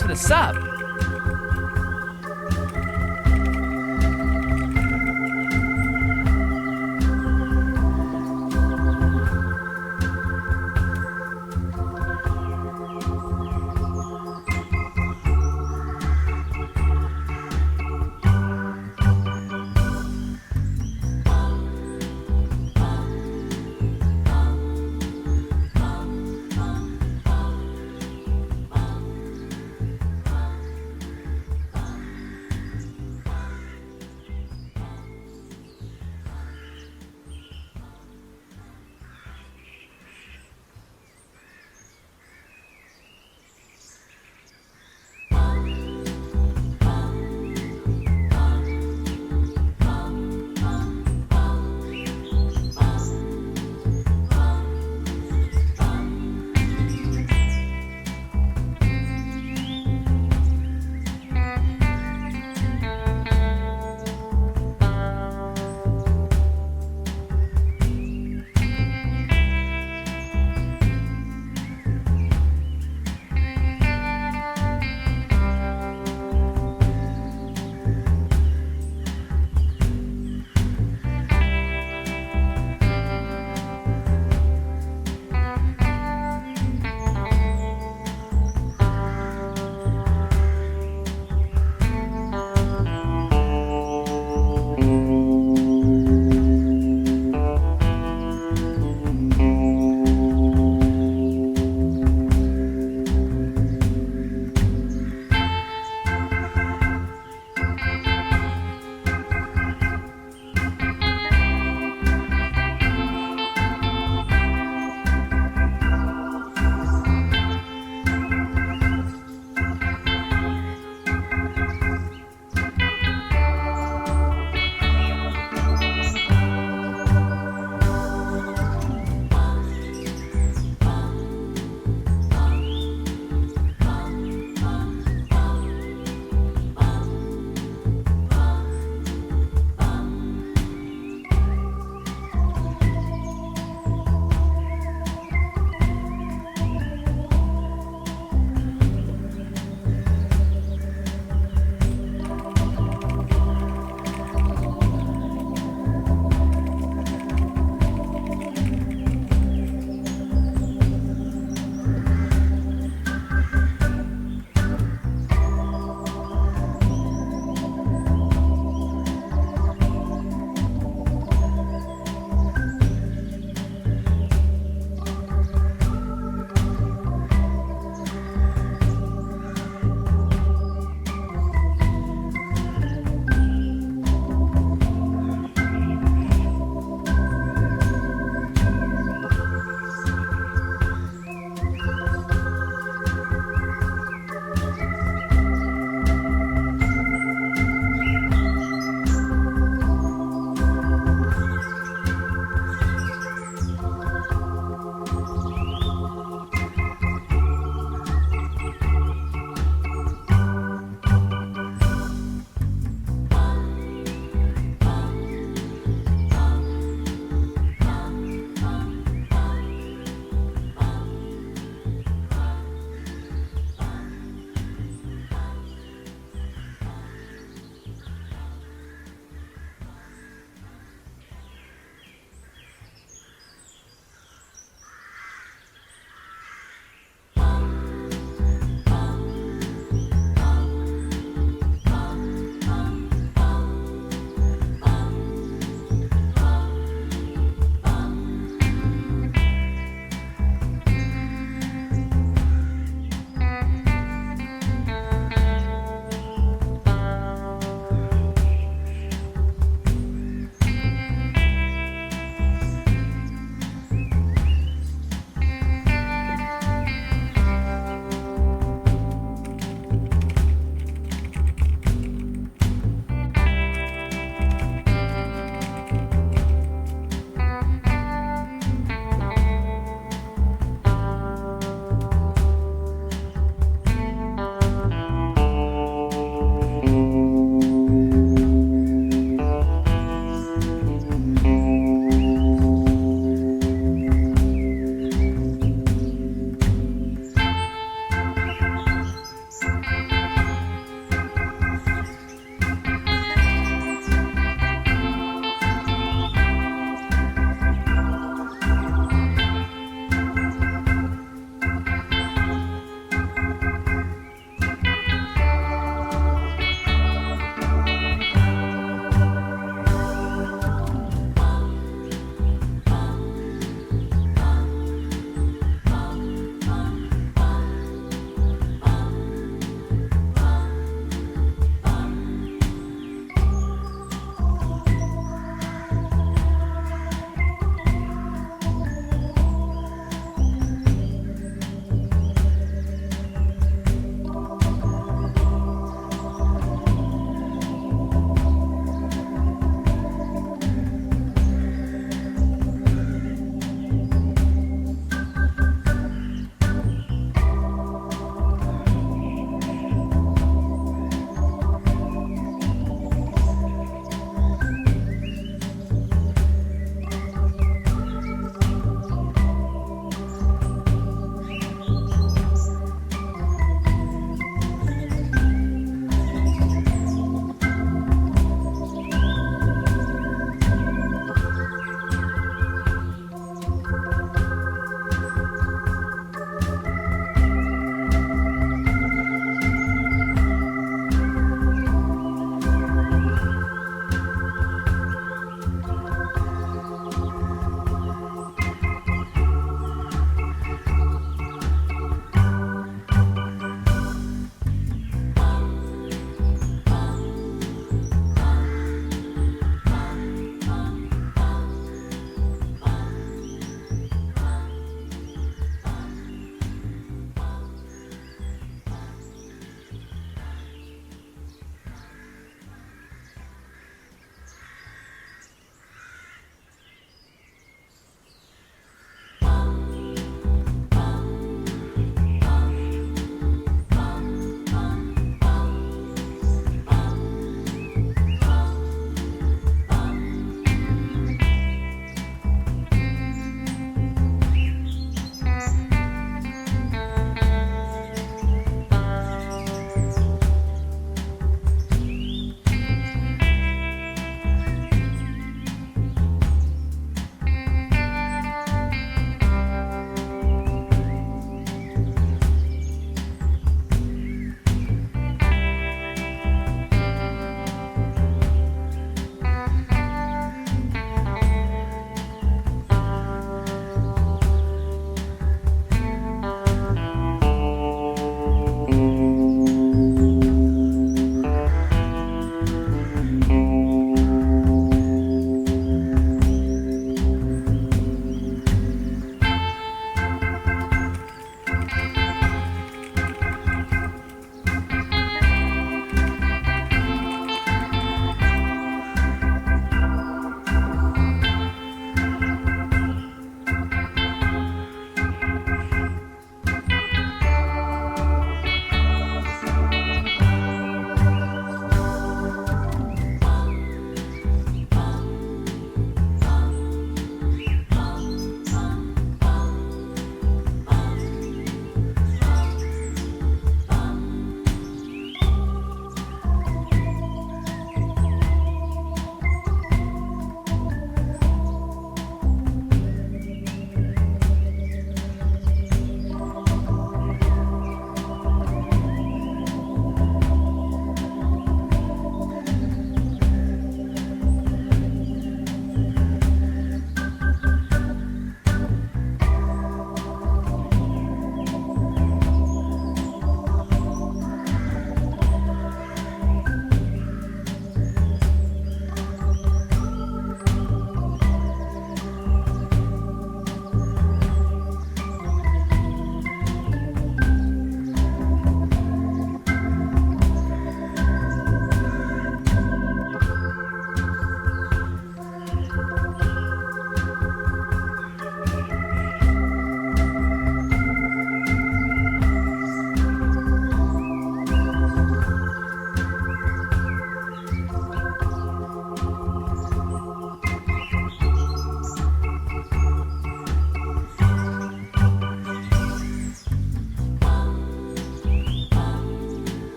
Thanks for the sub.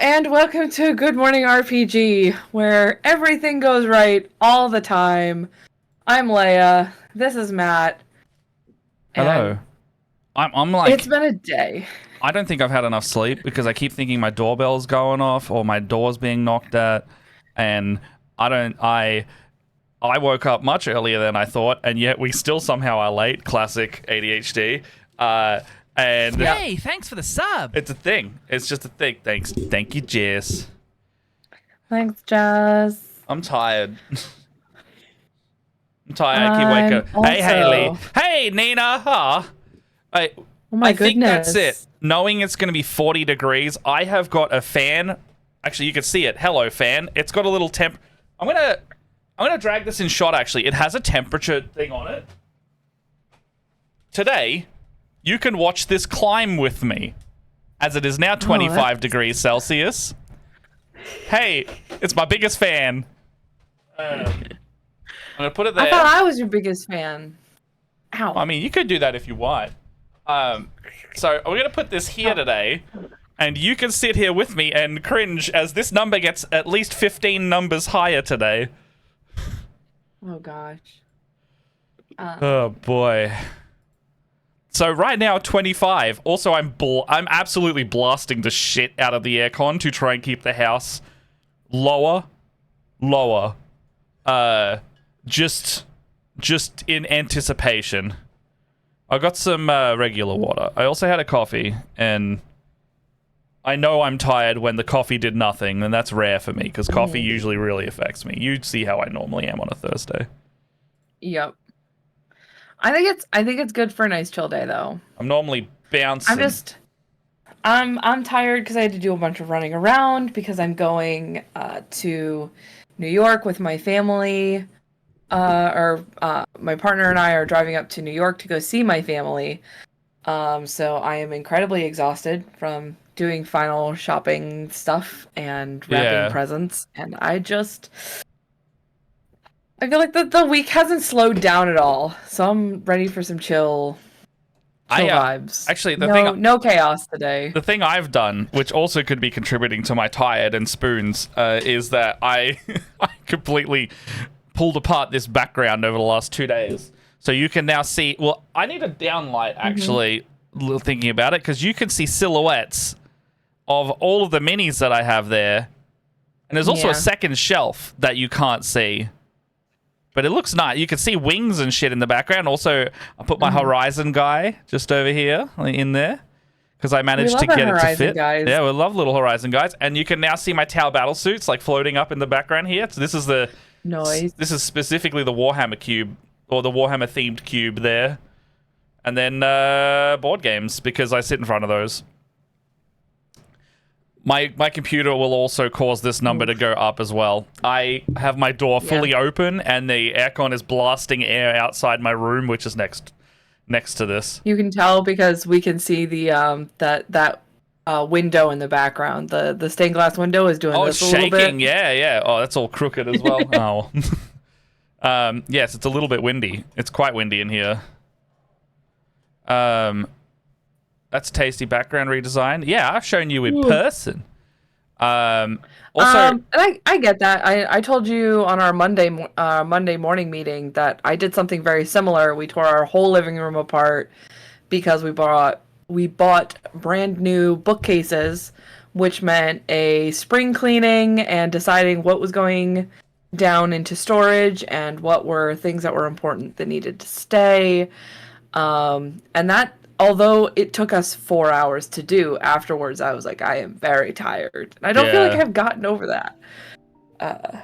and welcome to Good Morning RPG, where everything goes right all the time. I'm Leia. This is Matt. Hello. I'm like, it's been a day. I don't think I've had enough sleep because I keep thinking my doorbell's going off or my door's being knocked at, and I woke up much earlier than I thought, and yet we still somehow are late. Classic ADHD. And hey, thanks for the sub. It's a thing. It's just a thing. Thank you, Jess. Thanks, Jazz. I'm tired. I'm tired. I keep waking up. Hey, Haley. Hey, Nina. Oh my goodness. Think that's it. goodness. Knowing it's going to be 40 degrees, I have got a fan. Actually, you can see it. Hello, fan. It's got a little temp. I'm gonna drag this in shot. Actually, it has a temperature thing on it. Today, you can watch this climb with me, as it is now 25 degrees Celsius. Hey, it's my biggest fan. I'm gonna put it there. I thought I was your biggest fan. Ow. I mean, you could do that if you want. So we're gonna put this here today, and you can sit here with me and cringe as this number gets at least 15 numbers higher today. Oh gosh. Oh boy. So right now 25. Also, I'm absolutely blasting the shit out of the aircon to try and keep the house lower. Just in anticipation. I got some regular water. I also had a coffee, and I know I'm tired when the coffee did nothing, and that's rare for me because coffee usually really affects me. You'd see how I normally am on a Thursday. Yep. I think it's good for a nice chill day though. I'm normally bouncing. I'm tired because I had to do a bunch of running around because I'm going to New York with my family. My partner and I are driving up to New York to go see my family. So I am incredibly exhausted from doing final shopping stuff and wrapping presents, and I feel like the week hasn't slowed down at all. So I'm ready for some chill vibes. Actually, no chaos today. The thing I've done, which also could be contributing to my tired and spoons, is that I completely pulled apart this background over the last 2 days. So you can now see... Well, I need a downlight, actually, thinking about it, because you can see silhouettes of all of the minis that I have there. And there's also a second shelf that you can't see. But it looks nice. You can see wings and shit in the background. Also, I put my Horizon guy just over here in there because I managed to get it to fit. Guys. Yeah, we love little Horizon guys. And you can now see my Tau battle suits like floating up in the background here. So this is the noise. This is specifically the Warhammer cube or the Warhammer themed cube there. And then board games because I sit in front of those. My computer will also cause this number to go up as well. I have my door fully open, and the aircon is blasting air outside my room, which is next to this. You can tell because we can see the that window in the background. The stained glass window is doing this a little bit. Shaking. Yeah. Oh, that's all crooked as well. Yes, it's a little bit windy. It's quite windy in here. That's tasty background redesign. Yeah, I've shown you in person. Also, and I get that. I told you on our Monday morning meeting that I did something very similar. We tore our whole living room apart because we bought brand new bookcases, which meant a spring cleaning and deciding what was going down into storage and what were things that were important that needed to stay. And that, although it took us 4 hours to do, afterwards I was like, I am very tired. And I don't feel like I've gotten over that.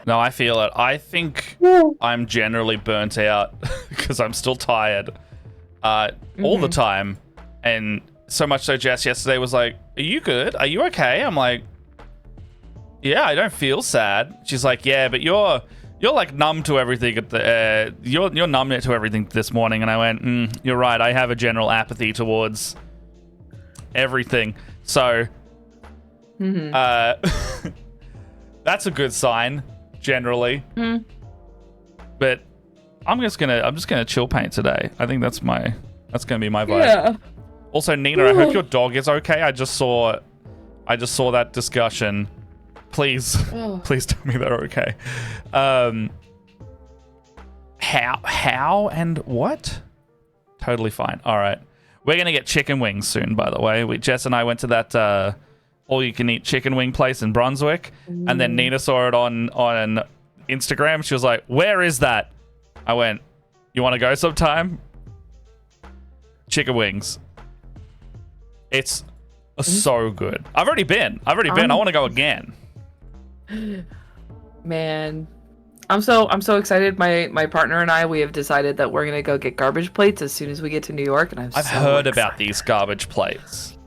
No, I feel it. I think I'm generally burnt out because I'm still tired all the time. And so much so Jess yesterday was like, are you good? Are you okay? I'm like, yeah, I don't feel sad. She's like, yeah, but you're like numb to everything you're numb to everything this morning. And I went, you're right. I have a general apathy towards everything. So, that's a good sign generally. But I'm just gonna chill paint today. I think that's gonna be my vibe. Yeah. Also, Nina, I hope your dog is okay. I just saw that discussion Please, please tell me they're okay. How and what? Totally fine. All right. We're going to get chicken wings soon, by the way. Jess and I went to that all-you-can-eat chicken wing place in Brunswick, and then Nina saw it on Instagram. She was like, where is that? I went, you want to go sometime? Chicken wings. It's so good. I've already been. I want to go again. Man, I'm so excited. My partner and I, we have decided that we're gonna go get garbage plates as soon as we get to New York, and I've heard about these garbage plates.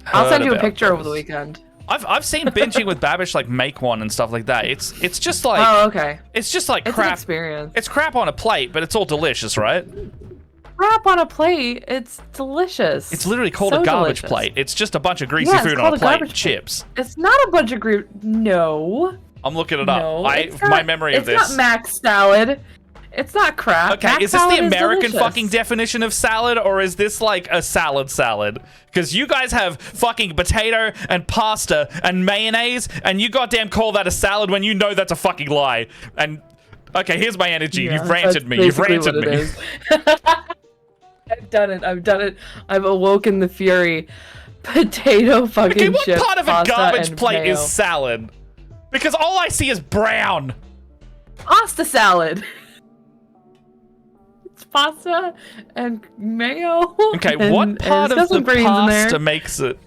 I'll send you a picture over the weekend. I've seen Binging with Babish like make one and stuff like that. It's just like, oh, okay. It's just like it's crap. An experience. It's crap on a plate, but it's all delicious, right? Crap on a plate. It's delicious. It's literally called a garbage plate. It's just a bunch of greasy food on a plate. Chips. It's not a bunch of No. I'm looking it up. My memory of this. It's not Max salad. It's not crap. Okay, Max is this the American delicious. fucking definition of salad, or is this like a salad? Because you guys have fucking potato and pasta and mayonnaise, and you goddamn call that a salad when you know that's a fucking lie. And okay, here's my energy. Yeah, You've ranted me. You've ranted me. I've done it. I've awoken the fury. Potato fucking okay, what chips, part of a garbage plate mayo. is salad? Because all I see is brown. Pasta salad. It's pasta and mayo. Okay, what part of the pasta makes it?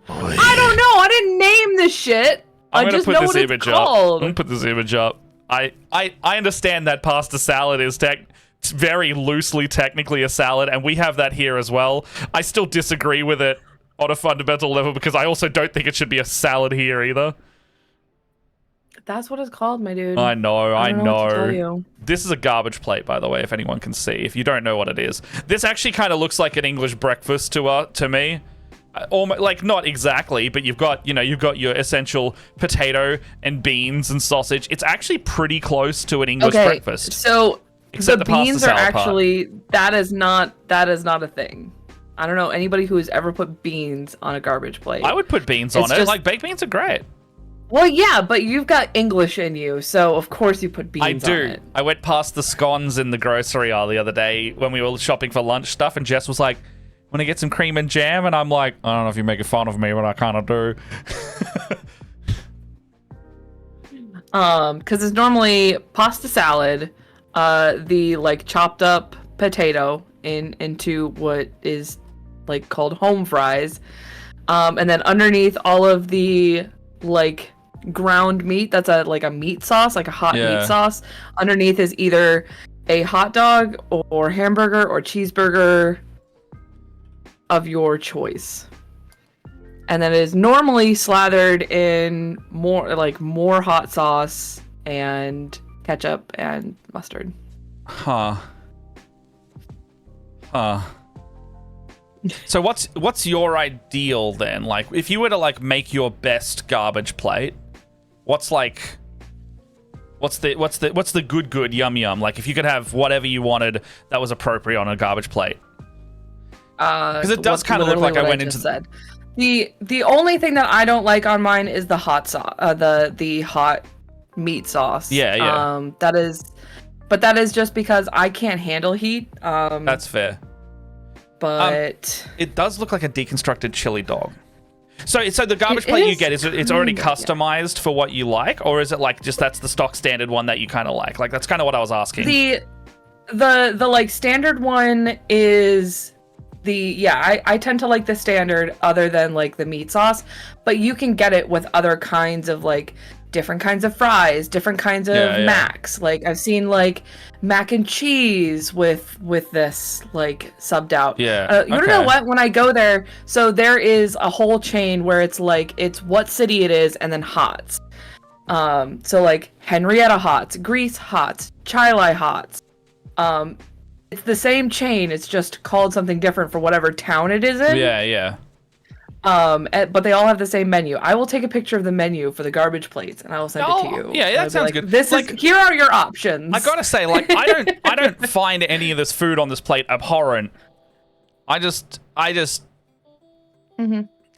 I don't know. I didn't name this shit. I just know what it's called. I'm gonna put this image up. I understand that pasta salad is it's very loosely technically a salad, and we have that here as well. I still disagree with it on a fundamental level because I also don't think it should be a salad here either. That's what it's called, my dude. I know. I know. What to tell you. This is a garbage plate, by the way, if anyone can see. If you don't know what it is. This actually kind of looks like an English breakfast to me. Almost, like, not exactly, but you've got your essential potato and beans and sausage. It's actually pretty close to an English breakfast. So the beans are actually that is not a thing. I don't know anybody who has ever put beans on a garbage plate. I would put beans on it. Like, baked beans are great. Well, yeah, but you've got English in you, so of course you put beans on it. I do. I went past the scones in the grocery aisle the other day when we were shopping for lunch stuff, and Jess was like, "Want to get some cream and jam?" And I'm like, "I don't know if you're making fun of me, but I kind of do." Because it's normally pasta salad, the like chopped up potato into what is like called home fries, and then underneath all of the like ground meat, that's a meat sauce, like a hot meat sauce. Underneath is either a hot dog or hamburger or cheeseburger of your choice. And then it is normally slathered in more hot sauce and ketchup and mustard. Huh. So what's your ideal then? Like, if you were to like make your best garbage plate, what's the good yum? Like, if you could have whatever you wanted that was appropriate on a garbage plate. Because it does kind of look like I went into said. The only thing that I don't like on mine is the hot sauce, the hot meat sauce. Yeah. That is just because I can't handle heat. That's fair. But it does look like a deconstructed chili dog. So the garbage plate you get it's already customized for what you like, or is it like just that's the stock standard one that you kind of like? Like, that's kind of what I was asking. The like standard one is I tend to like the standard other than like the meat sauce, but you can get it with other kinds of like different kinds of fries, different kinds of macs. Like, I've seen like mac and cheese with this like subbed out. You don't know what? When I go there, so there is a whole chain where it's like it's what city it is and then hots. So like Henrietta hots, Greece hots, Chile hots. It's the same chain. It's just called something different for whatever town it is in. Yeah. But they all have the same menu. I will take a picture of the menu for the garbage plates and I will send it to you. Yeah, that sounds good. Here are your options. I gotta say, like, I don't find any of this food on this plate abhorrent. I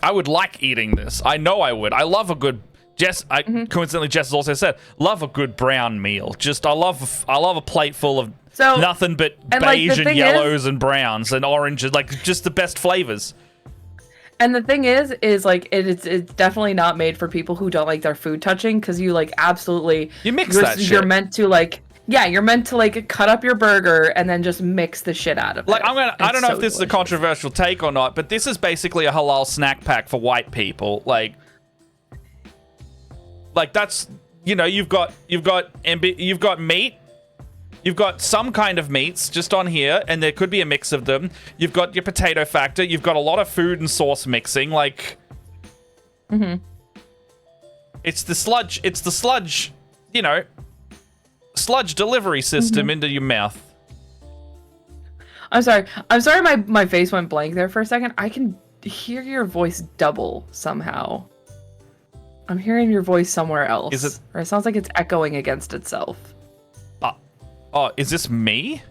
would like eating this. I know I would. I love a good Coincidentally, Jess has also said, love a good brown meal. I love a plate full of nothing but beige and yellows and browns and oranges, like just the best flavors. And the thing is like it's definitely not made for people who don't like their food touching, because you like absolutely you mix that shit. You're meant to like you're meant to like cut up your burger and then just mix the shit out of it. Like I don't know if this is a controversial take or not, but this is basically a halal snack pack for white people. Like that's, you know, you've got meat. You've got some kind of meats just on here, and there could be a mix of them. You've got your potato factor. You've got a lot of food and sauce mixing. Like, it's the sludge, you know, sludge delivery system into your mouth. I'm sorry. My face went blank there for a second. I can hear your voice double somehow. I'm hearing your voice somewhere else. Is it? Or it sounds like it's echoing against itself. Oh, is this me?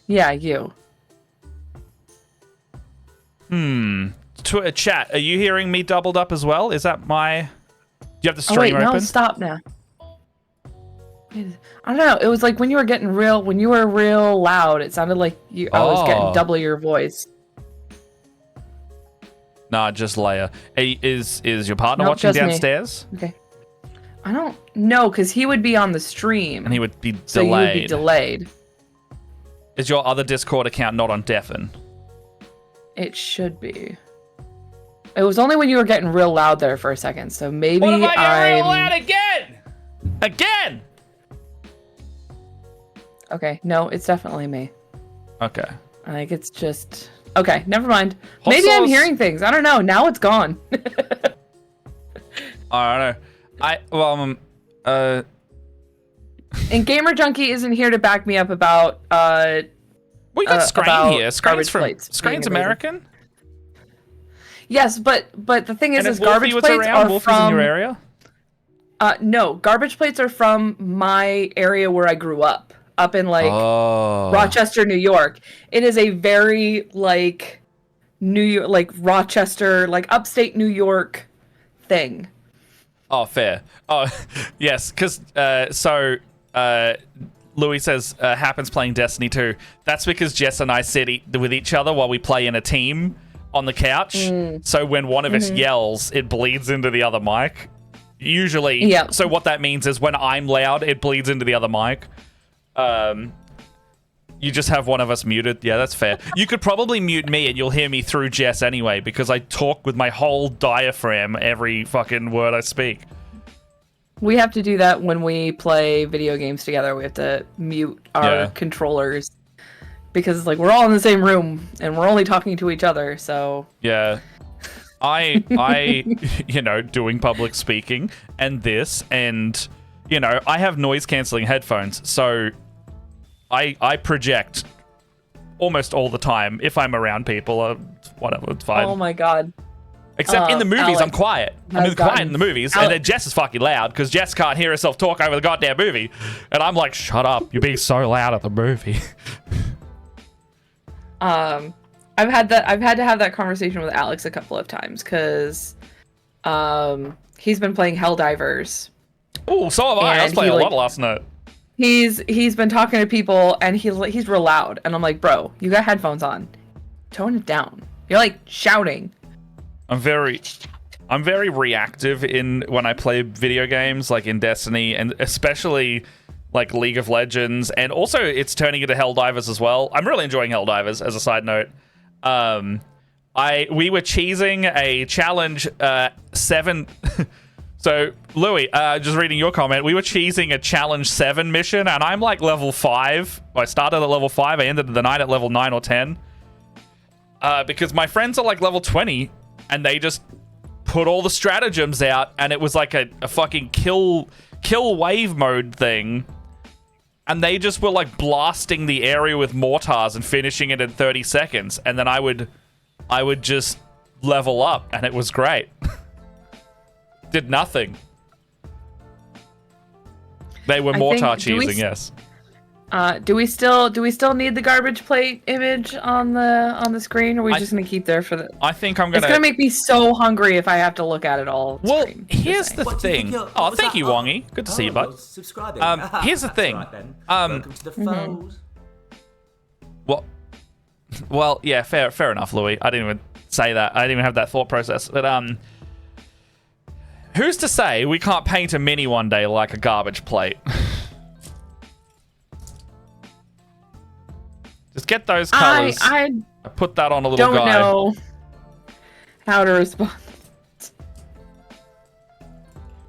Yeah, you. Chat, are you hearing me doubled up as well? Is that my... Do you have the stream open? No, stop now. I don't know. It was like when you were real loud, it sounded like I was getting double your voice. Nah, just Leia. Hey, is your partner Nope, watching just me. downstairs? Okay. I don't know, because he would be on the stream. And he would be delayed. So you would be delayed. Is your other Discord account not on deafen? It should be. It was only when you were getting real loud there for a second, so maybe What if I get real loud again? Again! Okay, no, it's definitely me. Okay. I think it's just... Okay, never mind. Maybe I'm hearing things. I don't know. Now it's gone. I don't know. And Gamer Junkie isn't here to back me up about we got Scrain here. Scrain's American? Yes, but the thing is garbage plates are Wolfie's from in your area? No, garbage plates are from my area where I grew up in like Rochester, New York. It is a very like New York, like Rochester, like upstate New York thing. Oh, fair. Oh, yes, because Louis says happens playing Destiny 2. That's because Jess and I sit with each other while we play in a team on the couch. So when one of us yells, it bleeds into the other mic. Usually. Yeah. So what that means is when I'm loud, it bleeds into the other mic. You just have one of us muted. Yeah, that's fair. You could probably mute me and you'll hear me through Jess anyway, because I talk with my whole diaphragm every fucking word I speak. We have to do that when we play video games together. We have to mute our controllers, because it's like we're all in the same room and we're only talking to each other, so... Yeah. I you know, doing public speaking and this, and, you know, I have noise-canceling headphones, so... I project almost all the time if I'm around people. Whatever, it's fine. Oh my god. Except in the movies, Alex, I'm quiet. I'm quiet in the movies, and then Jess is fucking loud because Jess can't hear herself talk over the goddamn movie. And I'm like, shut up, you're being so loud at the movie. I've had to have that conversation with Alex a couple of times because he's been playing Helldivers. Oh, so have I. I was playing a lot last night. He's been talking to people and he's real loud, and I'm like, bro, you got headphones on, tone it down. You're like shouting. I'm very reactive when I play video games, like in Destiny, and especially like League of Legends, and also it's turning into Helldivers as well. I'm really enjoying Helldivers as a side note. We were cheesing a challenge 7. So, Louis, just reading your comment, we were cheesing a Challenge 7 mission, and I'm like level 5. I started at level 5, I ended the night at level 9 or 10. Because my friends are like level 20, and they just put all the stratagems out, and it was like a fucking kill wave mode thing. And they just were like blasting the area with mortars and finishing it in 30 seconds. And then I would just level up, and it was great. Did nothing. They were mortar cheesing, yes. Do we still need the garbage plate image on the screen, or are we just gonna keep there for the? I think I'm gonna. It's gonna make me so hungry if I have to look at it all. Well, screen, here's the thing. Oh, thank you, Wongy. Good to see you, bud. Subscribing. Here's the thing. Welcome to the fold. Well, yeah, fair enough, Louis. I didn't even say that. I didn't even have that thought process. But who's to say we can't paint a mini one day like a garbage plate? Just get those colors. I put that on a little guide. Don't know how to respond.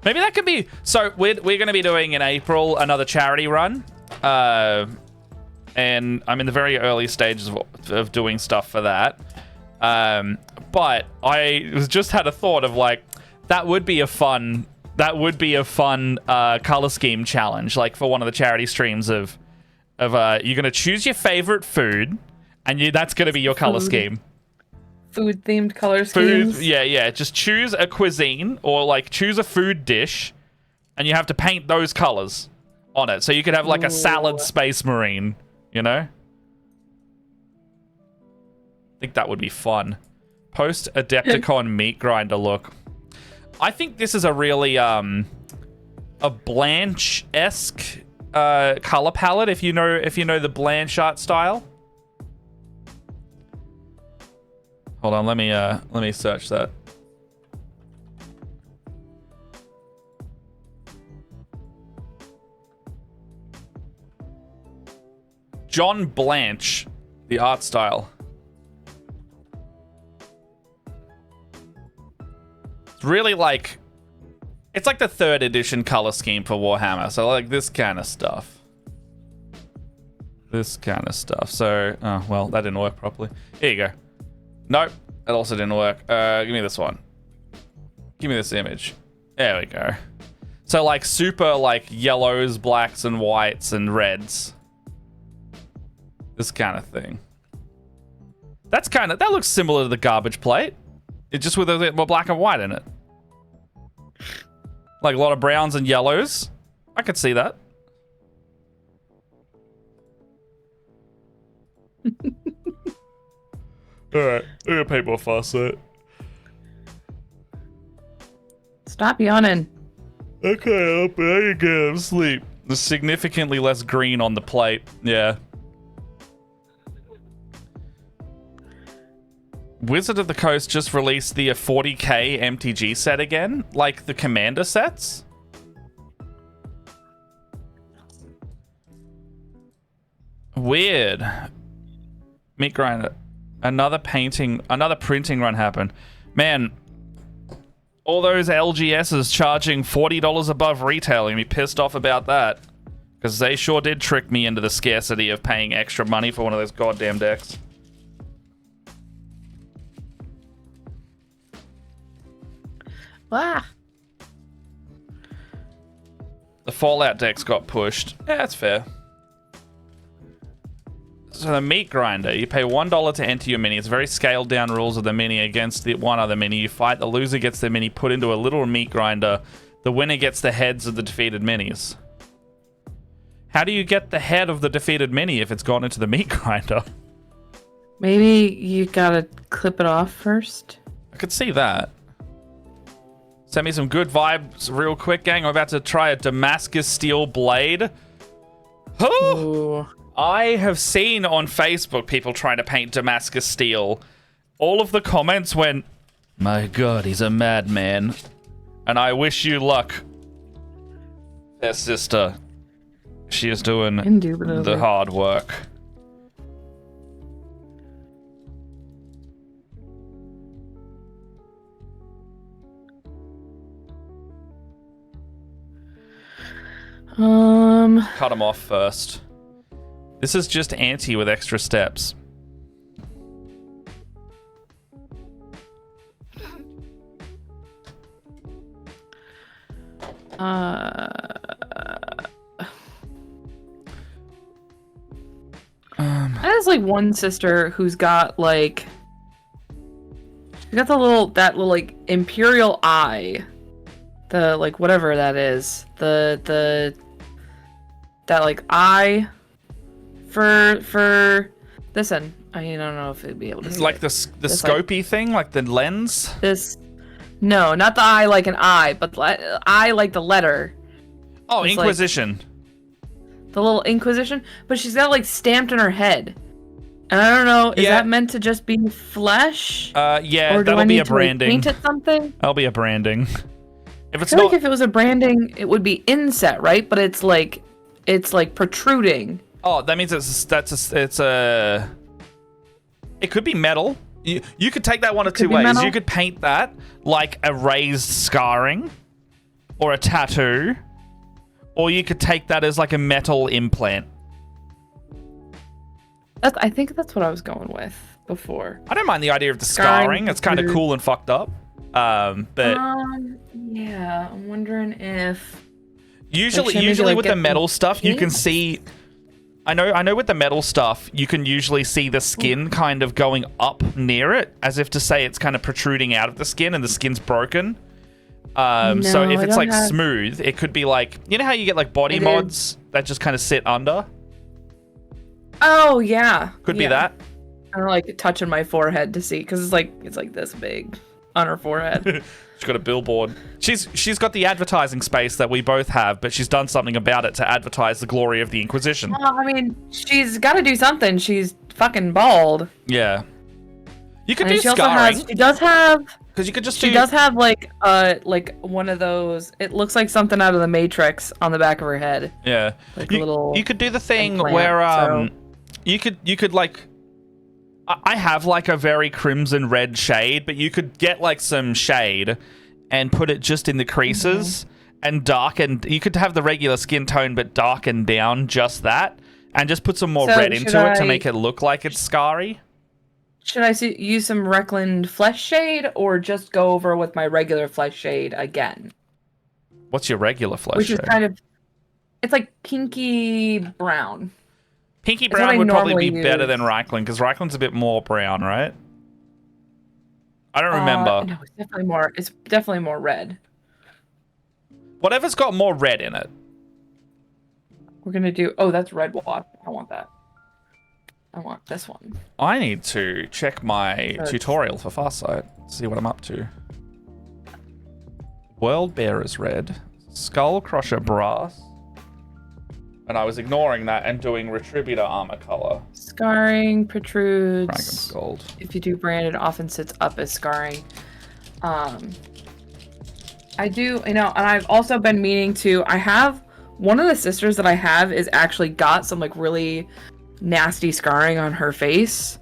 Maybe that could be. So we're going to be doing in April another charity run, and I'm in the very early stages of doing stuff for that. But I just had a thought of like that would be a fun color scheme challenge, like for one of the charity streams of you're gonna choose your favorite food, and that's gonna be your color scheme. Food themed color schemes. Yeah. Just choose a cuisine or like choose a food dish, and you have to paint those colors on it. So you could have like a salad space marine, you know? I think that would be fun. Post Adepticon meat grinder look. I think this is a really a Blanche-esque color palette, if you know the Blanche art style. Hold on, let me search that. John Blanche, the art style. It's really like it's like the 3rd edition color scheme for Warhammer. So like this kind of stuff. So, oh, well, that didn't work properly. Here you go. Nope, that also didn't work. Give me this one. Give me this image. There we go. So like super like yellows, blacks, and whites and reds. This kind of thing. That looks similar to the garbage plate. It's just with a bit more black and white in it. Like a lot of browns and yellows. I could see that. Alright, I'm gonna paint more Farsight. Stop yawning. Okay, I can get sleep. There's significantly less green on the plate. Yeah. Wizard of the Coast just released the 40k MTG set again, like the Commander sets. Weird. Meat grinder. Another printing run happened. Man, all those LGSs charging $40 above retail, and be pissed off about that. Because they sure did trick me into the scarcity of paying extra money for one of those goddamn decks. Ah. The Fallout decks got pushed. Yeah, that's fair. So the meat grinder, you pay $1 to enter your mini. It's very scaled down rules of the mini against the one other mini. You fight, the loser gets the mini put into a little meat grinder. The winner gets the heads of the defeated minis. How do you get the head of the defeated mini if it's gone into the meat grinder? Maybe you gotta clip it off first. I could see that. Send me some good vibes real quick, gang. I'm about to try a Damascus steel blade. Oh! I have seen on Facebook people trying to paint Damascus steel. All of the comments went, "My God, he's a madman." And I wish you luck, their sister. She is doing the hard work. Cut him off first. This is just anti with extra steps. I have like one sister who's got like she got that little like imperial eye. The like whatever that is. That like eye for this one. I don't know if it'd be able to see Like it. the scopy thing, like the lens. This, no, not the eye like an eye, but the eye like the letter. Oh, It's Inquisition. The little Inquisition, but she's got like stamped in her head. And I don't know, is that meant to just be flesh? Yeah, or do that'll I be need a to, like, branding. paint it something? That'll be a branding. If I it's feel not, like if it was a branding, it would be inset, right? But it's like protruding. oh, that means it could be metal. You could take that one of two ways. metal. You could paint that like a raised scarring or a tattoo, or you could take that as like a metal implant. I think that's what I was going with before. I don't mind the idea of the scarring. It's kind of cool and fucked up. But yeah, I'm wondering if usually with the metal stuff, you can see. I know with the metal stuff, you can usually see the skin kind of going up near it, as if to say it's kind of protruding out of the skin and the skin's broken. So if it's like smooth, it could be like, you know how you get like body mods that just kind of sit under? Oh yeah, Could be that. I don't like touching my forehead to see because it's like this big on her forehead. She's got a billboard. She's got the advertising space that we both have, but she's done something about it to advertise the glory of the Inquisition. Well, I mean, she's got to do something. She's fucking bald. Yeah. You could And do she also scarring. she does have. Because you could just She does have like one of those. It looks like something out of the Matrix on the back of her head. Yeah. Like a little. You could do the thing implant, where so- you could like. I have like a very crimson red shade, but you could get like some shade and put it just in the creases and darken. You could have the regular skin tone, but darken down just that, and just put some more red into it to make it look like it's scarry. Should I use some Reckland flesh shade or just go over with my regular flesh shade again? What's your regular flesh Which shade? is kind of, it's like pinky brown. Pinky what brown I would probably be normally better use. than Reichland, because Reichland's a bit more brown, right? I don't remember. No, it's definitely more red. Whatever's got more red in it. We're gonna do, oh, that's red wash. I want that. I want this one. I need to check my tutorial for Farsight, see what I'm up to. World Bear is red. Skull Crusher brass. And I was ignoring that and doing Retributor armor color. Scarring protrudes. Dragon's gold. If you do branded, often sits up as scarring. I do, and I've also been meaning to. I have one of the sisters that I have is actually got some like really nasty scarring on her face.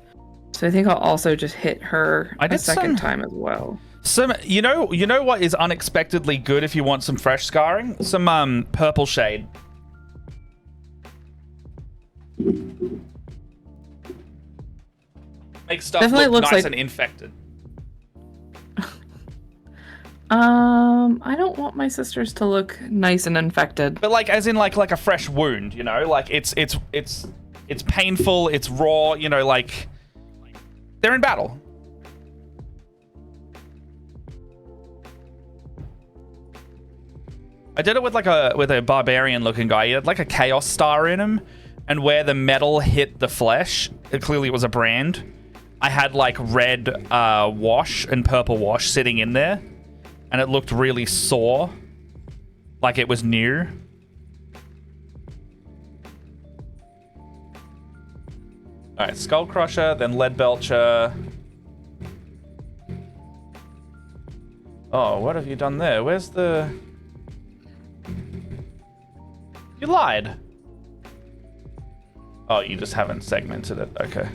So I think I'll also just hit her a second time as well. Some, you know what is unexpectedly good if you want some fresh scarring? Some purple shade. Makes stuff Definitely look looks nice like- and infected. I don't want my sisters to look nice and infected. But like, as in like a fresh wound, you know, like it's painful, it's raw, you know, like they're in battle. I did it with a barbarian looking guy. He had like a chaos star in him, and where the metal hit the flesh, it clearly was a brand. I had like red wash and purple wash sitting in there, and it looked really sore, like it was new. All right, Skull Crusher, then Lead Belcher. Oh, what have you done there? Where's the... You lied. Oh, you just haven't segmented it. Okay.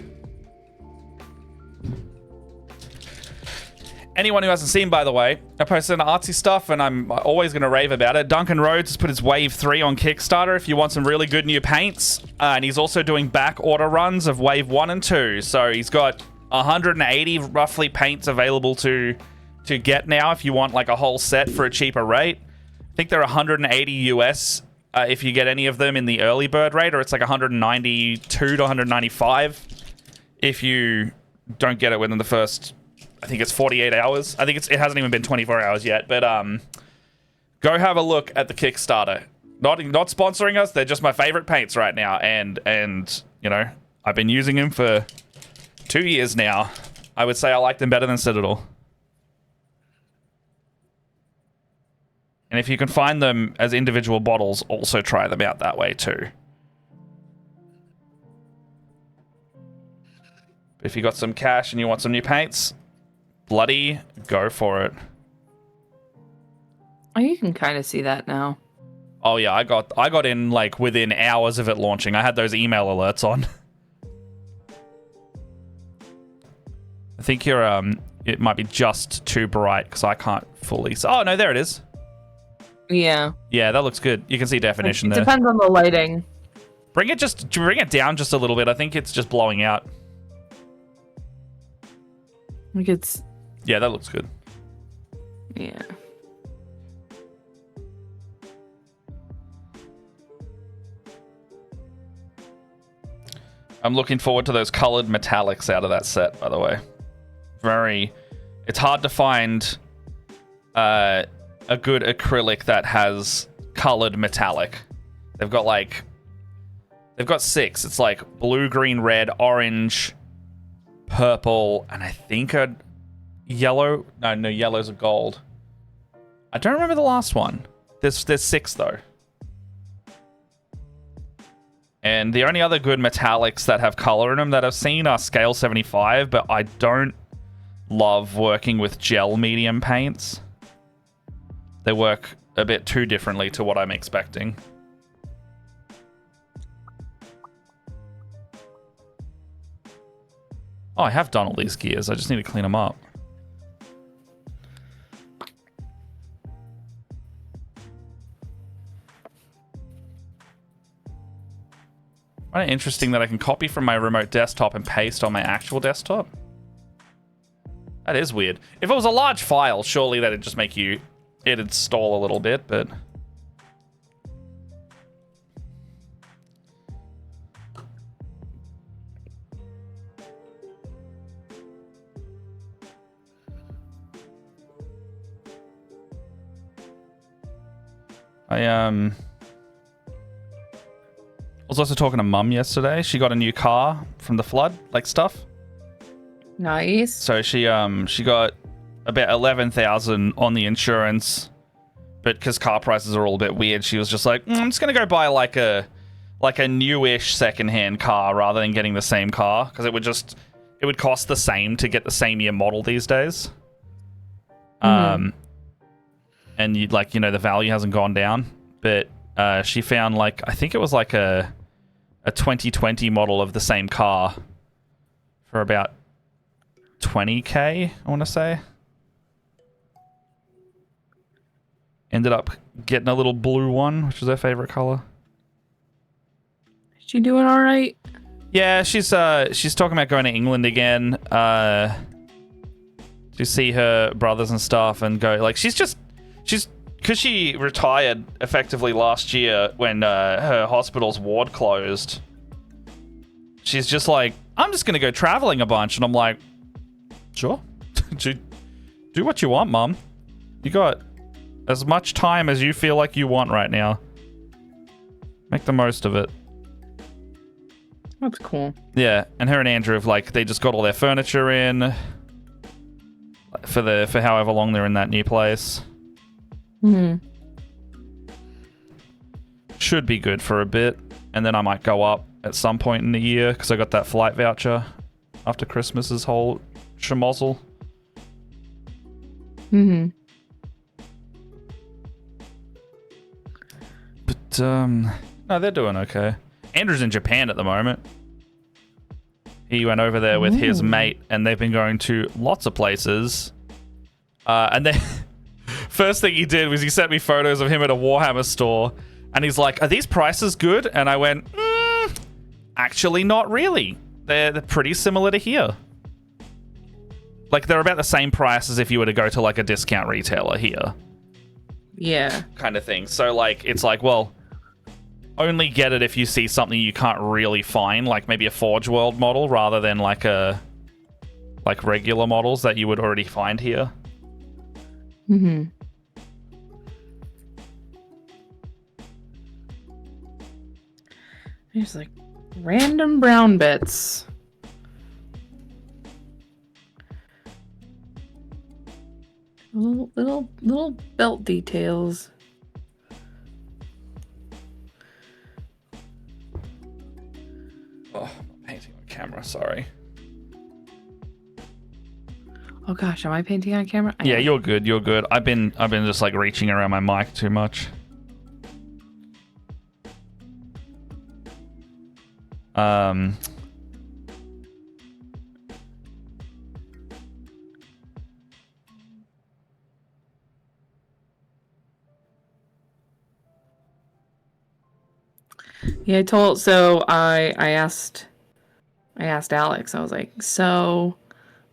Anyone who hasn't seen, by the way, I posted an artsy stuff, and I'm always going to rave about it. Duncan Rhodes has put his Wave 3 on Kickstarter if you want some really good new paints. And he's also doing back order runs of Wave 1 and 2. So he's got 180 roughly paints available to get now if you want like a whole set for a cheaper rate. I think they're 180 US if you get any of them in the early bird rate, or it's like 192 to 195 if you don't get it within the first... I think it's 48 hours. I think it hasn't even been 24 hours yet. But go have a look at the Kickstarter. Not sponsoring us. They're just my favorite paints right now. And you know, I've been using them for 2 years now. I would say I like them better than Citadel. And if you can find them as individual bottles, also try them out that way too. If you got some cash and you want some new paints, bloody go for it. Oh, you can kind of see that now. Oh yeah, I got in like within hours of it launching. I had those email alerts on. I think it might be just too bright because I can't fully. Oh no, there it is. Yeah. Yeah, that looks good. You can see definition It there. depends on the lighting. Bring it down just a little bit. I think it's just blowing out. Like it's. Yeah, that looks good. Yeah. I'm looking forward to those colored metallics out of that set, by the way. It's hard to find a good acrylic that has colored metallic. They've got 6. It's like blue, green, red, orange, purple, and I think a yellow. No, yellow's a gold. I don't remember the last one. There's 6 though. And the only other good metallics that have color in them that I've seen are scale 75, but I don't love working with gel medium paints. They work a bit too differently to what I'm expecting. Oh, I have done all these gears. I just need to clean them up. Kind of interesting that I can copy from my remote desktop and paste on my actual desktop. That is weird. If it was a large file, surely that'd just make it'd stall a little bit, but... I was also talking to Mum yesterday. She got a new car from the flood, like stuff. Nice. So she got about 11,000 on the insurance, but because car prices are all a bit weird, she was just like, I'm just gonna go buy like a newish secondhand car rather than getting the same car because it would cost the same to get the same year model these days. And the value hasn't gone down, but she found I think it was like a 2020 model of the same car for about 20k, I want to say. Ended up getting a little blue one, which is her favorite color. She doing all right? Yeah, she's talking about going to England again to see her brothers and stuff and go she's because she retired effectively last year when her hospital's ward closed. She's just like, I'm just gonna go traveling a bunch, and I'm like, sure, do what you want, Mum. You got as much time as you feel like you want right now. Make the most of it. That's cool. Yeah, and her and Andrew have they just got all their furniture in for however long they're in that new place. Should be good for a bit, and then I might go up at some point in the year because I got that flight voucher after Christmas's whole schmozzle. But no, they're doing okay. Andrew's in Japan at the moment. He went over there with his mate, and they've been going to lots of places. And then first thing he did was he sent me photos of him at a Warhammer store, and he's like, "Are these prices good?" And I went, "Actually, not really. They're pretty similar to here. They're about the same price as if you were to go to a discount retailer here." Yeah. Kind of thing. So it's well, only get it if you see something you can't really find, maybe a Forge World model rather than regular models that you would already find here. He's Random brown bits. Little belt details. Oh, I'm painting on camera. Sorry. Oh gosh, am I painting on camera? Yeah, you're good. You're good. I've been just like reaching around my mic too much. Yeah, I asked Alex. I was like, so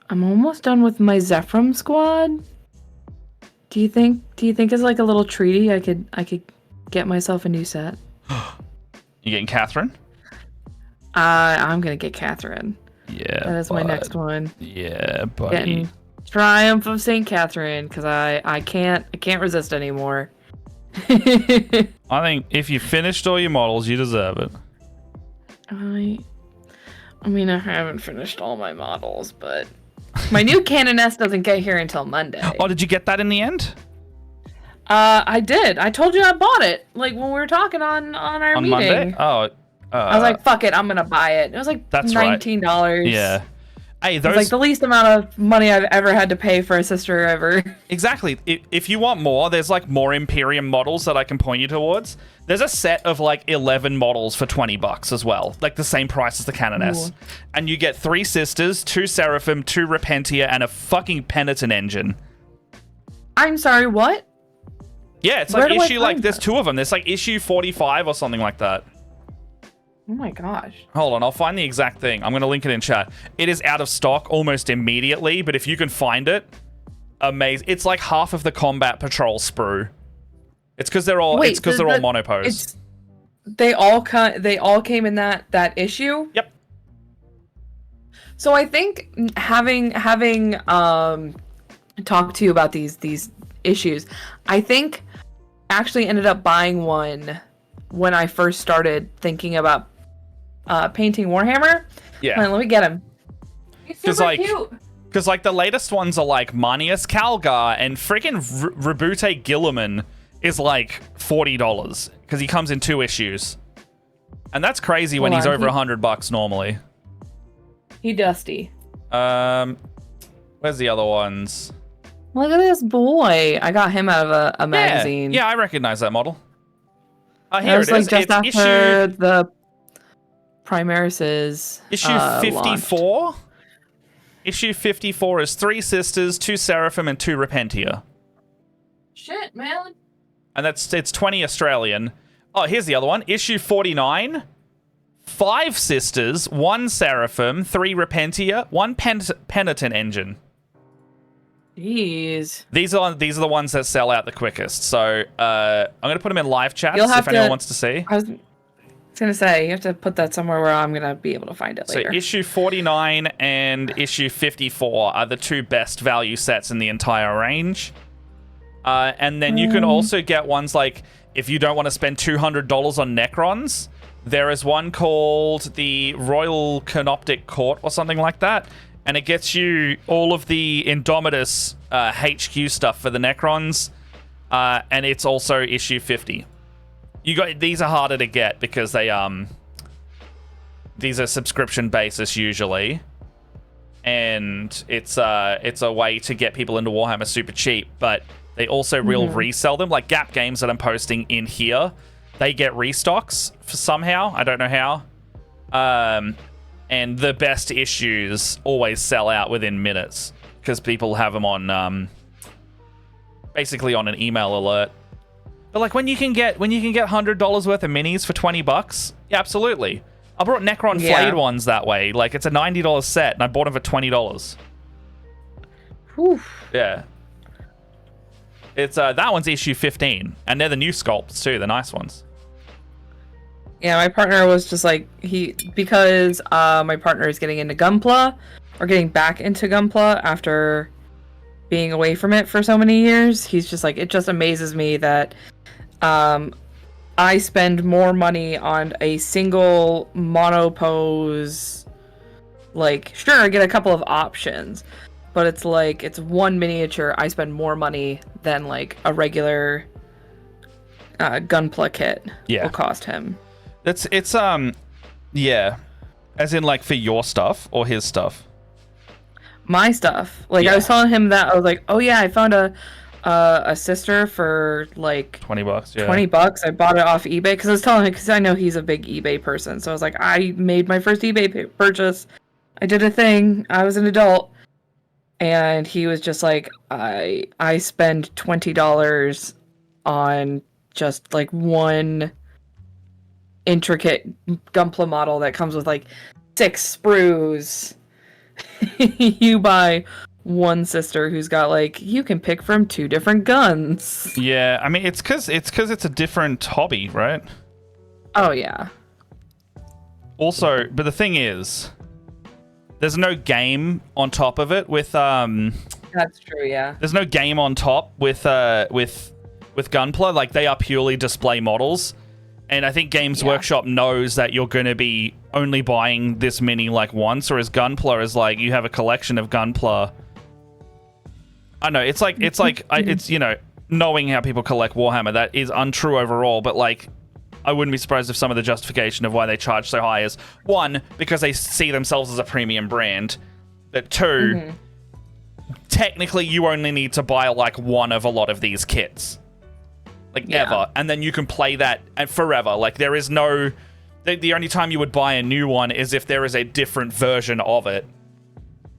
I'm almost done with my Seraphim squad. Do you think it's like a little treaty I could get myself a new set? You getting Catherine? I'm gonna get Catherine. Yeah. That is my next one. Yeah, buddy. Getting Triumph of Saint Catherine because I can't resist anymore. I think if you finished all your models, you deserve it. I mean, I haven't finished all my models, but my new Canoness doesn't get here until Monday. Oh, did you get that in the end? I did. I told you I bought it, like when we were talking on our On meeting. Monday? Oh. I was like, fuck it, I'm gonna buy it. It was like that's $19. Right. Yeah. Hey, those... It's like the least amount of money I've ever had to pay for a sister ever. Exactly. If you want more, there's like more Imperium models that I can point you towards. There's a set of like 11 models for $20 as well, like the same price as the Canoness. Ooh. And you get 3 sisters, 2 Seraphim, 2 Repentia, and a fucking Penitent engine. I'm sorry, what? Yeah, it's like issue like there's 2 of them. There's like issue 45 or something like that. Oh my gosh. Hold on, I'll find the exact thing. I'm going to link it in chat. It is out of stock almost immediately, but if you can find it, amazing. It's like half of the Combat Patrol sprue. It's because they're all all monopose. They all came in that issue? Yep. So I think having talked to you about these issues, I think actually ended up buying one when I first started thinking about painting Warhammer. Yeah. Let me get him. He's super cute. Because like the latest ones are like Manius Calgar and freaking Rebute Gilliman is like $40 because he comes in 2 issues, and that's crazy when he's over $100 normally. He dusty. Where's the other ones? Look at this boy. I got him out of a magazine. Yeah, I recognize that model. Here it is. Like just it's after the Primaris's issue 54. Issue 54 is 3 sisters, 2 Seraphim, and 2 Repentia. Shit, man. And it's 20 Australian. Oh, here's the other one. Issue 49. 5 sisters, 1 Seraphim, 3 Repentia, 1 Penitent engine. Jeez. These are the ones that sell out the quickest. So I'm gonna put them in live chat if anyone wants to see. I was gonna say you have to put that somewhere where I'm gonna be able to find it later. So issue 49 and issue 54 are the 2 best value sets in the entire range. And then you can also get ones like if you don't want to spend $200 on Necrons. There is one called the Royal Canoptic Court or something like that. And it gets you all of the Indomitus HQ stuff for the Necrons. And it's also issue 50. These are harder to get because these are subscription basis usually. And it's a way to get people into Warhammer super cheap, but they also resell them. Like Gap Games that I'm posting in here, they get restocks somehow. I don't know how. And the best issues always sell out within minutes because people have them on basically on an email alert. But like when you can get $100 worth of minis for $20, yeah, absolutely. I brought Necron Flayed ones that way. Like it's a $90 set, and I bought them for $20. Whew. Yeah. It's that one's issue 15, and they're the new sculpts too, the nice ones. Yeah, my partner was just like because my partner is getting into Gunpla, or getting back into Gunpla after being away from it for so many years. He's just like, it just amazes me that I spend more money on a single monopose. Like, sure, I get a couple of options, but it's like it's one miniature. I spend more money than like a regular Gunpla kit will cost him. It's yeah, as in like for your stuff or his stuff. My stuff. Like I was telling him that I was like, oh yeah, I found a sister for like $20. Yeah, $20. I bought it off eBay because I was telling him because I know he's a big eBay person. So I was like, I made my first eBay purchase. I did a thing. I was an adult, and he was just like, I spend $20 on just like one intricate Gunpla model that comes with like 6 sprues. You buy one sister who's got like you can pick from 2 different guns. Yeah, I mean it's because it's a different hobby, right? Oh yeah. Also, but the thing is, there's no game on top of it with That's true, yeah. There's no game on top with Gunpla. Like they are purely display models, and I think Games Workshop knows that you're going to be only buying this mini like once, whereas Gunpla is like you have a collection of Gunpla. I know it's you know, knowing how people collect Warhammer, that is untrue overall, but like I wouldn't be surprised if some of the justification of why they charge so high is, one, because they see themselves as a premium brand, but two, technically you only need to buy like one of a lot of these kits. Like ever. And then you can play that forever. Like there is no... The only time you would buy a new one is if there is a different version of it.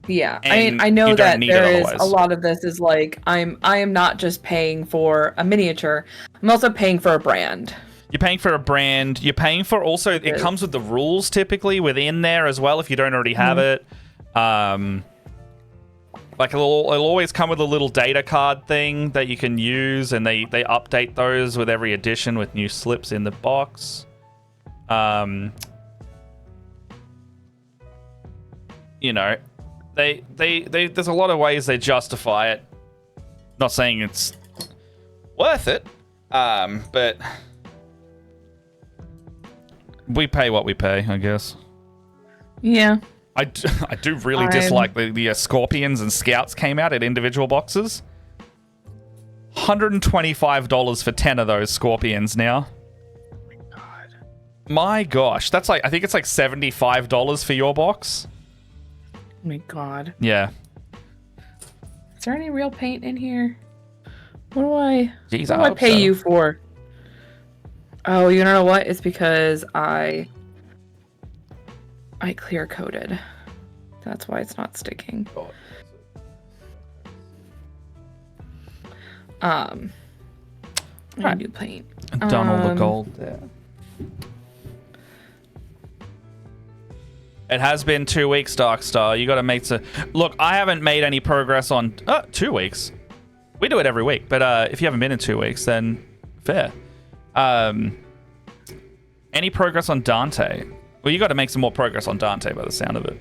Yeah, I know that there is a lot of this is like I am not just paying for a miniature, I'm also paying for a brand. You're paying for a brand. You're paying for also... It comes with the rules typically within there as well if you don't already have it. Like it'll always come with a little data card thing that you can use, and they update those with every edition with new slips in the box. You know, they there's a lot of ways they justify it. Not saying it's worth it, but we pay what we pay, I guess. Yeah. I do really dislike the Scorpions and Scouts came out at individual boxes. $125 for 10 of those Scorpions now. My gosh, that's like, I think it's like $75 for your box. Oh my god. Yeah. Is there any real paint in here? What do I Jeez, pay you for? Oh, you know what? It's because I clear coated. That's why it's not sticking. I do paint. Done all the gold there. It has been 2 weeks, Darkstar. You got to make some... Look, I haven't made any progress on... 2 weeks. We do it every week, but if you haven't been in 2 weeks, then fair. Any progress on Dante? Well, you got to make some more progress on Dante by the sound of it.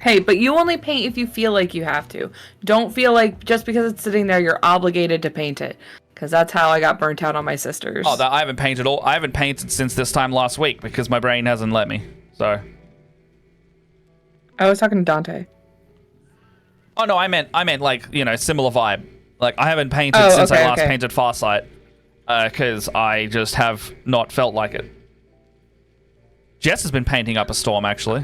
Hey, but you only paint if you feel like you have to. Don't feel like just because it's sitting there, you're obligated to paint it. Because that's how I got burnt out on my sisters. Oh, I haven't painted I haven't painted since this time last week because my brain hasn't let me. So. I was talking to Dante. Oh no, I meant like, you know, similar vibe. Like I haven't painted since I last painted Farsight, because I just have not felt like it. Jess has been painting up a storm actually.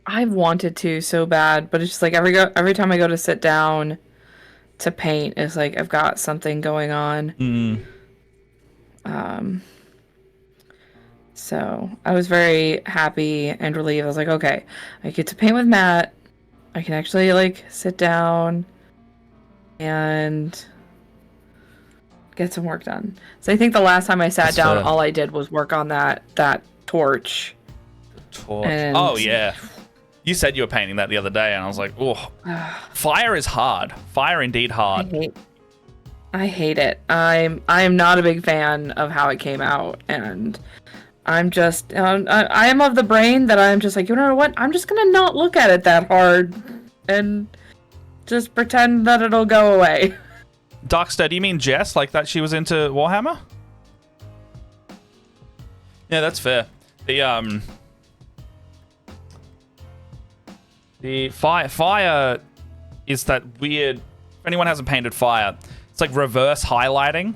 I've wanted to so bad, but it's just like every time I go to sit down to paint, it's like I've got something going on. So I was very happy and relieved. I was like, okay, I get to paint with Matt. I can actually like sit down and get some work done. So I think the last time I sat down, all I did was work on that torch. And... Oh yeah. You said you were painting that the other day, and I was like, oh, fire is hard. Fire indeed hard. I hate it. I am not a big fan of how it came out, and I'm just, I am of the brain that I'm just like, you know what? I'm just gonna not look at it that hard, and Just pretend that it'll go away. Darkster, do you mean Jess? Like that she was into Warhammer? Yeah, that's fair. The fire is that weird. If anyone hasn't painted fire, it's like reverse highlighting.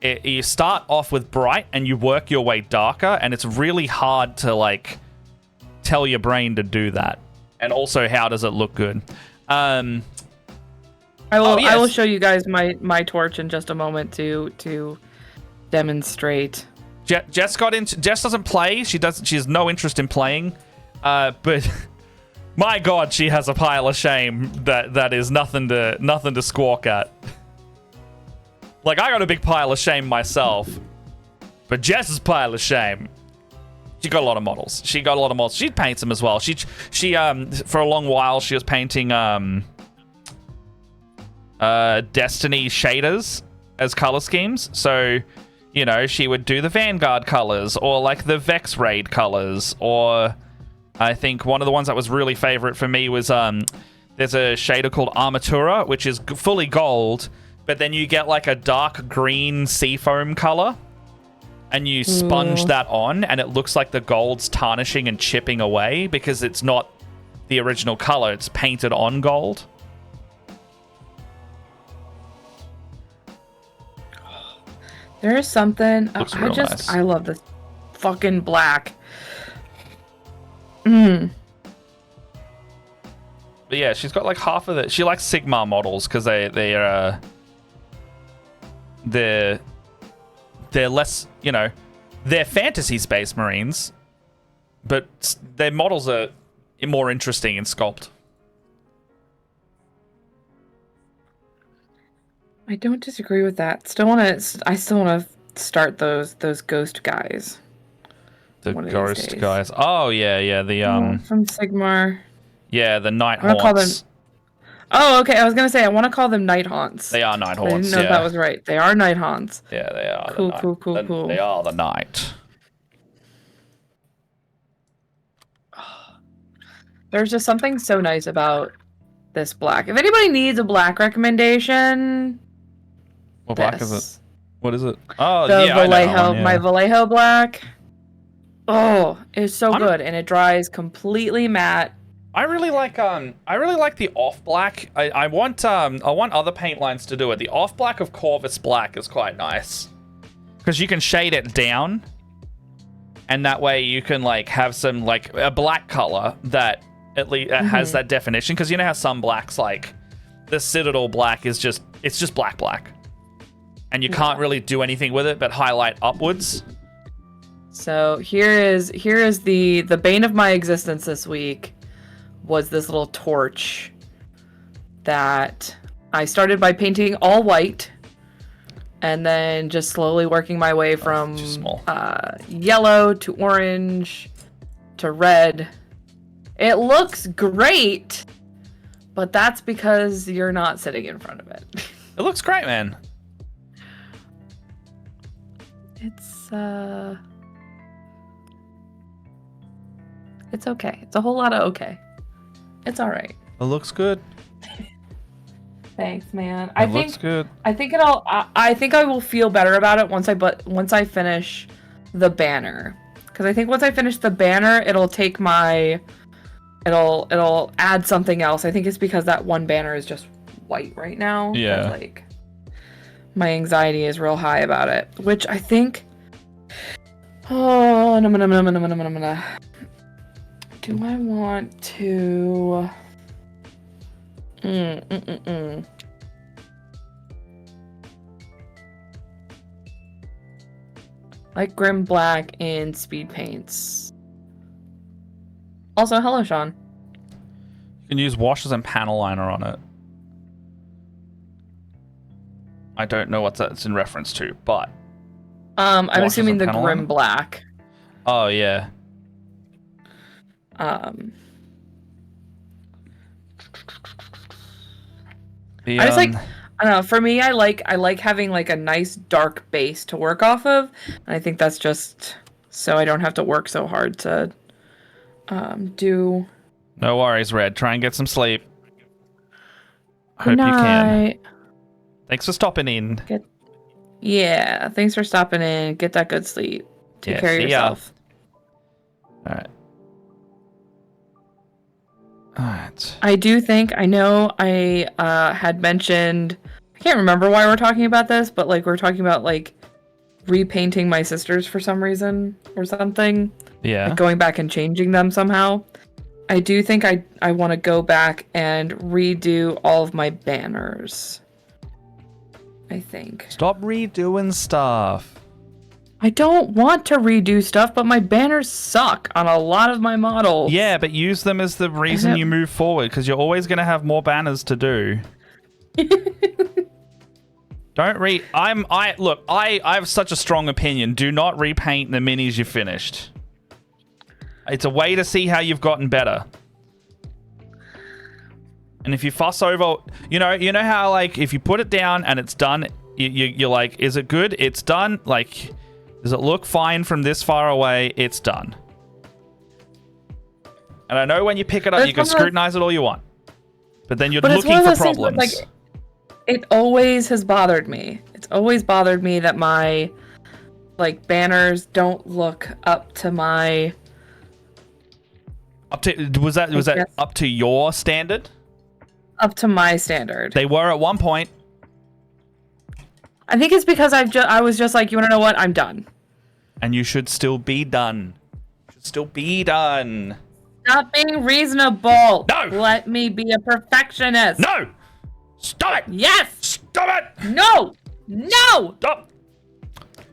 You start off with bright and you work your way darker, and it's really hard to like tell your brain to do that. And also, how does it look good? I will show you guys my torch in just a moment to demonstrate. Jess doesn't play. She has no interest in playing. But my God, she has a pile of shame that is nothing to squawk at. Like, I got a big pile of shame myself, but Jess's pile of shame. She got a lot of models. She paints them as well. She for a long while she was painting Destiny shaders as color schemes. So, you know, she would do the Vanguard colors or like the Vex Raid colors, or I think one of the ones that was really favorite for me was there's a shader called Armatura, which is fully gold, but then you get like a dark green seafoam color and you sponge that on and it looks like the gold's tarnishing and chipping away because it's not the original color, it's painted on gold. There is something Nice. I love this fucking black. Mm. But yeah, she's got like half of it. She likes Sigmar models because they're less, you know, they're fantasy space marines, but their models are more interesting in sculpt. I don't disagree with that. I still wanna start those ghost guys. The one of these ghost days. guys. Oh yeah, the From Sigmar. yeah, the night I wanna call them. haunts. Oh, okay. I was gonna say I want to call them night haunts. They are night I haunts. didn't know Yeah, if that was right. They are night haunts. yeah, they are. Cool, the night. cool. They are the night. There's just something so nice about this black. If anybody needs a black recommendation, What black is this. it? What is it? Oh, The yeah, I know that Vallejo, one, yeah. my Vallejo black. Oh, it's so I don't- good, and it dries completely matte. I really like the off black. I want other paint lines to do it. The off black of Corvus black is quite nice because you can shade it down, and that way you can like have some like a black color that at least has that definition. Because you know how some blacks, like the Citadel black, is just black, and you can't really do anything with it but highlight upwards. So here is the bane of my existence this week. Was this little torch that I started by painting all white and then just slowly working my way from yellow to orange to red. It looks great, but that's because you're not sitting in front of it. It looks great, man. It's okay. It's a whole lot of okay. It's all right. It looks good. Thanks, man. It looks good. I think I will feel better about it once I finish the banner. Because I think once I finish the banner, it'll add something else. I think it's because that one banner is just white right now. Yeah. That's, like, my anxiety is real high about it, which I think. Oh, no. Do I want to? Like Grim Black in speed paints. Also, hello, Sean. You can use washes and panel liner on it. I don't know what that's in reference to, but I'm Washes assuming and the panel Grim liner? Black. oh yeah. I just like, I don't know. For me, I like having like a nice dark base to work off of, and I think that's just so I don't have to work so hard to do. No worries, Red. Try and get some sleep. Hope Good you can. night. Thanks for stopping in. Yeah, thanks for stopping in. Get that good sleep. Take care of see ya. yourself. Alright. Alright. I do think, I know I had mentioned, I can't remember why we're talking about this, but like we're talking about like repainting my sisters for some reason or something. Yeah. Like going back and changing them somehow. I do think I want to go back and redo all of my banners. I think. Stop redoing stuff. I don't want to redo stuff, but my banners suck on a lot of my models. Yeah, but use them as the reason you move forward, because you're always going to have more banners to do. Don't I have such a strong opinion. Do not repaint the minis you finished. It's a way to see how you've gotten better. And if you fuss over, you know how like if you put it down and it's done, you're like, is it good? It's done. Like, does it look fine from this far away? It's done. And I know when you pick it up, you can scrutinize it all you want, but then you're looking for problems. Like, it always has bothered me. It's always bothered me that my like banners don't look up to my. Was that up to your standard? Up to my standard. They were at one point. I think it's because I was just like, you want to know what? I'm done. And you should still be done. Stop being reasonable. No. Let me be a perfectionist. No. Stop it. Yes. Stop it. No. No. Stop.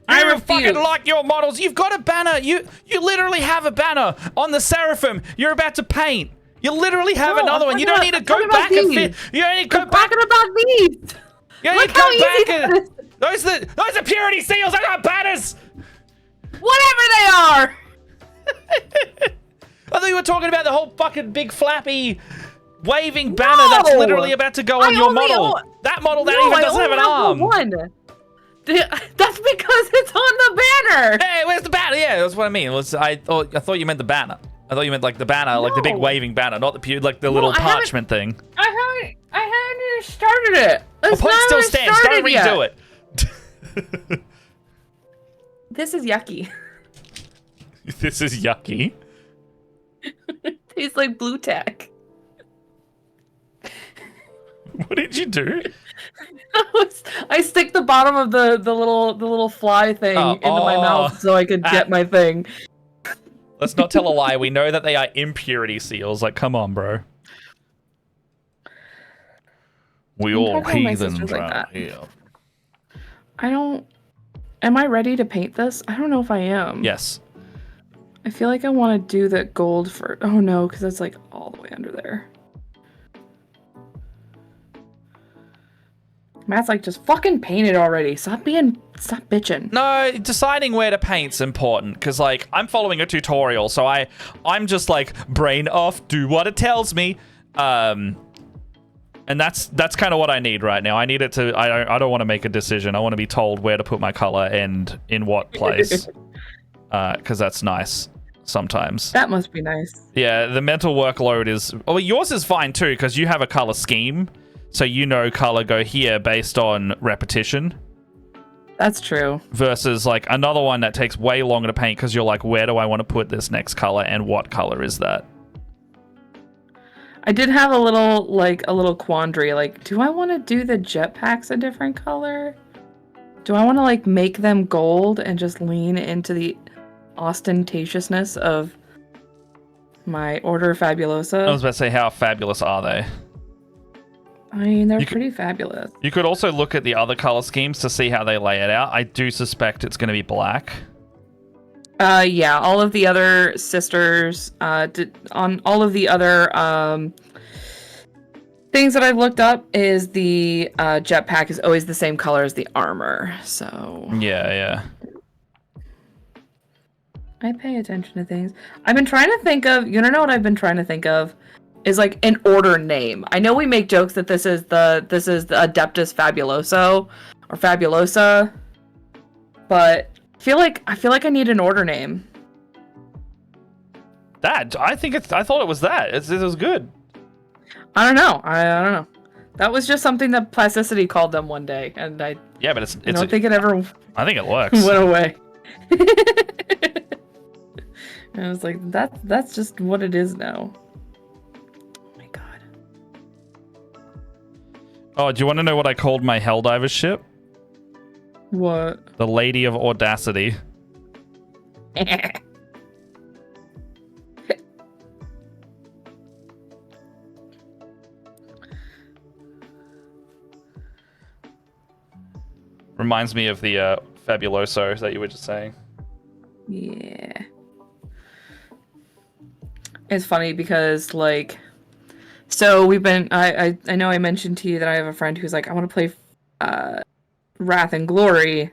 I You refuse. fucking like your models. You've got a banner. You literally have a banner on the Seraphim. You're about to paint. You literally have another one. You don't need to go back and fit. You don't need to go back. Talking about these. You don't need to go back and those are purity seals. Those are banners. Whatever they are. I thought you were talking about the whole fucking big flappy waving banner that's literally about to go on your model. That model that even doesn't have an arm. One. That's because it's on the banner. Hey, where's the banner? Yeah, that's what I mean. I thought you meant the banner. I thought you meant like the banner, like the big waving banner, not the little parchment thing. I haven't even started it. The point still stands. Don't redo it. This is yucky. This is yucky. Tastes like blue tack. What did you do? I stick the bottom of the little fly thing into my mouth so I could get my thing. Let's not tell a lie. We know that they are impurity seals. Like, come on, bro. We all heathens around here. Am I ready to paint this? I don't know if I am. Yes. I feel like I want to do the gold for. Oh no, because that's like all the way under there. Matt's like, just fucking paint it already. Stop bitching. No, deciding where to paint's important because, like, I'm following a tutorial, so I'm just like brain off, do what it tells me, and that's kind of what I need right now. I need it to. I don't want to make a decision. I want to be told where to put my color and in what place, because that's nice sometimes. That must be nice. Yeah, the mental workload is. Well, yours is fine too because you have a color scheme. So you know color go here based on repetition. That's true. Versus like another one that takes way longer to paint because you're like, where do I want to put this next color and what color is that? I did have a little quandary. Like, do I want to do the jetpacks a different color? Do I want to like make them gold and just lean into the ostentatiousness of my Order Fabulosa? I was about to say, how fabulous are they? I mean, they're pretty fabulous. You could also look at the other color schemes to see how they lay it out. I do suspect it's going to be black. Yeah, all of the other sisters, on all of the other things that I've looked up is the jetpack is always the same color as the armor. So yeah. I pay attention to things. I've been trying to think of. You don't know what I've been trying to think of. Is like an order name. I know we make jokes that this is the Adeptus Fabuloso or Fabulosa, but I feel like I need an order name. I thought it was that. It was good. I don't know. I don't know. That was just something that plasticity called them one day, and I Yeah, but I don't think it ever I think it works. went away. And I was like, that's just what it is now. Oh my god. Oh, do you want to know what I called my Helldiver ship? What? The Lady of Audacity. Reminds me of the Fabuloso that you were just saying. Yeah. It's funny because, like, so we've been, I know I mentioned to you that I have a friend who's like, I want to play Wrath and Glory.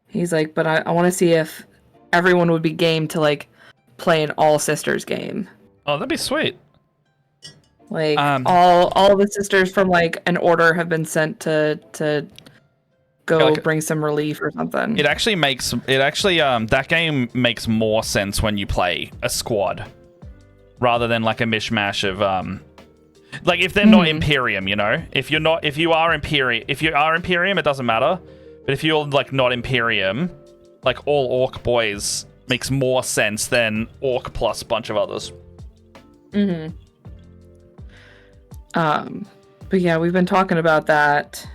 He's like, but I want to see if everyone would be game to, like, play an All Sisters game. Oh, that'd be sweet. Like, all the sisters from, like, an order have been sent to go bring some relief or something. It actually that game makes more sense when you play a squad rather than like a mishmash of like if they're not Imperium, you know? If you are Imperium, it doesn't matter. But if you're like not Imperium, like all Orc boys makes more sense than Orc plus a bunch of others. But yeah, we've been talking about that.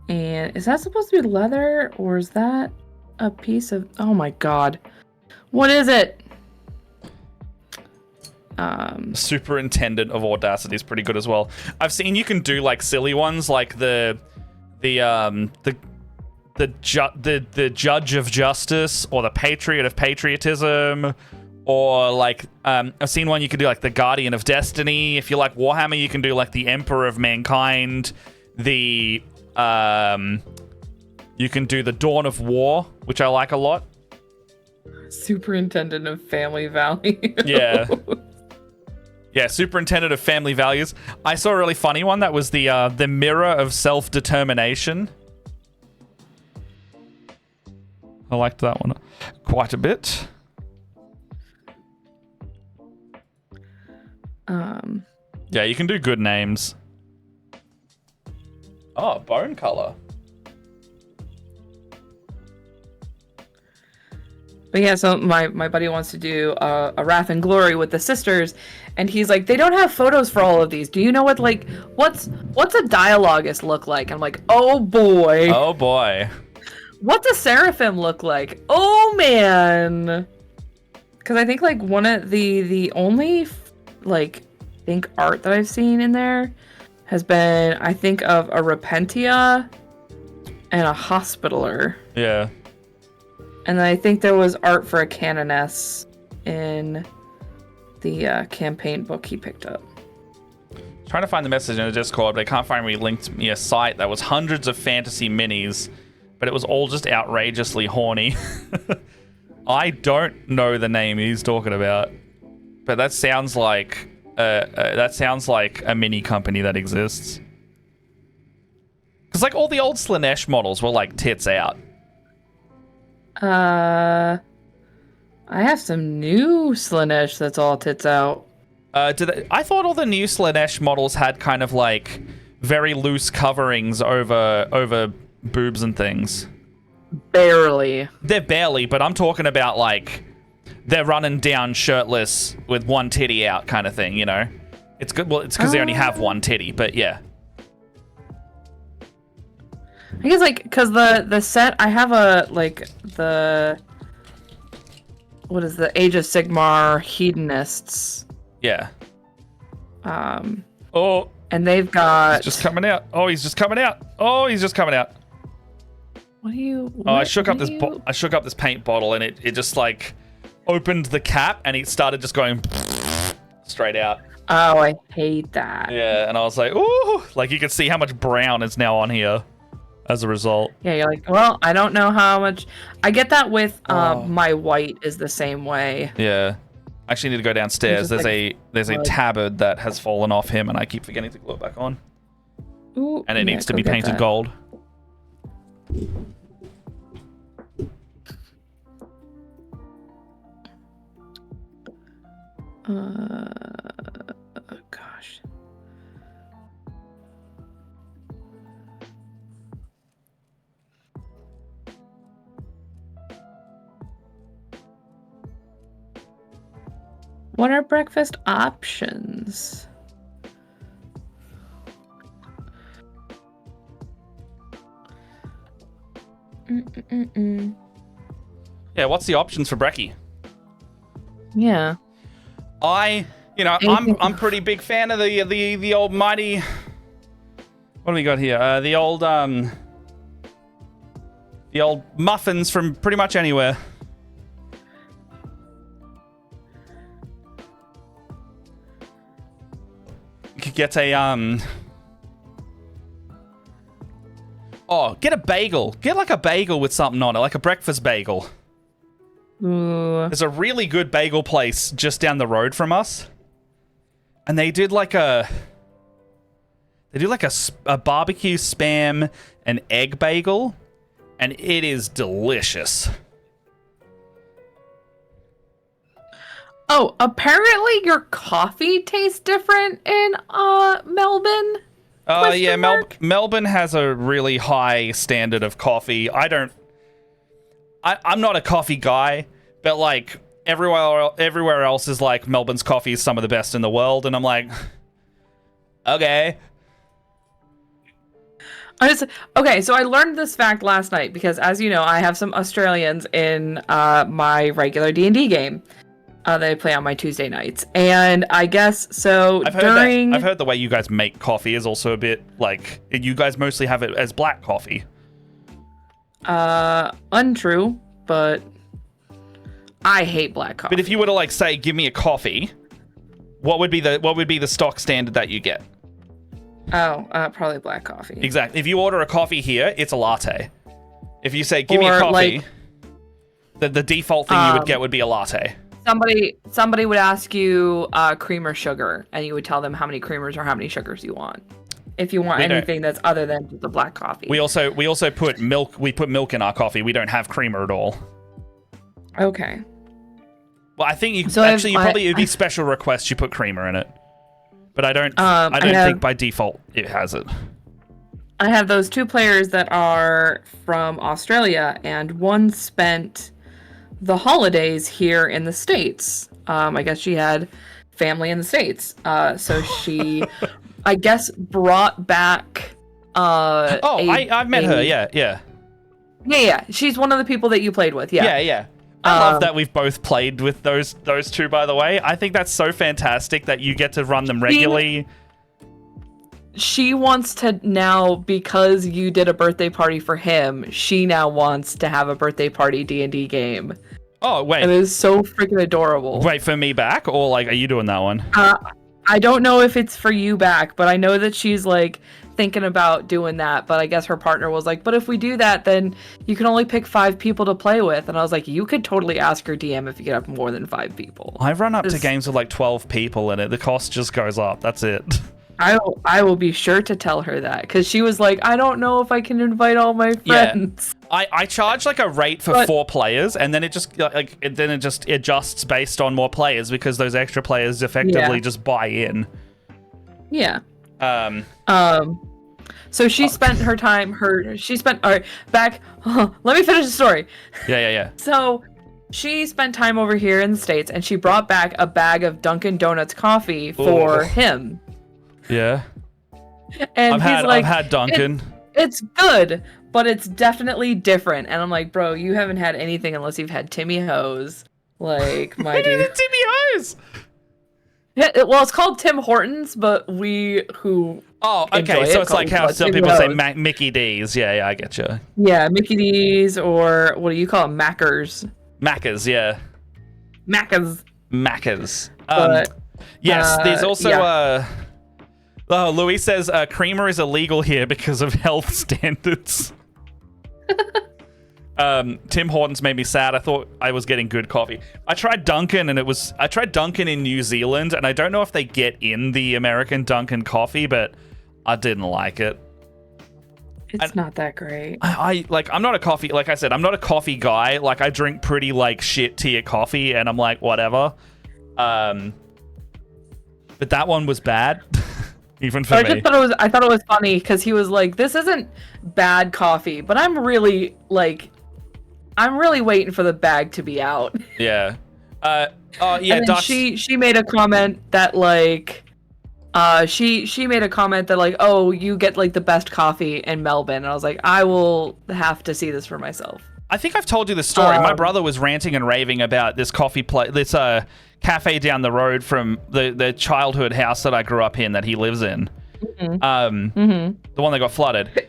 And is that supposed to be leather, or is that a piece of... Oh my god. What is it? Superintendent of Audacity is pretty good as well. I've seen you can do like silly ones, like the Judge of Justice, or the Patriot of Patriotism, or like I've seen one you can do like the Guardian of Destiny. If you like Warhammer, you can do like the Emperor of Mankind, the you can do the Dawn of War, which I like a lot. Superintendent of Family Value. Yeah. Yeah, Superintendent of Family Values. I saw a really funny one that was the Mirror of Self-Determination. I liked that one quite a bit. Yeah, you can do good names. Oh, bone color. But yeah, so my buddy wants to do a Wrath and Glory with the sisters, and he's like, they don't have photos for all of these. Do you know what, like, what's a dialogist look like? I'm like, oh boy. Oh boy. What's a Seraphim look like? Oh man. Because I think like one of the only like I think art that I've seen in there has been, I think, of a Repentia and a Hospitaller. Yeah. And then I think there was art for a Canoness in the campaign book he picked up. Trying to find the message in the Discord, but I can't find where he linked me a site that was hundreds of fantasy minis, but it was all just outrageously horny. I don't know the name he's talking about, but that sounds like a mini company that exists. Because like all the old Slanesh models were like tits out. I have some new Slanesh that's all tits out. I thought all the new Slanesh models had kind of like very loose coverings over boobs and things. Barely. They're barely, but I'm talking about like they're running down shirtless with one titty out kind of thing, you know? It's good. Well, it's because they only have one titty, but yeah. I guess like because the set I have a like the what is the Age of Sigmar Hedonists. Yeah. Oh. And they've got. He's just coming out. Oh, he's just coming out. Oh, he's just coming out. What are you? What, I shook up this. I shook up this paint bottle, and it just like opened the cap, and it started just going straight out. Oh, I hate that. Yeah, and I was like, ooh, like you can see how much brown is now on here as a result. Yeah, you're like, well, I don't know how much. I get that with my white is the same way. Yeah. I actually need to go downstairs. There's like a tabard that has fallen off him, and I keep forgetting to glue it back on. Ooh, and it needs to be painted gold. Gosh. What are breakfast options? Yeah, what's the options for brekkie? Yeah. I'm pretty big fan of the old mighty. What do we got here? The old muffins from pretty much anywhere. You could get a get a bagel. Get like a bagel with something on it, like a breakfast bagel. Ooh. There's a really good bagel place just down the road from us, and they did like a barbecue spam and egg bagel, and it is delicious. Oh, apparently your coffee tastes different in Melbourne. Yeah, Melbourne has a really high standard of coffee. I'm not a coffee guy, but like everywhere else is like Melbourne's coffee is some of the best in the world, and I'm like, okay. Okay, so I learned this fact last night because, as you know, I have some Australians in my regular D&D game. They play on my Tuesday nights, and I guess so. I've heard the way you guys make coffee is also a bit like you guys mostly have it as black coffee. Untrue, but I hate black coffee. But if you were to like say, give me a coffee, what would be the stock standard that you get? Oh, probably black coffee. Exactly. If you order a coffee here, it's a latte. If you say, give me a coffee, like, the default thing you would get would be a latte. Somebody would ask you cream or sugar, and you would tell them how many creamers or how many sugars you want. If you want anything that's other than the black coffee. We also put milk. We put milk in our coffee. We don't have creamer at all. Okay. Well, I think it'd be special requests you put creamer in it. But I don't think by default it has it. I have those two players that are from Australia, and one spent the holidays here in the States. I guess she had family in the States. So she, I guess, brought back... I've met her, yeah. Yeah, she's one of the people that you played with, yeah. Yeah. I love that we've both played with those two, by the way. I think that's so fantastic that you get to run them regularly. She wants to now, because you did a birthday party for him, she now wants to have a birthday party D&D game. Oh, wait. It is so freaking adorable. Wait, for me back? Or, like, are you doing that one? I don't know if it's for you back, but I know that she's, like, thinking about doing that, but I guess her partner was like, but if we do that, then you can only pick 5 people to play with. And I was like, you could totally ask your DM if you could have more than 5 people. I've run up to games with like 12 people in it. The cost just goes up. That's it. I will be sure to tell her that, because she was like, I don't know if I can invite all my friends. Yeah. I charge like a rate for 4 players, and then it just adjusts based on more players, because those extra players effectively just buy in. Yeah. So she spent her time, all right, back, let me finish the story. Yeah. So she spent time over here in the States, and she brought back a bag of Dunkin' Donuts coffee for him. Yeah. And I've had Dunkin'. It's good, but it's definitely different. And I'm like, bro, you haven't had anything unless you've had Timmy Ho's. Like, my dude. Timmy Ho's? Yeah, well, it's called Tim Hortons, but Oh, okay, so it's like how some people say Mickey D's. Yeah, I get you. Yeah, Mickey D's, or what do you call them? Maccas. Maccas, yeah. Maccas. Yes, there's also... Louis says creamer is illegal here because of health standards. Tim Hortons made me sad. I thought I was getting good coffee. I tried Dunkin', and I tried Dunkin' in New Zealand, and I don't know if they get in the American Dunkin' coffee, but I didn't like it. It's not that great. I'm not a coffee, like I said, I'm not a coffee guy. Like, I drink pretty like shit tier coffee, and I'm like, whatever. But that one was bad. Even for me. I thought it was funny because he was like, this isn't bad coffee, but I'm really waiting for the bag to be out. Yeah. Yeah, and then Dust. she made a comment that like she made a comment that like, oh, you get like the best coffee in Melbourne. And I was like, I will have to see this for myself. I think I've told you the story. My brother was ranting and raving about this coffee place, this cafe down the road from the childhood house that I grew up in that he lives in. The one that got flooded.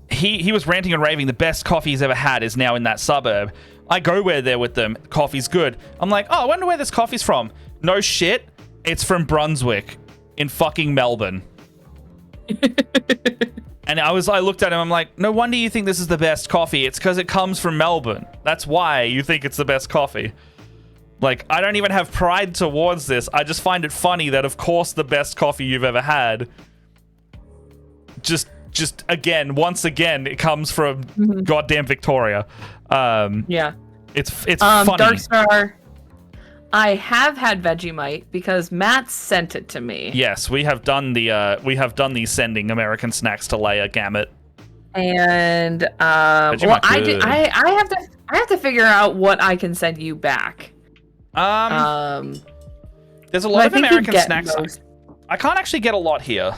He was ranting and raving. The best coffee he's ever had is now in that suburb. I go there with them. Coffee's good. I'm like, oh, I wonder where this coffee's from. No shit. It's from Brunswick in fucking Melbourne. And I looked at him, I'm like, no wonder you think this is the best coffee. It's because it comes from Melbourne. That's why you think it's the best coffee. Like, I don't even have pride towards this. I just find it funny that, of course, the best coffee you've ever had, just again, once again, it comes from goddamn Victoria. Yeah. It's funny. Darkstar, I have had Vegemite because Matt sent it to me. Yes, we have done the sending American snacks to Leia gamut. And well, I have to figure out what I can send you back. There's a lot of American snacks. I can't actually get a lot here.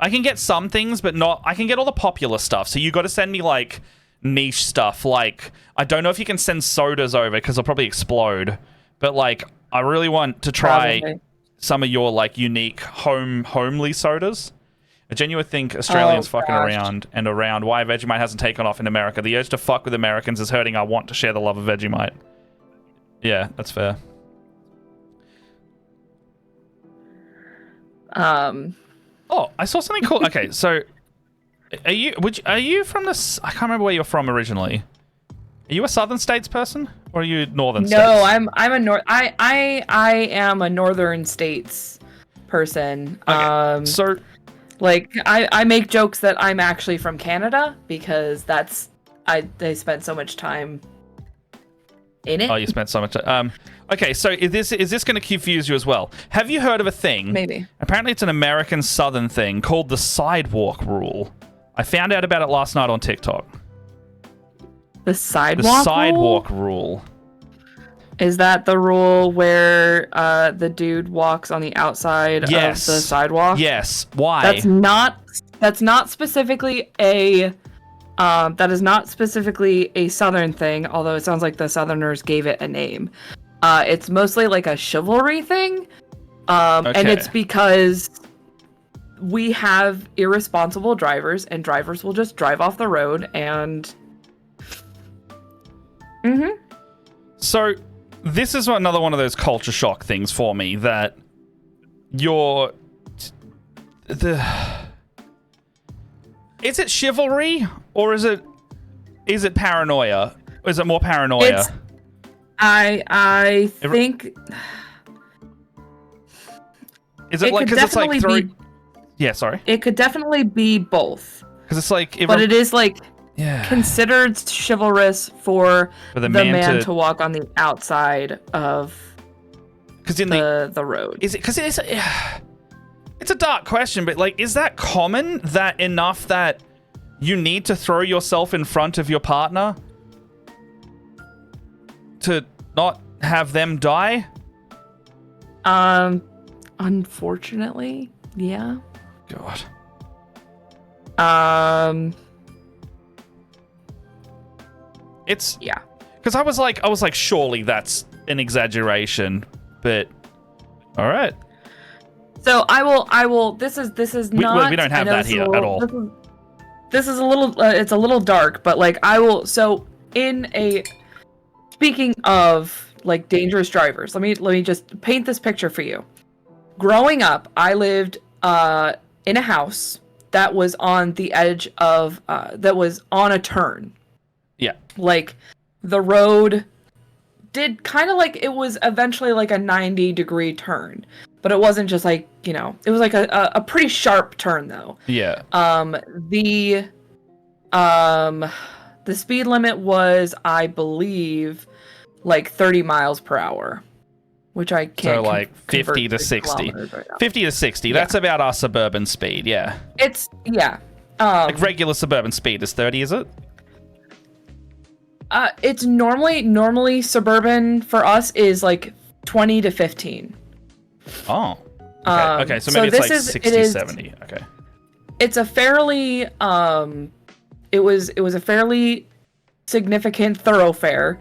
I can get some things, but not. I can get all the popular stuff. So you got to send me like niche stuff. Like, I don't know if you can send sodas over because they'll probably explode. But like, I really want to try some of your like unique homely sodas. I genuinely think Australians fucking around. Why Vegemite hasn't taken off in America. The urge to fuck with Americans is hurting. I want to share the love of Vegemite. Yeah, that's fair. Oh, I saw something cool. Okay, so are you from this? I can't remember where you're from originally. Are you a Southern States person or are you Northern States? No, I'm I am a Northern States person. Okay. So like I make jokes that I'm actually from Canada because they spent so much time in it. Oh, you spent so much time. Okay, so is this going to confuse you as well? Have you heard of a thing? Maybe. Apparently it's an American Southern thing called the sidewalk rule. I found out about it last night on TikTok. The sidewalk rule? Is that the rule where the dude walks on the outside of the sidewalk? Yes. Why? That's not specifically a that is not specifically a Southern thing, although it sounds like the Southerners gave it a name. It's mostly like a chivalry thing. And it's because we have irresponsible drivers and drivers will just drive off the road and So this is another one of those culture shock things for me that is it chivalry or is it paranoia? Or is it more paranoia? I think is it like because it's like three? Yeah, sorry. It could definitely be both. Because it's like, but it is like considered chivalrous for the man to walk on the outside of the road. Is it because it's a dark question, but like, is that common? That enough that you need to throw yourself in front of your partner to not have them die? Unfortunately, yeah. God. It's because I was like, surely that's an exaggeration, but all right. So I will. This is not. We don't have that here at all. This is a little. It's a little dark, but like I will. So speaking of like dangerous drivers, let me just paint this picture for you. Growing up, I lived in a house that was on the edge of that was on a turn. Yeah. Like the road did kind of like it was eventually like a 90-degree turn, but it wasn't just like, you know, it was like a pretty sharp turn though. Yeah. The speed limit was, I believe, like 30 miles per hour, which I can't. So like 50 to 60. 50 to 60. That's about our suburban speed. Yeah. It's like regular suburban speed is 30, is it? It's normally suburban for us is like 20 to 15. Oh. Okay, so maybe it's like 60, 70. Okay. It's a fairly it was a fairly significant thoroughfare.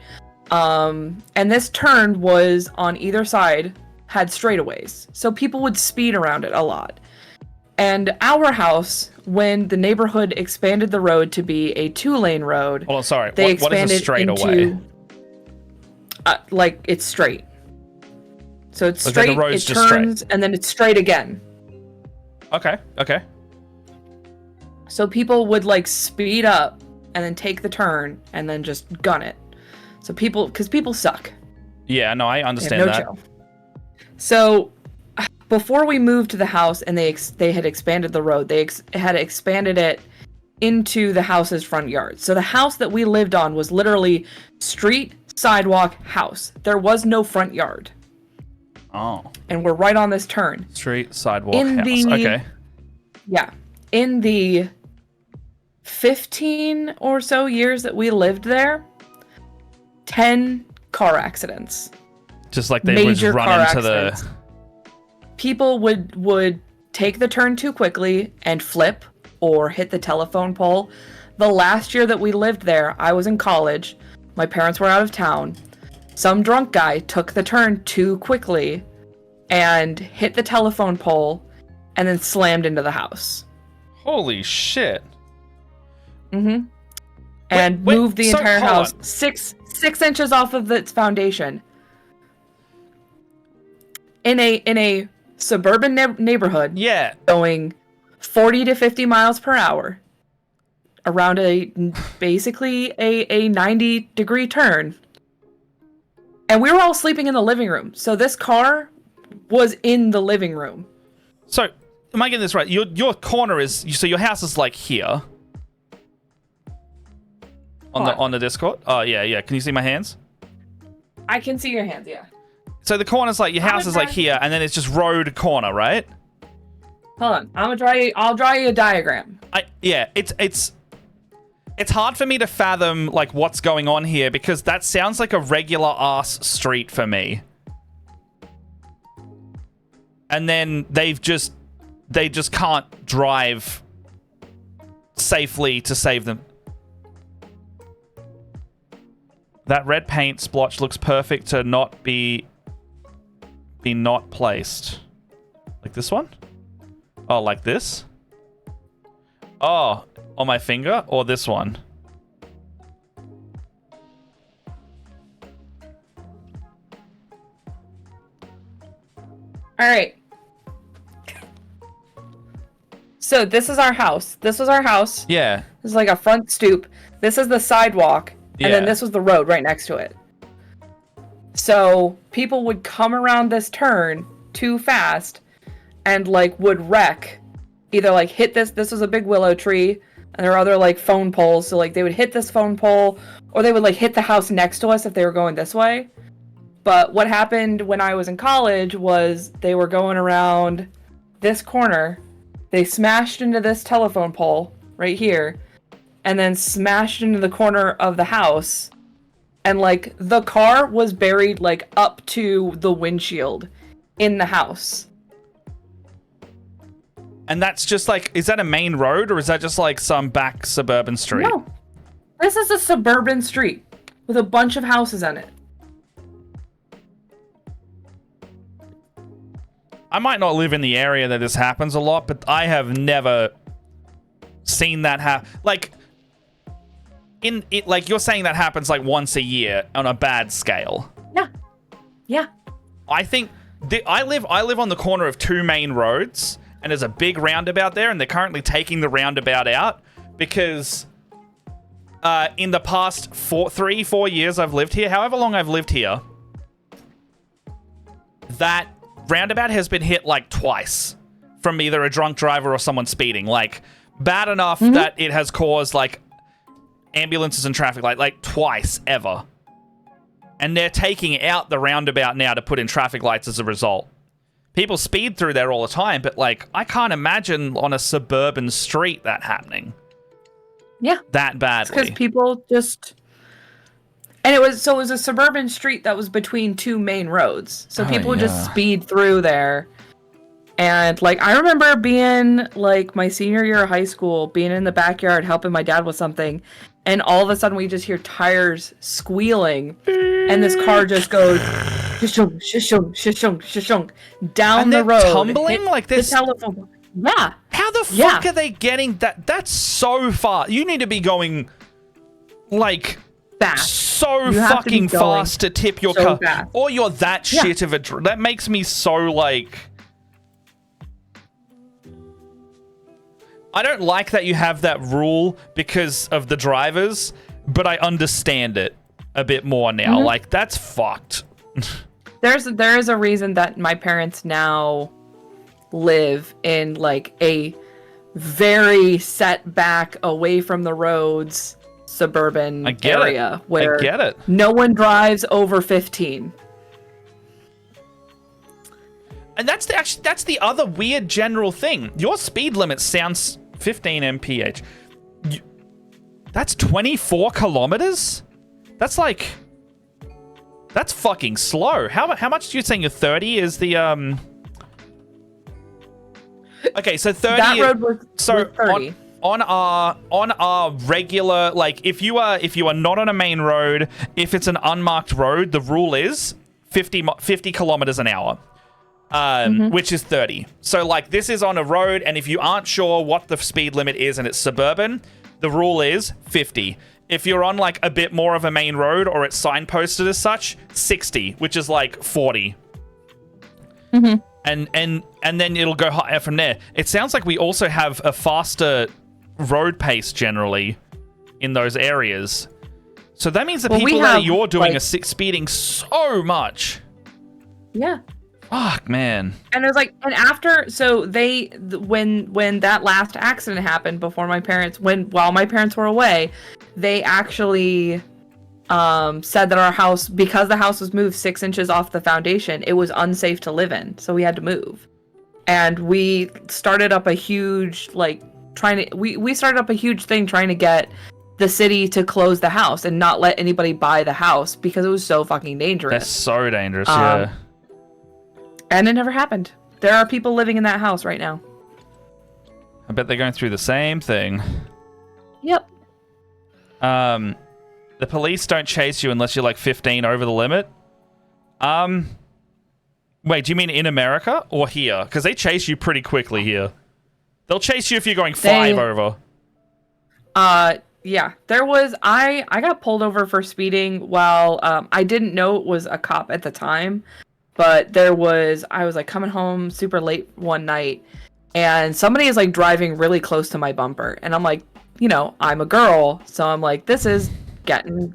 And this turn was on either side had straightaways. So people would speed around it a lot. And our house, when the neighborhood expanded the road to be a 2-lane road, Oh, sorry. they What is a expanded straightaway? into like it's straight. So it's Okay, straight, the road's it just straight. turns, and then it's straight again. Okay. So people would like speed up and then take the turn and then just gun it. So because people suck. Yeah, no, I They have understand no that. chill. So before we moved to the house and they had expanded the road, they had expanded it into the house's front yard. So the house that we lived on was literally street, sidewalk, house. There was no front yard. Oh. And we're right on this turn. Street, sidewalk, In house. the- Okay. Yeah. In the 15 or so years that we lived there, 10 car accidents. Just like they would Major run car into accidents. the... People would take the turn too quickly and flip or hit the telephone pole. The last year that we lived there, I was in college. My parents were out of town. Some drunk guy took the turn too quickly and hit the telephone pole and then slammed into the house. Holy shit. Mm-hmm. And Wait, moved the so, entire hold house on. 6 inches off of its foundation. In a suburban neighborhood, Yeah. going 40 to 50 miles per hour around basically a 90-degree turn. And we were all sleeping in the living room. So this car was in the living room. So, am I getting this right? Your corner is... So your house is like here. On the Discord? Oh, yeah. Can you see my hands? I can see your hands, yeah. So the corner's like... Your house is like here, and then it's just road corner, right? Hold on. I'll draw you a diagram. It's hard for me to fathom like what's going on here because that sounds like a regular ass street for me. And then they just can't drive safely to save them. That red paint splotch looks perfect to not be not placed. Like this one? Oh, like this? Oh, on my finger or this one? All right. So this is our house. This was our house. Yeah. This is like a front stoop. This is the sidewalk. And then Yeah. this was the road right next to it. So people would come around this turn too fast and like would wreck. Either like hit this was a big willow tree and there were other like phone poles. So like they would hit this phone pole or they would like hit the house next to us if they were going this way. But what happened when I was in college was they were going around this corner. They smashed into this telephone pole right here and then smashed into the corner of the house. And like the car was buried like up to the windshield in the house. And that's just like, is that a main road or is that just like some back suburban street? No. This is a suburban street with a bunch of houses in it. I might not live in the area that this happens a lot, but I have never seen that happen. Like, like you're saying that happens like once a year on a bad scale. Yeah. Yeah. I think I live on the corner of two main roads, and there's a big roundabout there, and they're currently taking the roundabout out because in the past 3-4 years I've lived here, however long I've lived here, that roundabout has been hit like twice from either a drunk driver or someone speeding. Like bad enough that it has caused like ambulances and traffic light like twice ever. And they're taking out the roundabout now to put in traffic lights as a result. People speed through there all the time, but like I can't imagine on a suburban street that happening. Yeah. That badly. Because people just And it was a suburban street that was between two main roads. So people would just speed through there. And like I remember being like my senior year of high school, being in the backyard helping my dad with something, and all of a sudden we just hear tires squealing, and this car just goes shishung, shishung, shishung, shishung down the road, tumbling like this. The telephone. Yeah. How the fuck are they getting that? That's so far. You need to be going like fast. So fucking fast to tip your car, fast. or you're that shit of a. That makes me so like. I don't like that you have that rule because of the drivers, but I understand it a bit more now. Like, that's fucked. There is a reason that my parents now live in, like, a very set back, away from the roads, suburban area. Where I get it. No one drives over 15. And that's the other weird general thing. Your speed limit sounds 15 mph. That's 24 kilometers? That's like... That's fucking slow. How much do you saying your 30 is the... Okay, so 30... That road was 30. On our regular... Like, if you are not on a main road, if it's an unmarked road, the rule is 50 kilometers an hour. Which is 30. So, like, this is on a road, and if you aren't sure what the speed limit is and it's suburban, the rule is 50. If you're on, like, a bit more of a main road or it's signposted as such, 60, which is, like, 40. And then it'll go higher from there. It sounds like we also have a faster road pace, generally, in those areas. So that means the people that you're doing are speeding so much. Yeah. Fuck, man. And it was like, and after, so when that last accident happened while my parents were away, they actually said that our house, because the house was moved 6 inches off the foundation, it was unsafe to live in, so we had to move. And we started up a huge, we started up a huge thing trying to get the city to close the house and not let anybody buy the house because it was so fucking dangerous. That's so dangerous, yeah. And it never happened. There are people living in that house right now. I bet they're going through the same thing. Yep. The police don't chase you unless you're like 15 over the limit. Wait, do you mean in America or here? Because they chase you pretty quickly here. They'll chase you if you're going 5 over. Yeah. There was... I got pulled over for speeding while... I didn't know it was a cop at the time. But I was like coming home super late one night and somebody is like driving really close to my bumper. And I'm like, I'm a girl. So I'm like, this is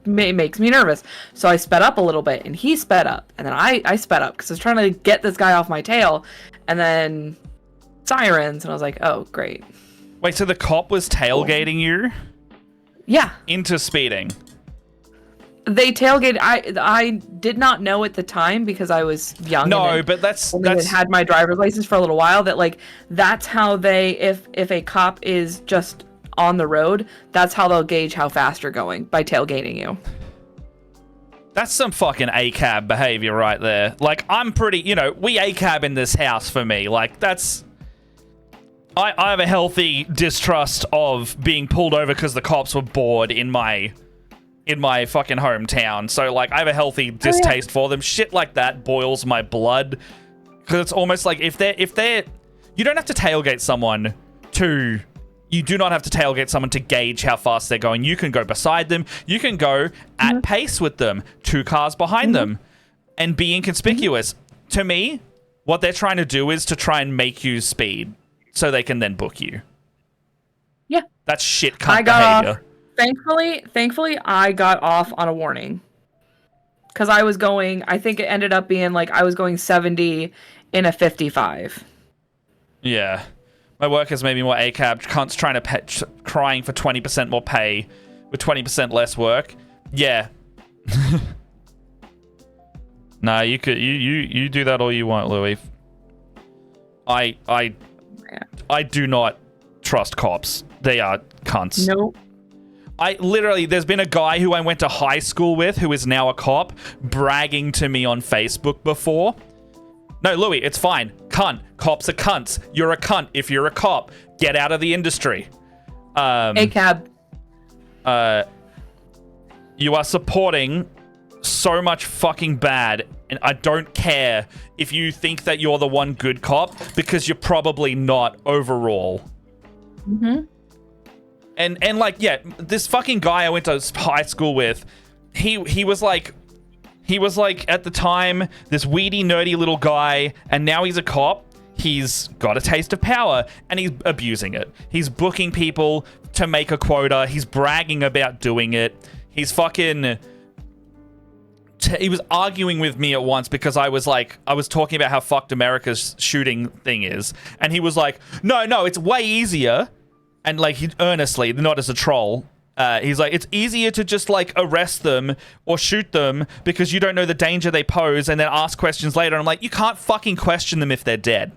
makes me nervous. So I sped up a little bit and he sped up. And then I sped up because I was trying to get this guy off my tail. And then sirens. And I was like, oh, great. Wait, so the cop was tailgating you? Yeah. Into speeding? They tailgated. I did not know at the time because I was young. No, but that's had my driver's license for a little while. That's how they, if a cop is just on the road, that's how they'll gauge how fast you're going, by tailgating you. That's some fucking ACAB behavior right there. Like, I'm pretty, we ACAB in this house for me. Like, that's... I have a healthy distrust of being pulled over because the cops were bored in my fucking hometown. So, like, I have a healthy distaste for them. Shit like that boils my blood. Because it's almost like if they're... You don't have to tailgate someone to... You do not have to tailgate someone to gauge how fast they're going. You can go beside them. You can go at pace with them. 2 cars behind them. And be inconspicuous. To me, what they're trying to do is to try and make you speed. So they can then book you. Yeah. That's shit cunt behavior. Thankfully, I got off on a warning. Because I was going, I think it ended up being like I was going 70 in a 55. Yeah. My work has made me more ACAB. Cunts trying to crying for 20% more pay with 20% less work. Yeah. Nah, you do that all you want, Louis. I do not trust cops. They are cunts. Nope. there's been a guy who I went to high school with who is now a cop bragging to me on Facebook before. No, Louis, it's fine. Cunt. Cops are cunts. You're a cunt if you're a cop. Get out of the industry. ACAB. You are supporting so much fucking bad, and I don't care if you think that you're the one good cop, because you're probably not overall. Mm-hmm. And like, yeah, this fucking guy I went to high school with, he was like at the time this weedy nerdy little guy, and now he's a cop. He's got a taste of power and he's abusing it. He's booking people to make a quota. He's bragging about doing it. He's fucking he was arguing with me at once because I was talking about how fucked America's shooting thing is, and he was like, no, it's way easier. And like, he earnestly, not as a troll, he's like, it's easier to just like arrest them or shoot them because you don't know the danger they pose, and then ask questions later. And I'm like, you can't fucking question them if they're dead.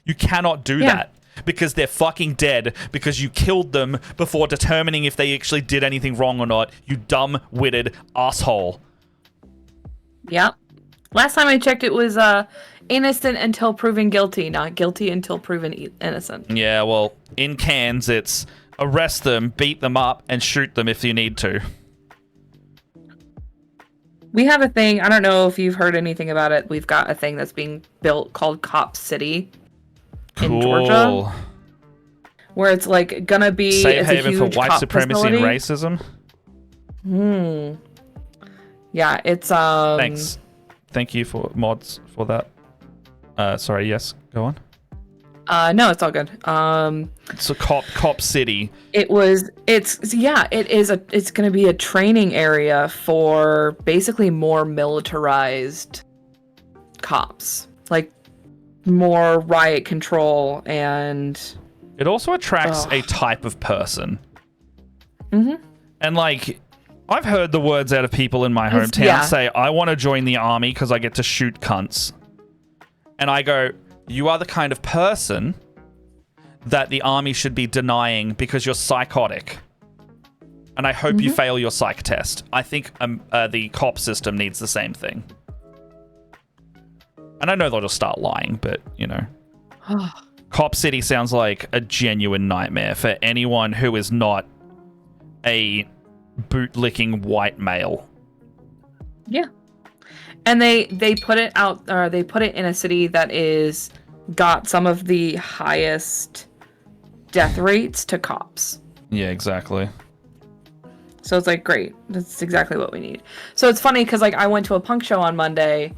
You cannot do that because they're fucking dead, because you killed them before determining if they actually did anything wrong or not. You dumb-witted asshole. Yeah. Last time I checked, it was innocent until proven guilty, not guilty until proven innocent. Yeah, well, in Cairns, it's arrest them, beat them up, and shoot them if you need to. We have a thing, I don't know if you've heard anything about it. We've got a thing that's being built called Cop City in Georgia, where it's like gonna be safe haven a for huge white cop supremacy facility. and racism. Yeah, it's Thank you for mods for that. Sorry, yes, go on. No, it's all good. It's a cop city. It's going to be a training area for basically more militarized cops, like more riot control, and It also attracts a type of person. Mm-hmm. And like, I've heard the words out of people in my hometown say, I want to join the army because I get to shoot cunts. And I go, you are the kind of person that the army should be denying because you're psychotic. And I hope you fail your psych test. I think the cop system needs the same thing. And I know they'll just start lying, but, you know. Cop City sounds like a genuine nightmare for anyone who is not a bootlicking white male. Yeah. And they put it out, or they put it in a city that is got some of the highest death rates to cops. Yeah, exactly. So it's like, great. That's exactly what we need. So it's funny because like I went to a punk show on Monday,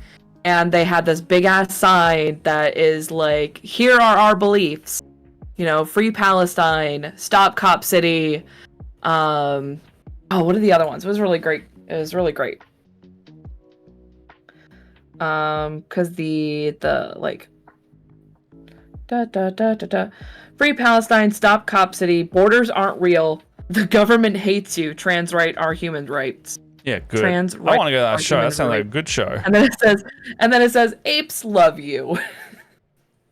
and they had this big ass sign that is like, here are our beliefs. You know, free Palestine, stop Cop City. What are the other ones? It was really great. Because the like free Palestine, stop Cop City, borders aren't real, the government hates you, trans right are human rights. Yeah, good. I want to go to that show. That sounds like a good show. And then it says apes love you.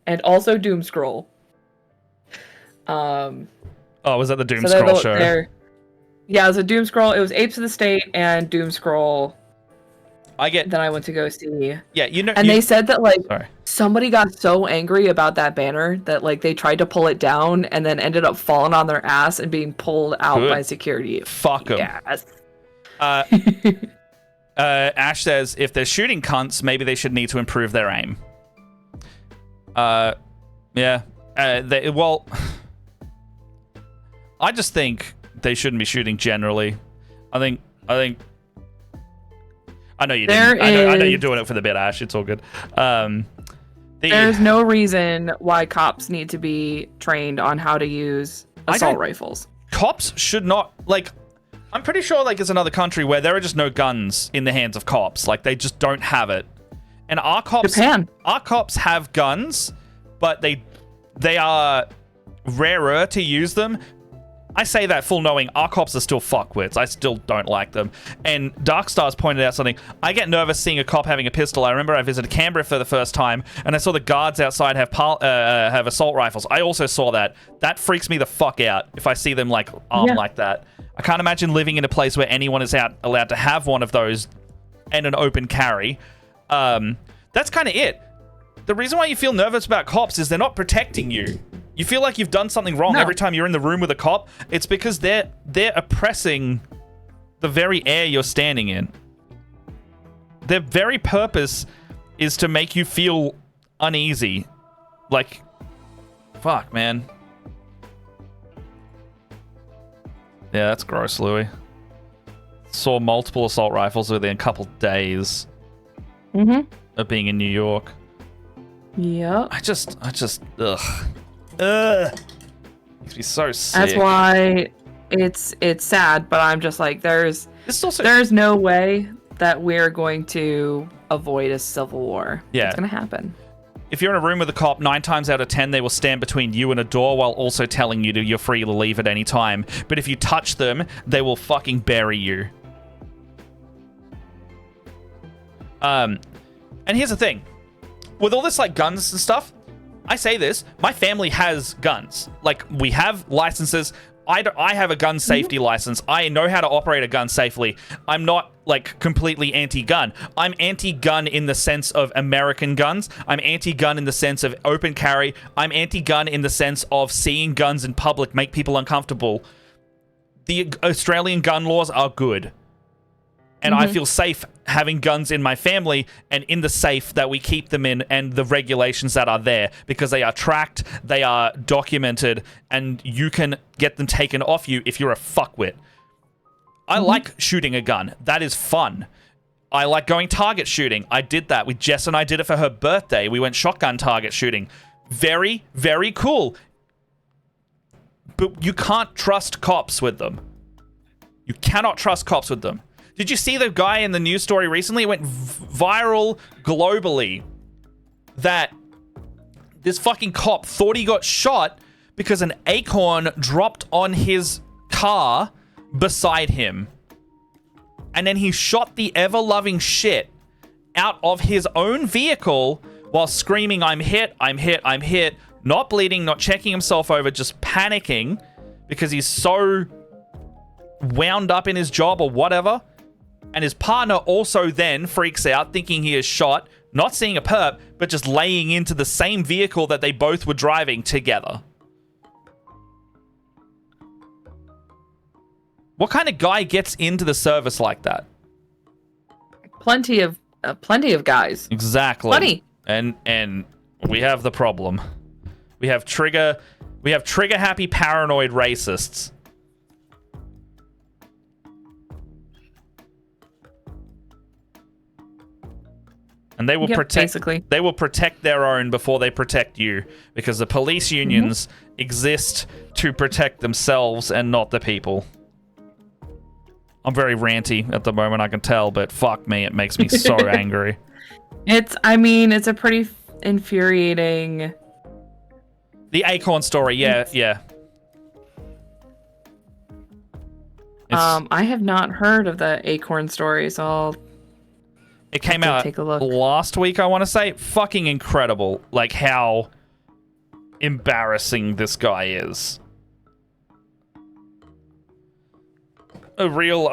And also doom scroll. Was that the doom scroll show? Yeah, it was a doom scroll. It was Apes of the State and doom scroll. Then I went to go see. Yeah, you know. And they said that like somebody got so angry about that banner that like they tried to pull it down and then ended up falling on their ass and being pulled out by security. Fuck them. Yes. Ash says if they're shooting cunts, maybe they should need to improve their aim. Yeah. I just think they shouldn't be shooting generally. I think. I know you didn't. I know you're doing it for the bit, Ash. It's all good. There's no reason why cops need to be trained on how to use assault rifles. Cops should not, like, I'm pretty sure like there's another country where there are just no guns in the hands of cops. Like, they just don't have it. And our cops have guns, but they are rarer to use them. I say that full knowing our cops are still fuckwits. I still don't like them. And Darkstars pointed out something. I get nervous seeing a cop having a pistol. I remember I visited Canberra for the first time, and I saw the guards outside have assault rifles. I also saw that. That freaks me the fuck out if I see them like armed like that. I can't imagine living in a place where anyone is allowed to have one of those and an open carry. That's kind of it. The reason why you feel nervous about cops is they're not protecting you. You feel like you've done something wrong every time you're in the room with a cop. It's because they're oppressing the very air you're standing in. Their very purpose is to make you feel uneasy. Like, fuck, man. Yeah, that's gross, Louis. Saw multiple assault rifles within a couple days of being in New York. Yep. I just, ugh. Makes me so sick. That's why it's sad, but I'm just like, there's no way that we're going to avoid a civil war. Yeah. It's going to happen. If you're in a room with a cop, 9 times out of 10, they will stand between you and a door while also telling you you're free to leave at any time. But if you touch them, they will fucking bury you. And here's the thing. With all this, like, guns and stuff, I say this, my family has guns. Like, we have licenses. I have a gun safety license. I know how to operate a gun safely. I'm not, like, completely anti-gun. I'm anti-gun in the sense of American guns. I'm anti-gun in the sense of open carry. I'm anti-gun in the sense of seeing guns in public make people uncomfortable. The Australian gun laws are good. And I feel safe having guns in my family and in the safe that we keep them in and the regulations that are there because they are tracked, they are documented, and you can get them taken off you if you're a fuckwit. I like shooting a gun. That is fun. I like going target shooting. I did that. Jess and I did it for her birthday. We went shotgun target shooting. Very, very cool. But you can't trust cops with them. You cannot trust cops with them. Did you see the guy in the news story recently? It went viral globally that this fucking cop thought he got shot because an acorn dropped on his car beside him. And then he shot the ever-loving shit out of his own vehicle while screaming, "I'm hit, I'm hit, I'm hit," not bleeding, not checking himself over, just panicking because he's so wound up in his job or whatever. And his partner also then freaks out, thinking he is shot, not seeing a perp, but just laying into the same vehicle that they both were driving together. What kind of guy gets into the service like that? Plenty of guys. Exactly. Plenty. And we have the problem. We have trigger happy paranoid racists. And they will They will protect their own before they protect you, because the police unions exist to protect themselves and not the people. I'm very ranty at the moment, I can tell, but fuck me, it makes me so angry. It's a pretty infuriating. The acorn story, yeah. I have not heard of the acorn story, so it came out last week, I want to say. Fucking incredible. Like, how embarrassing this guy is. A real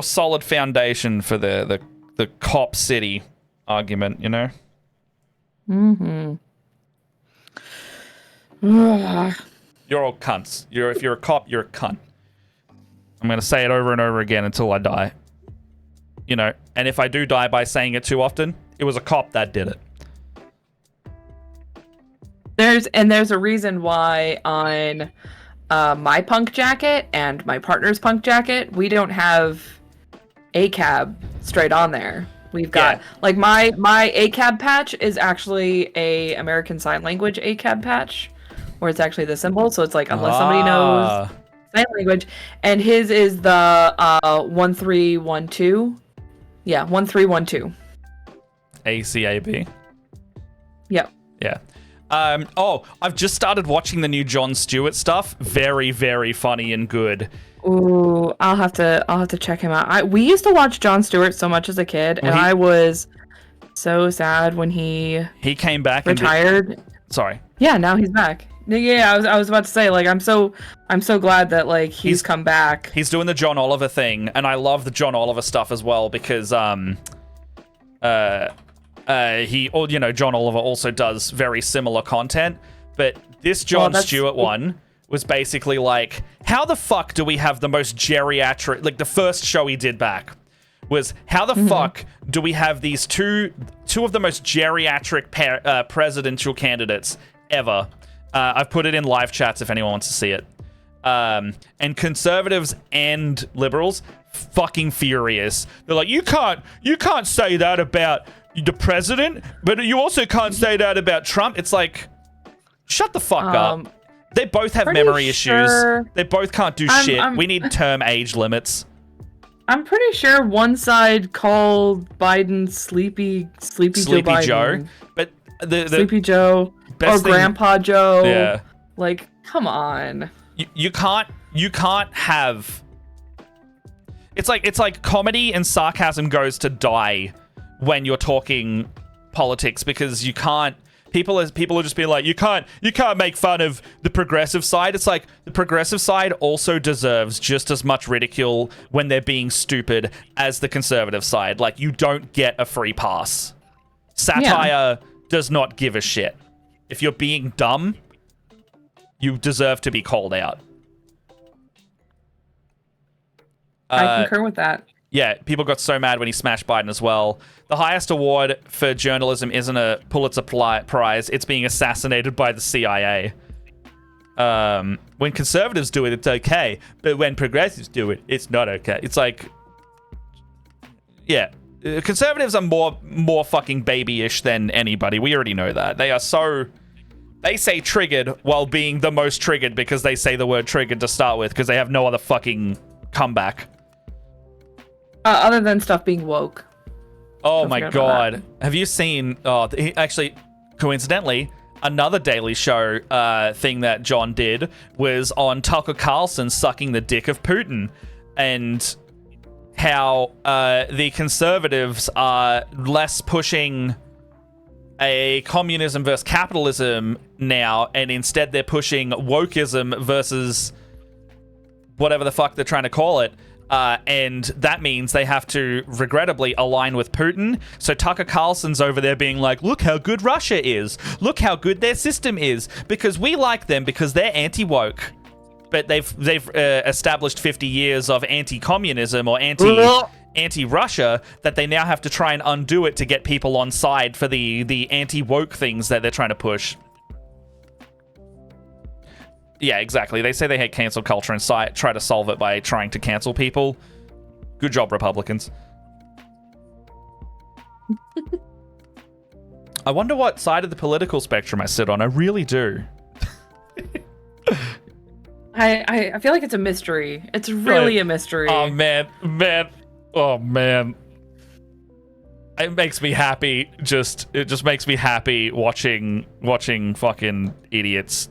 solid foundation for the cop city argument, you know? You're all cunts. If you're a cop, you're a cunt. I'm going to say it over and over again until I die. You know, and if I do die by saying it too often, it was a cop that did it. There's a reason why on my punk jacket and my partner's punk jacket, we don't have ACAB straight on there. We've got like my ACAB patch is actually a American Sign Language ACAB patch, where it's actually the symbol. So it's like, unless somebody knows sign language, and his is the 1312. Yeah, 1312. ACAB. Yep. Yeah. I've just started watching the new Jon Stewart stuff. Very, very funny and good. Ooh, I'll have to check him out. We used to watch Jon Stewart so much as a kid, and I was so sad when he came back retired. Sorry. Yeah, now he's back. Yeah, I was about to say, like, I'm so glad that, like, he's come back. He's doing the John Oliver thing, and I love the John Oliver stuff as well because John Oliver also does very similar content, but this Jon Stewart one was basically like, how the fuck do we have the most geriatric, like the first show he did back was how the fuck do we have these two of the most geriatric presidential candidates ever? I've put it in live chats if anyone wants to see it. And conservatives and liberals fucking furious. They're like, you can't say that about the president, but you also can't say that about Trump. It's like, shut the fuck up. They both have memory issues. They both can't do shit. We need term age limits. I'm pretty sure one side called Biden Sleepy Joe. But the Sleepy Joe or Grandpa Joe. Yeah. Like, come on. You can't have. It's like comedy and sarcasm goes to die when you're talking politics because you can't. People are just being like, you can't make fun of the progressive side. It's like the progressive side also deserves just as much ridicule when they're being stupid as the conservative side. Like, you don't get a free pass. Satire does not give a shit. If you're being dumb, you deserve to be called out. I concur with that. Yeah, people got so mad when he smashed Biden as well. The highest award for journalism isn't a Pulitzer Prize. It's being assassinated by the CIA. When conservatives do it, it's okay. But when progressives do it, it's not okay. It's like... Yeah. Conservatives are more fucking babyish than anybody. We already know that. They are so... They say triggered while being the most triggered because they say the word triggered to start with because they have no other fucking comeback. Other than stuff being woke. Oh my god. Have you seen... actually, coincidentally, another Daily Show thing that John did was on Tucker Carlson sucking the dick of Putin. And how the conservatives are less pushing a communism versus capitalism now, and instead they're pushing wokeism versus whatever the fuck they're trying to call it. And that means they have to, regrettably, align with Putin. So Tucker Carlson's over there being like, look how good Russia is. Look how good their system is. Because we like them because they're anti-woke. But they've established 50 years of anti-communism or anti-Russia that they now have to try and undo it to get people on side for the anti-woke things that they're trying to push. Yeah, exactly. They say they hate cancel culture and try to solve it by trying to cancel people. Good job, Republicans. I wonder what side of the political spectrum I sit on. I really do. I feel like it's a mystery. It's really a mystery. Oh, man. Oh, man. It makes me happy. It just makes me happy watching fucking idiots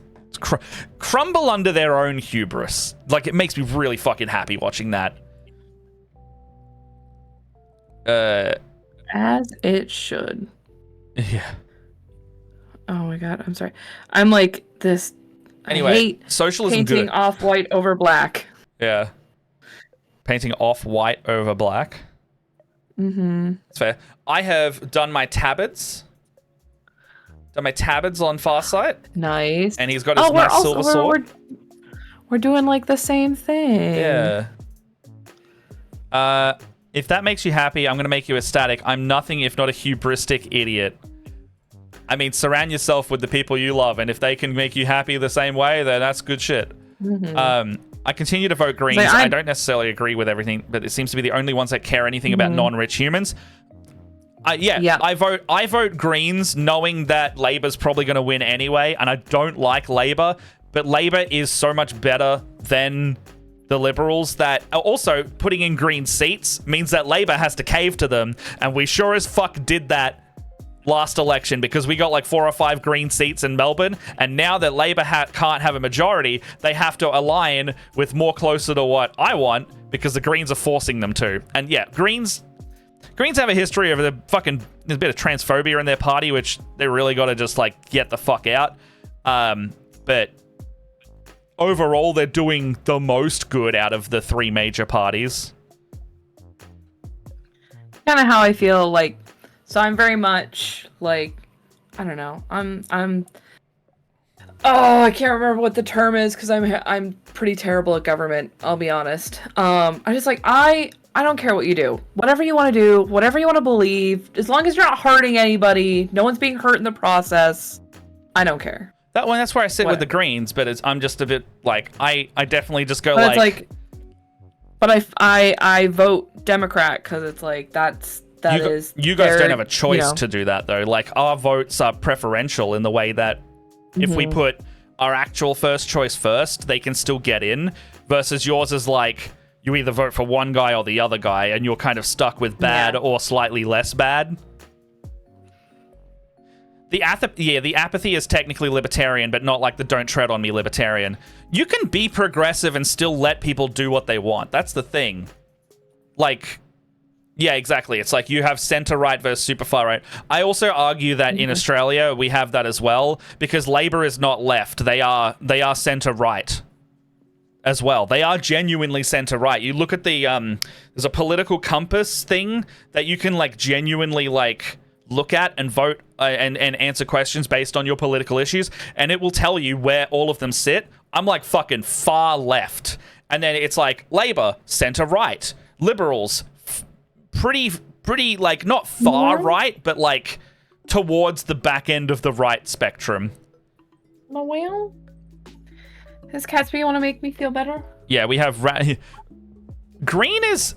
crumble under their own hubris. Like, it makes me really fucking happy watching that. As it should. Yeah. Oh my god, I'm sorry. I'm like this. Anyway, I hate socialism painting good. off-white over black. Yeah. Painting off-white over black. Mm-hmm. That's fair. I have done my tabards. On Farsight. Nice. And he's got his nice silver sword. We're doing like the same thing. Yeah. If that makes you happy, I'm going to make you ecstatic. I'm nothing if not a hubristic idiot. I mean, surround yourself with the people you love, and if they can make you happy the same way, then that's good shit. Mm-hmm. I continue to vote Greens. I don't necessarily agree with everything, but it seems to be the only ones that care anything about non-rich humans. I vote Greens knowing that Labor's probably going to win anyway, and I don't like Labor, but Labor is so much better than the Liberals that also putting in Green seats means that Labor has to cave to them, and we sure as fuck did that last election because we got like 4 or 5 green seats in Melbourne, and now that Labor can't have a majority, they have to align with more closer to what I want because the Greens are forcing them to. And yeah, Greens have a history of there's a bit of transphobia in their party, which they really got to just like get the fuck out. But overall, they're doing the most good out of the 3 major parties. Kind of how I feel like. So I'm very much like, I don't know. Oh, I can't remember what the term is because I'm pretty terrible at government. I'll be honest. I just like I don't care what you do. Whatever you want to do, whatever you want to believe, as long as you're not hurting anybody, no one's being hurt in the process. I don't care. That's where I sit with the Greens, but I'm just a bit like I definitely just go but but I vote Democrat because it's like you guys don't have a choice to do that though. Like our votes are preferential in the way that if we put our actual first choice first, they can still get in. Versus yours is like you either vote for one guy or the other guy, and you're kind of stuck with bad or slightly less bad. The apathy is technically libertarian, but not like the don't tread on me libertarian. You can be progressive and still let people do what they want. That's the thing. Like, yeah, exactly. It's like you have center-right versus super far-right. I also argue that in Australia, we have that as well, because Labor is not left. They are center-right as well. They are genuinely center-right. You look at the, there's a political compass thing that you can, like, genuinely, like, look at and vote and answer questions based on your political issues, and it will tell you where all of them sit. I'm, like, fucking far left. And then it's like, Labor, center-right. Liberals, pretty like not far right, but like towards the back end of the right spectrum. Well, does Catsby want to make me feel better? Yeah, we have Green's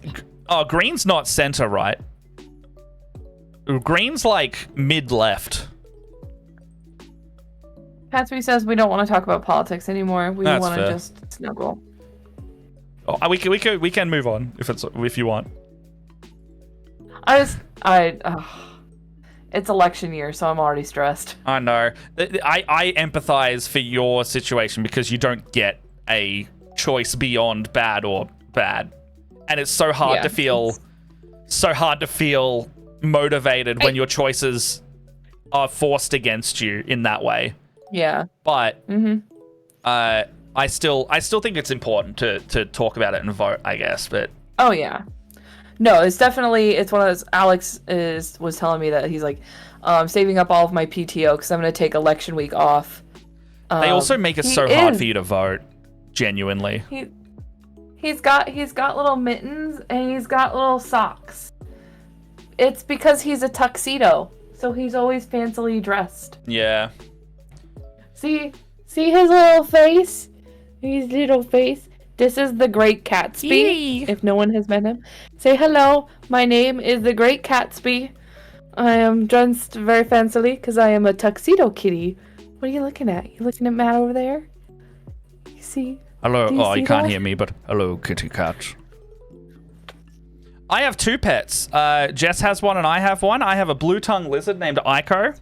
not center right. Green's like mid left. Catsby says we don't want to talk about politics anymore. We want to just snuggle. Oh, we can move on if you want. It's election year, so I'm already stressed. I know. I empathize for your situation because you don't get a choice beyond bad or bad, and it's so hard to feel motivated when your choices are forced against you in that way. Yeah. But I still think it's important to talk about it and vote, I guess. But oh yeah. No, it's one of those. Alex was telling me that he's like, saving up all of my PTO because I'm going to take election week off. They also make it so hard for you to vote. Genuinely. He's got little mittens and he's got little socks. It's because he's a tuxedo, so he's always fancily dressed. Yeah. See his little face? His little face. This is the Great Catsby. Yee. If no one has met him, say hello. My name is the Great Catsby. I am dressed very fancily because I am a tuxedo kitty. What are you looking at? You looking at Matt over there? You see? Hello. You can't that? hear me, but hello, kitty cat. I have 2 pets. Jess has one and I have one. I have a blue-tongued lizard named Aiko.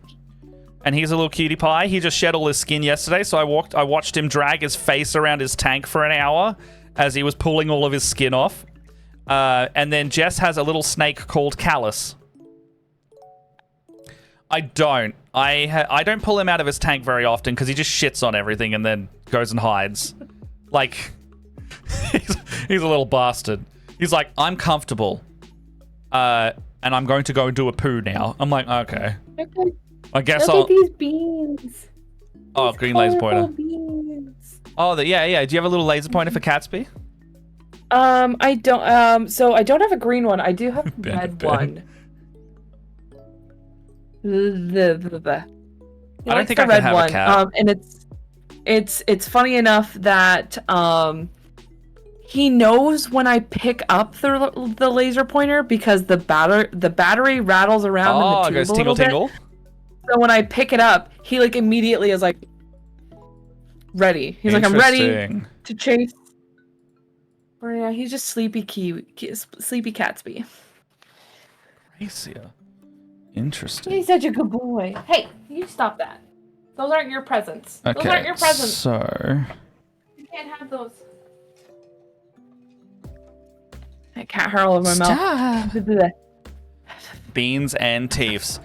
And he's a little cutie pie. He just shed all his skin yesterday, so I watched him drag his face around his tank for an hour as he was pulling all of his skin off. And then Jess has a little snake called Callus. I don't pull him out of his tank very often because he just shits on everything and then goes and hides. Like, he's a little bastard. He's like, I'm comfortable, and I'm going to go and do a poo now. I'm like, okay. I guess Look at these beans. Oh, green laser pointer. Beans. Oh, yeah. Do you have a little laser pointer for Catsby? I don't. So I don't have a green one. I do have a red one. I don't think I can have a cat. And it's funny enough that he knows when I pick up the laser pointer because the battery rattles around in the tube it goes a tingle little tingle. bit. So when I pick it up, he like immediately is like ready. He's like, I'm ready to chase. Or yeah, he's just sleepy Catsby. Gracia. Interesting. He's such a good boy. Hey, you stop that. Those aren't your presents. Those aren't your presents. So You can't have those. I can't hurl in my mouth. beans and teeths.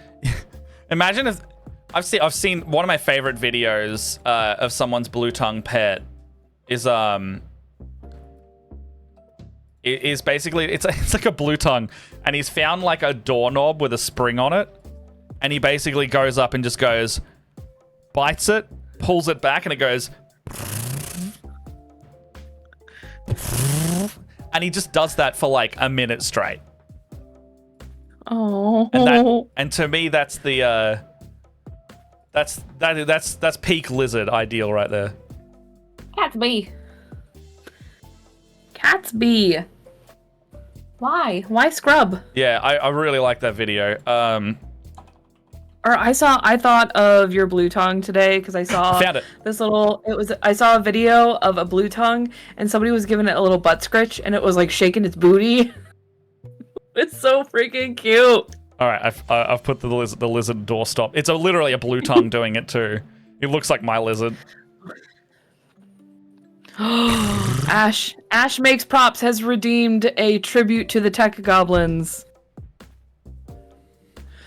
Imagine if I've seen one of my favorite videos of someone's blue tongue pet is basically it's like a blue tongue, and he's found like a doorknob with a spring on it, and he basically goes up and just goes, bites it, pulls it back, and it goes, and he just does that for like a minute straight. Oh. And to me, that's the that's peak lizard ideal right there. Cat's B. Cat's B. Why scrub? Yeah, I really like that video. Or I thought of your blue tongue today because I saw Found it. I saw a video of a blue tongue and somebody was giving it a little butt scritch and it was like shaking its booty. It's so freaking cute. All right, I've put the lizard doorstop. It's literally a blue tongue doing it too. It looks like my lizard. Ash Makes Props has redeemed a tribute to the tech goblins.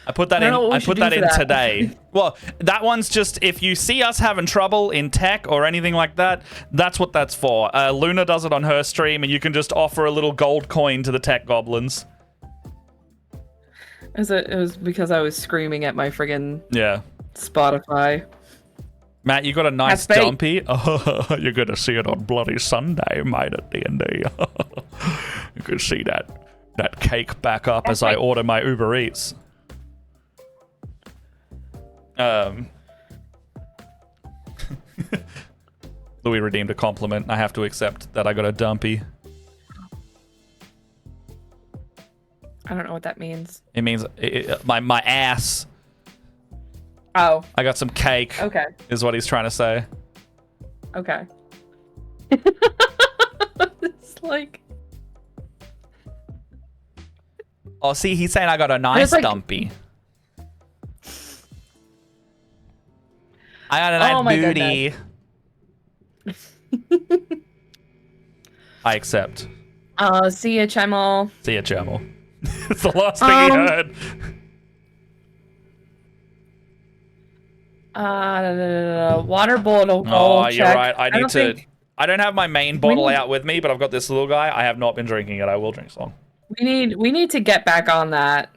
I put that in today. Well, that one's just if you see us having trouble in tech or anything like that, that's what that's for. Luna does it on her stream, and you can just offer a little gold coin to the tech goblins. It was because I was screaming at my friggin' Spotify. Matt, you got a nice dumpy. Oh, you're gonna see it on Bloody Sunday, mate, at D&D. You can see that cake back up as I order my Uber Eats. Louis redeemed a compliment. I have to accept that I got a dumpy. I don't know what that means. It means my ass. Oh. I got some cake. Okay. Is what he's trying to say. Okay. It's like... Oh, see, he's saying I got a nice dumpy. I got a nice booty. I accept. See ya, Chemel. See ya, Chemel. It's the last thing he heard. Water bottle. Oh, you're right. I don't have my main bottle out with me, but I've got this little guy. I have not been drinking it. I will drink some. We need to get back on that.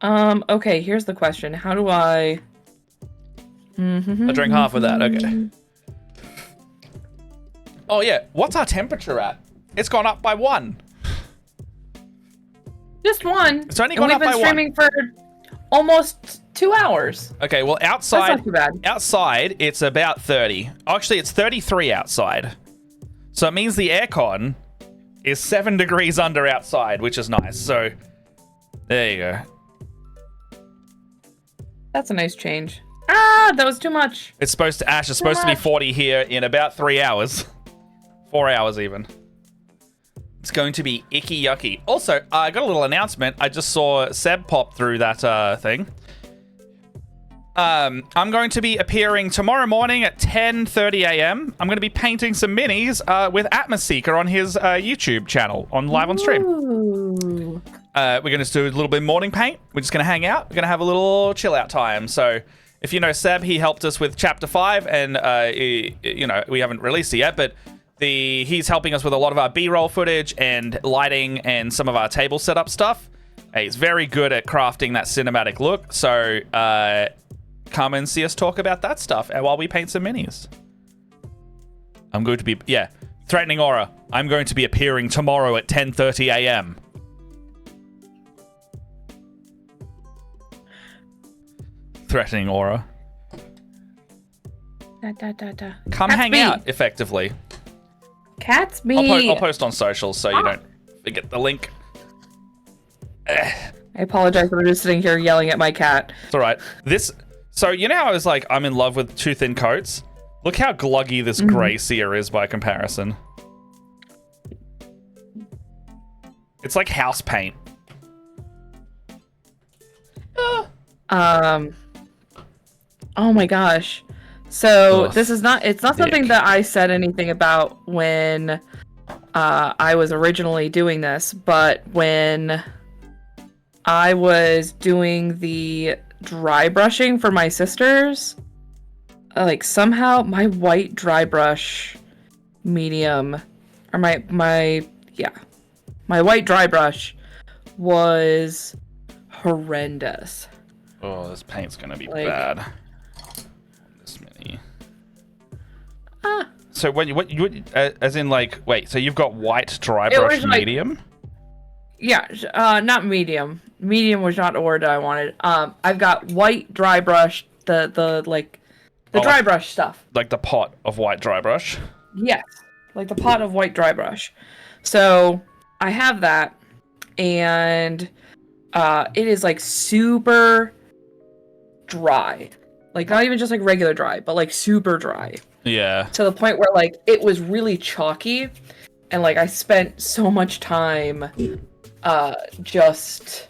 Okay, here's the question. How do I... I drank half of that. Okay. Oh, yeah. What's our temperature at? It's gone up by 1. Just 1. It's only gone up by 1. We've been streaming for almost 2 hours. Okay, well, outside... That's not too bad. Outside, it's about 30. Actually, it's 33 outside. So it means the aircon is 7 degrees under outside, which is nice. So, there you go. That's a nice change. Ah, that was too much. It's supposed to... Ash is supposed to be 40 here in about 3 hours. 4 hours, even. It's going to be icky yucky. Also, I got a little announcement. I just saw Seb pop through that thing. I'm going to be appearing tomorrow morning at 10:30 a.m. I'm going to be painting some minis with Atmoseeker on his YouTube channel live on stream. Ooh. We're going to do a little bit of morning paint. We're just going to hang out. We're going to have a little chill out time. So if you know Seb, he helped us with Chapter 5, and we haven't released it yet, but he's helping us with a lot of our B-roll footage and lighting and some of our table setup stuff. He's very good at crafting that cinematic look. So come and see us talk about that stuff while we paint some minis. I'm going to be, Threatening Aura. I'm going to be appearing tomorrow at 10:30 a.m. Threatening Aura. Come hang out, effectively. Cat's me. I'll post on socials so you don't forget the link. I apologize for just sitting here yelling at my cat. It's all right. So you know how I was like, I'm in love with Too Thin Coats? Look how gluggy this grey seer is by comparison. It's like house paint. Oh my gosh. So Ugh, this is not. It's not something thick. that I said anything about when I was originally doing this, but when I was doing the dry brushing for my sisters, like somehow my white dry brush medium, or my white dry brush was horrendous. Oh, this paint's gonna be Like- bad. This many. So when you as in like wait, so you've got white dry It brush was like- medium? Yeah, not medium. Medium was not the word that I wanted. I've got white dry brush, the dry like- brush stuff. Like the pot of white dry brush? Yes, like the pot of white dry brush. So I have that, and it is like super dry, like not even just like regular dry, but like super dry, Yeah. to the point where like it was really chalky, and like I spent so much time just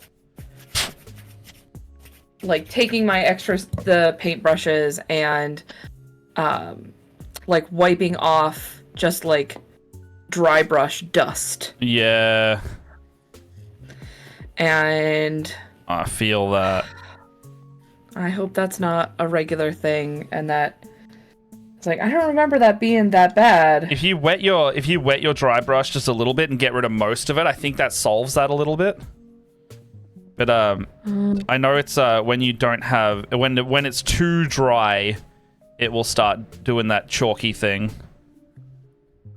like taking my the paintbrushes and like wiping off just like dry brush dust. Yeah. And I feel that. I hope that's not a regular thing, and that it's like I don't remember that being that bad. If you wet your dry brush just a little bit and get rid of most of it, I think that solves that a little bit. But I know it's when you don't have when it's too dry, it will start doing that chalky thing.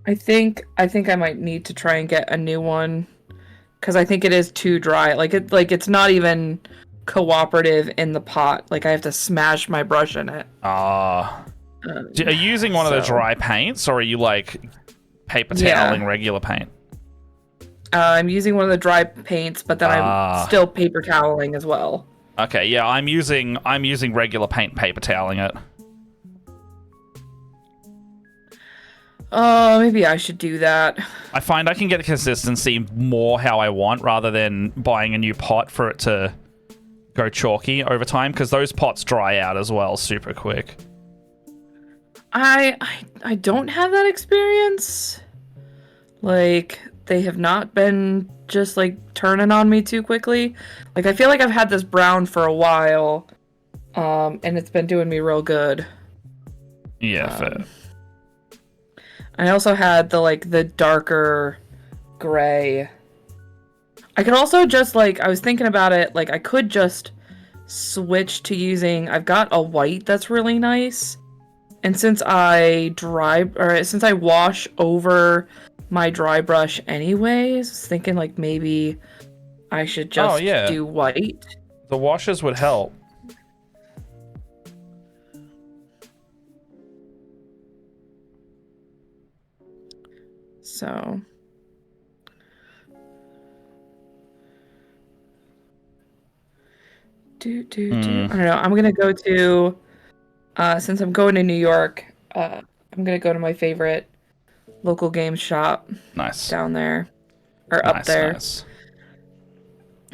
I think I might need to try and get a new one, because I think it is too dry. Like it's not even cooperative in the pot. Like I have to smash my brush in it. Ah. Are you using one of the so- dry paints, or are you like paper Yeah. toweling regular paint? I'm using one of the dry paints, but then I'm still paper toweling as well. Okay, yeah, I'm using regular paint, paper toweling it. Oh, maybe I should do that. I find I can get the consistency more how I want rather than buying a new pot for it to go chalky over time, because those pots dry out as well super quick. I don't have that experience. Like, they have not been just like turning on me too quickly. Like, I feel like I've had this brown for a while, and it's been doing me real good. Yeah, fair. I also had the darker gray. I could also just I was thinking about it, like I could just switch to using, I've got a white that's really nice. And since I wash over my dry brush anyways, I was thinking like maybe I should just do white. The washes would help. So I don't know. I'm gonna go to since I'm going to New York, I'm gonna go to my favorite local game shop Nice. down there, or up there. Nice.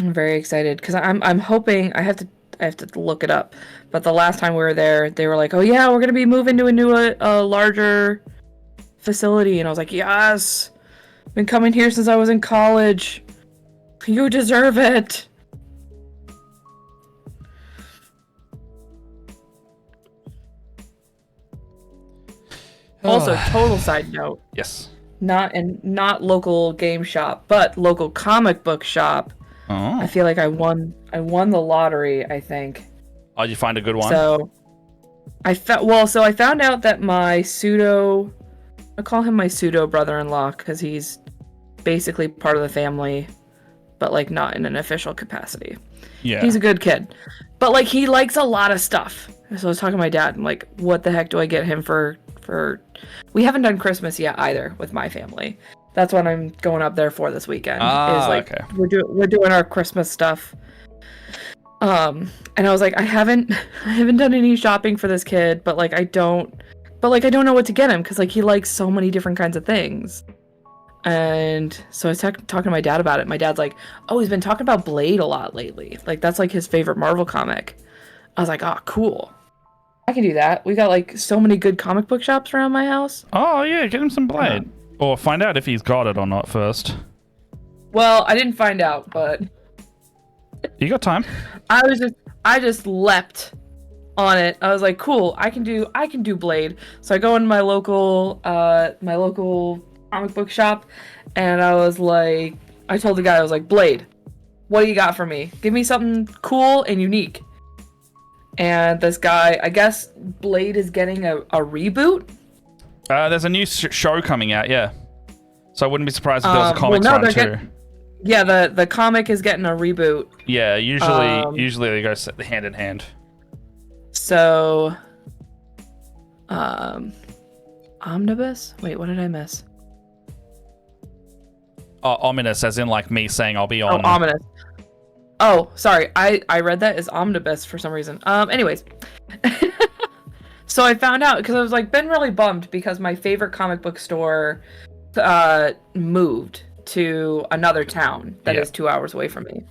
I'm very excited because I'm hoping I have to look it up. But the last time we were there, they were like, "Oh yeah, we're gonna be moving to a new larger facility," and I was like, "Yes, been coming here since I was in college. You deserve it." Also, total side note, Yes. not local game shop, but local comic book shop. Oh. I feel like I won the lottery, I think. Oh, did you find a good one? So I found out that I call him my pseudo brother-in-law because he's basically part of the family, but like not in an official capacity. Yeah. He's a good kid, but like he likes a lot of stuff. So I was talking to my dad, and like, what the heck do I get him for? We haven't done Christmas yet either with my family. That's what I'm going up there for this weekend. Okay. We're doing our Christmas stuff. And I was like, I haven't done any shopping for this kid, but I don't know what to get him because like he likes so many different kinds of things. And so I was talking to my dad about it. My dad's like, oh, he's been talking about Blade a lot lately. Like, that's like his favorite Marvel comic. I was like, oh, cool. I can do that. We got like so many good comic book shops around my house. Oh, yeah, get him some Blade. Or find out if he's got it or not first. Well, I didn't find out, but You got time. I just leapt on it. I was like, cool, I can do Blade. So I go in my local comic book shop, and I was like, I told the guy, I was like, Blade, what do you got for me? Give me something cool and unique. And this guy, I guess Blade is getting a reboot. There's a new show coming out, yeah. So I wouldn't be surprised if there was a comics run too. Yeah, the comic is getting a reboot. Yeah, usually they go hand in hand. So, omnibus? Wait, what did I miss? Ominous, as in like me saying I'll be on. Oh, ominous. Oh, sorry. I read that as omnibus for some reason. Anyways. So I found out, because I was like, been really bummed because my favorite comic book store moved to another town that is 2 hours away from me.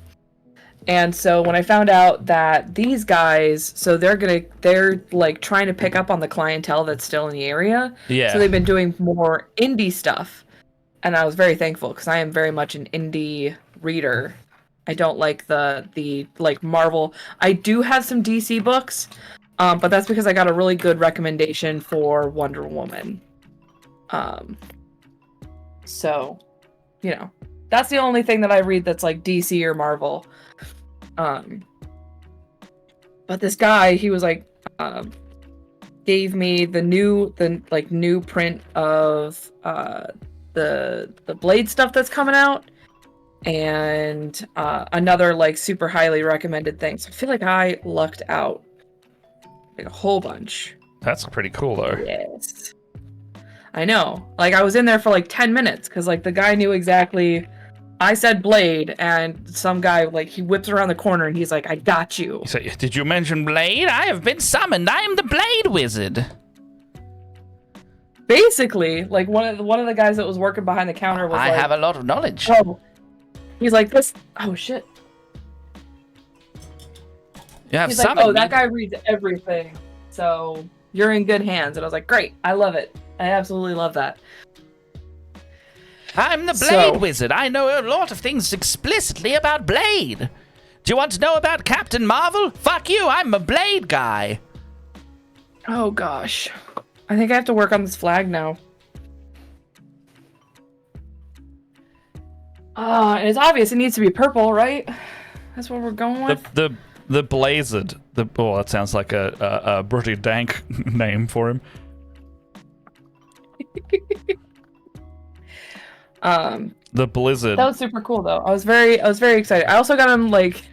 And so when I found out that these guys, so they're like trying to pick up on the clientele that's still in the area. Yeah. So they've been doing more indie stuff. And I was very thankful because I am very much an indie reader. I don't like the like Marvel. I do have some DC books, but that's because I got a really good recommendation for Wonder Woman. So, you know, that's the only thing that I read that's like DC or Marvel. But this guy, he was like, gave me the new print of the Blade stuff that's coming out, and another like super highly recommended thing. So I feel like I lucked out like a whole bunch. That's pretty cool though. Yes. I know. Like, I was in there for like 10 minutes because like the guy knew exactly. I said Blade, and some guy, like, he whips around the corner and he's like, I got you. He said, did you mention Blade? I have been summoned. I am the Blade Wizard. Basically, like, one of the guys that was working behind the counter was I like, have a lot of knowledge. Oh. He's like, this. Oh, shit. You have He's like, summoned oh, that me. guy reads everything. So you're in good hands. And I was like, great. I love it. I absolutely love that. I'm the Blade Wizard. I know a lot of things explicitly about Blade. Do you want to know about Captain Marvel? Fuck you, I'm a Blade guy. Oh, gosh. I think I have to work on this flag now. And it's obvious it needs to be purple, right? That's what we're going with? The Blazard. Oh, that sounds like a pretty dank name for him. The Blizzard. That was super cool though. I was very excited. I also got him like,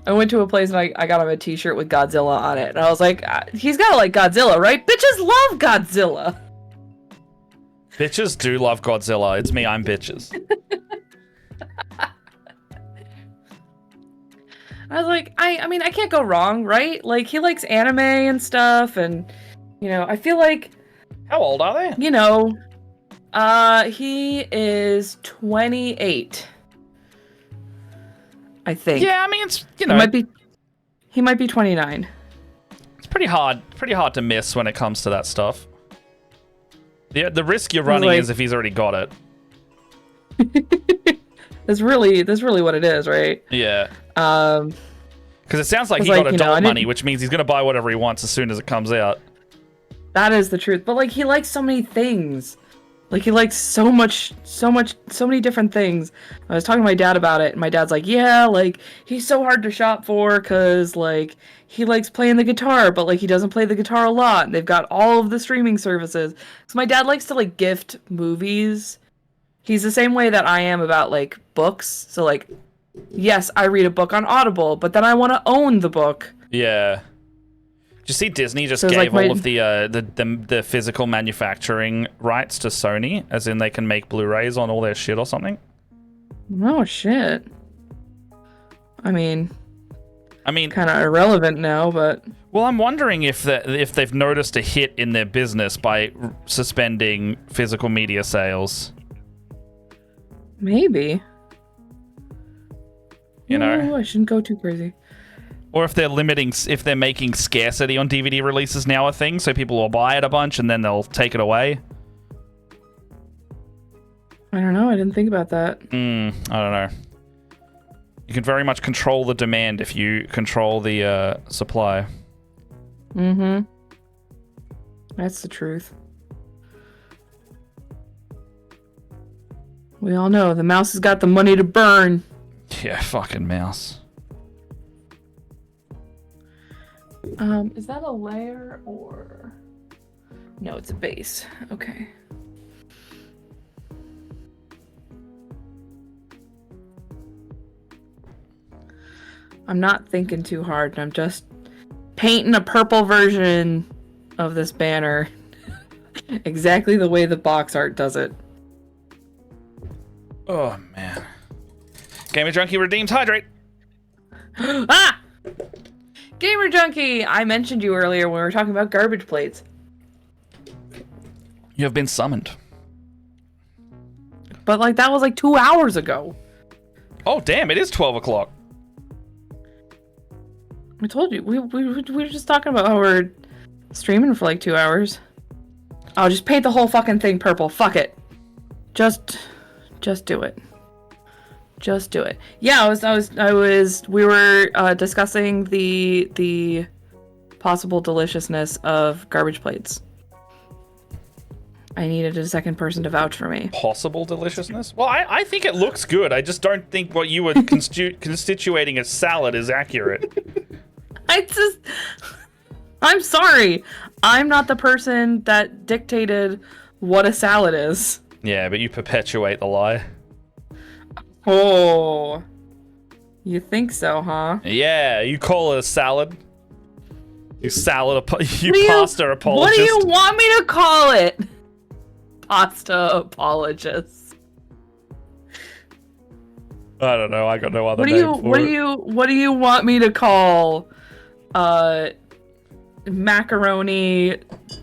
I went to a place and I got him a t-shirt with Godzilla on it. And I was like, he's gotta like Godzilla, right? Bitches love Godzilla. Bitches do love Godzilla. It's me, I'm bitches. I was like, I mean, I can't go wrong, right? Like, he likes anime and stuff, and, you know, I feel like... How old are they? You know, he is 28. I think. Yeah, I mean, it's, you know... He might be 29. It's pretty hard to miss when it comes to that stuff. The risk you're running is if he's already got it. That's really what it is, right? Yeah. Because it sounds like he got adult money, which means he's going to buy whatever he wants as soon as it comes out. That is the truth. But, like, he likes so many things. Like, he likes so many different things. I was talking to my dad about it, and my dad's like, yeah, like, he's so hard to shop for because, like, he likes playing the guitar, but, like, he doesn't play the guitar a lot. And they've got all of the streaming services. So my dad likes to, like, gift movies. He's the same way that I am about, like, books. So, like, yes, I read a book on Audible, but then I want to own the book. Yeah. Did you see Disney just gave all of the physical manufacturing rights to Sony, as in they can make Blu-rays on all their shit or something? Oh, shit. I mean, kind of irrelevant now, but... Well, I'm wondering if they've noticed a hit in their business by suspending physical media sales. Maybe. You know? Ooh, I shouldn't go too crazy. Or if they're making scarcity on DVD releases now a thing, so people will buy it a bunch and then they'll take it away. I don't know. I didn't think about that. I don't know. You can very much control the demand if you control the supply. Mm-hmm. That's the truth. We all know the mouse has got the money to burn. Yeah, fucking mouse. Is that a layer or... No, it's a base. Okay. I'm not thinking too hard. I'm just painting a purple version of this banner. Exactly the way the box art does it. Oh, man. Gamer Junkie redeemed hydrate. Ah! Gamer Junkie! I mentioned you earlier when we were talking about garbage plates. You have been summoned. But, like, that was like 2 hours ago. Oh, damn, it is 12 o'clock. I told you. We were just talking about how we're streaming for like 2 hours. Oh, just paint the whole fucking thing purple. Fuck it. Just do it. Just do it. Yeah, we were discussing the possible deliciousness of garbage plates. I needed a second person to vouch for me. Possible deliciousness? Well, I think it looks good. I just don't think what you were constituting as salad is accurate. I'm sorry. I'm not the person that dictated what a salad is. Yeah, but you perpetuate the lie. Oh. You think so, huh? Yeah, you call it a salad. You pasta apologist. What do you want me to call it? Pasta apologist. I don't know. I got no other name for it. What do you want me to call macaroni,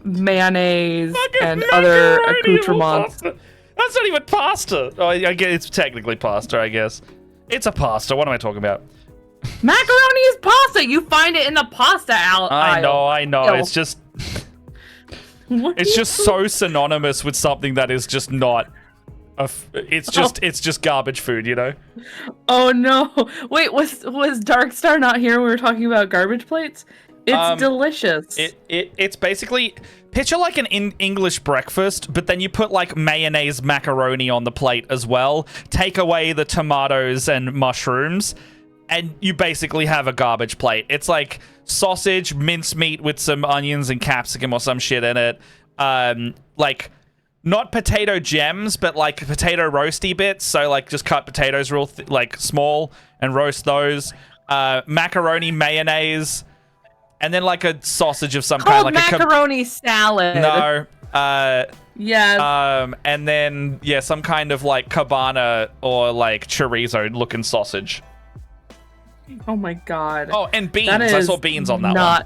mayonnaise, and other accoutrements? That's not even pasta. Oh, I guess it's technically pasta, I guess. It's a pasta. What am I talking about? Macaroni is pasta. You find it in the pasta aisle. I know. Ew. It's just... It's just so synonymous with something that is just not... It's just garbage food, you know? Oh, no. Wait, was Darkstar not here when we were talking about garbage plates? It's delicious. It's basically... Picture like an English breakfast, but then you put like mayonnaise macaroni on the plate as well. Take away the tomatoes and mushrooms, and you basically have a garbage plate. It's like sausage, mincemeat with some onions and capsicum or some shit in it. Like not potato gems, but like potato roasty bits. So like just cut potatoes real like small and roast those. Macaroni, mayonnaise. And then like a sausage of some kind, like macaroni salad. No. Yeah. And then some kind of like cabana or like chorizo looking sausage. Oh my god. Oh, and beans. I saw beans on that one.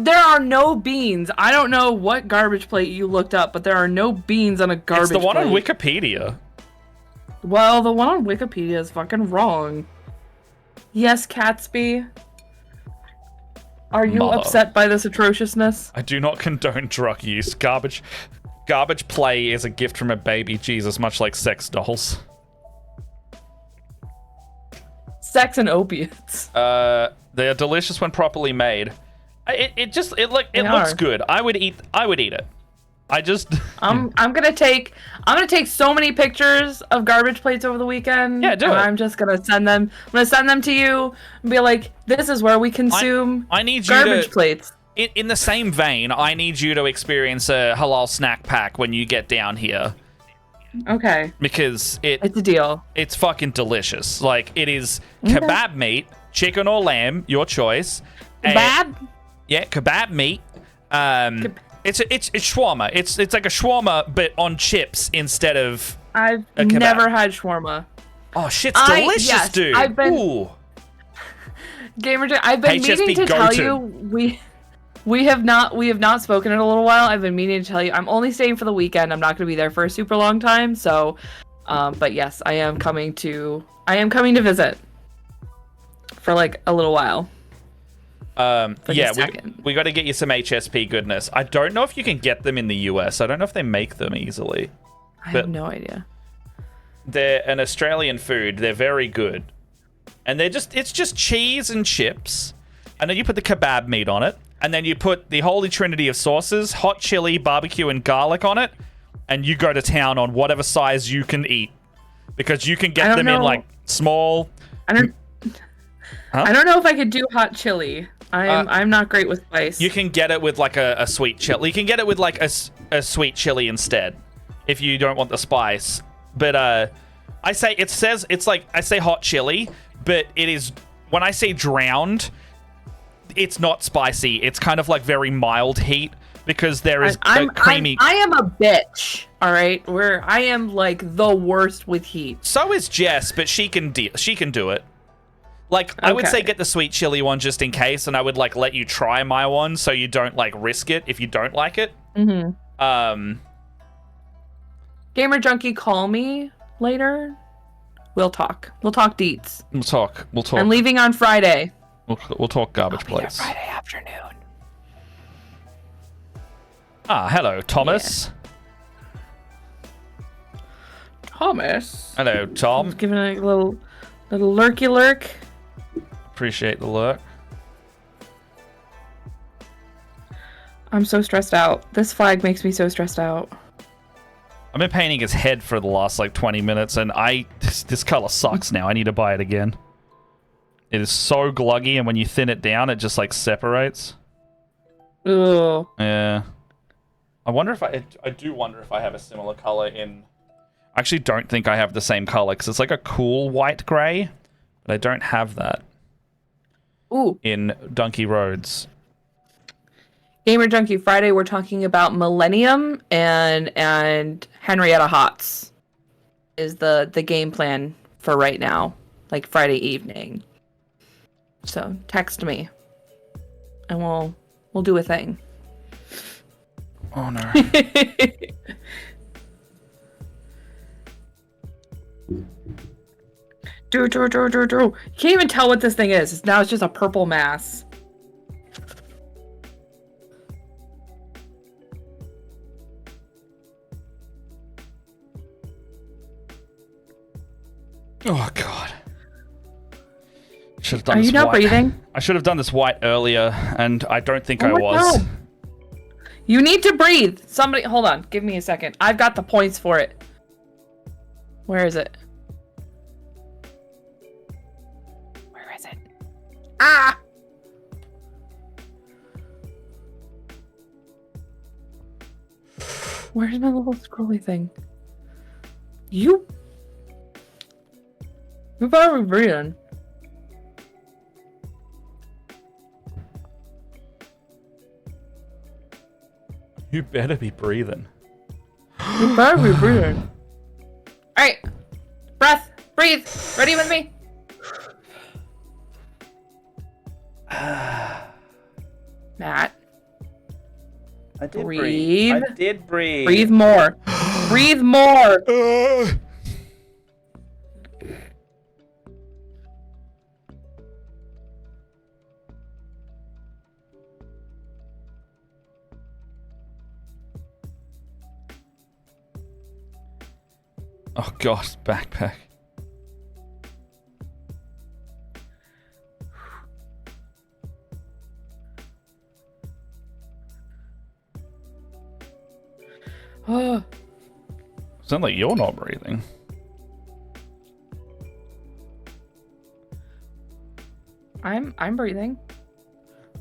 There are no beans. I don't know what garbage plate you looked up, but there are no beans on a garbage plate. It's the one on Wikipedia. Well, the one on Wikipedia is fucking wrong. Yes, Catsby. Are you upset by this atrociousness? I do not condone drug use. Garbage play is a gift from a baby Jesus, much like sex dolls. Sex and opiates. They are delicious when properly made. It looks good. I would eat it. I'm gonna take so many pictures of garbage plates over the weekend. Yeah, do it. I'm just gonna send them. I'm gonna send them to you and be like, "This is where we consume I need garbage plates." In the same vein, I need you to experience a halal snack pack when you get down here. Okay. Because it's a deal. It's fucking delicious. Like it is kebab meat, chicken or lamb, your choice. Kebab? Yeah, kebab meat. It's shawarma. It's like a shawarma, but on chips instead of. I've never had shawarma. Oh, shit's delicious, dude. I've been. Ooh. Gamer, I've been meaning to tell you we have not spoken in a little while. I've been meaning to tell you I'm only staying for the weekend. I'm not going to be there for a super long time, so But yes, I am coming to visit for like a little while. Yeah, we got to get you some HSP goodness. I don't know if you can get them in the US. I don't know if they make them easily. I have no idea. They're an Australian food. They're very good. And it's just cheese and chips. And then you put the kebab meat on it. And then you put the holy trinity of sauces, hot chili, barbecue, and garlic on it. And you go to town on whatever size you can eat. Because you can get them in like small. I don't know if I could do hot chili. I'm not great with spice. You can get it with like a sweet chili. You can get it with like a sweet chili instead. If you don't want the spice. But I say hot chili, but it is, when I say drowned, it's not spicy. It's kind of like very mild heat because there is creamy. I am a bitch. All right, I am like the worst with heat. So is Jess, but she can do it. Like, I would say get the sweet chili one just in case, and I would like let you try my one so you don't like risk it if you don't like it. Mm-hmm. Gamer Junkie, call me later. We'll talk. We'll talk deets. We'll talk. I'm leaving on Friday. We'll talk garbage plates. Friday afternoon. Ah, hello, Thomas. Yeah. Thomas. Hello, Tom. Just giving a little lurky lurk. Appreciate the lurk. I'm so stressed out. This flag makes me so stressed out. I've been painting his head for the last like 20 minutes, and this color sucks now. I need to buy it again. It is so gluggy, and when you thin it down, it just like separates. Ugh. Yeah. I do wonder if I have a similar color in. I actually don't think I have the same color because it's like a cool white gray, but I don't have that. Ooh. In Donkey Roads. Gamer Junkie, Friday we're talking about Millennium and Henrietta Hots is the game plan for right now, like Friday evening. So text me and we'll do a thing. Oh no. You can't even tell what this thing is. Now it's just a purple mass. Oh god. Should have done Are this you not white. breathing? I should have done this white earlier, and I don't think I was. God. You need to breathe. Somebody, hold on. Give me a second. I've got the points for it. Where is it? Where is it? Ah! Where's my little scrolly thing? You better be breathing. You better be breathing. You better be breathing. Alright. Breath. Breathe. Ready with me? Matt. I did breathe. I did breathe. Breathe more. Breathe more. Oh god, backpack. Sound like you're not breathing. I'm breathing.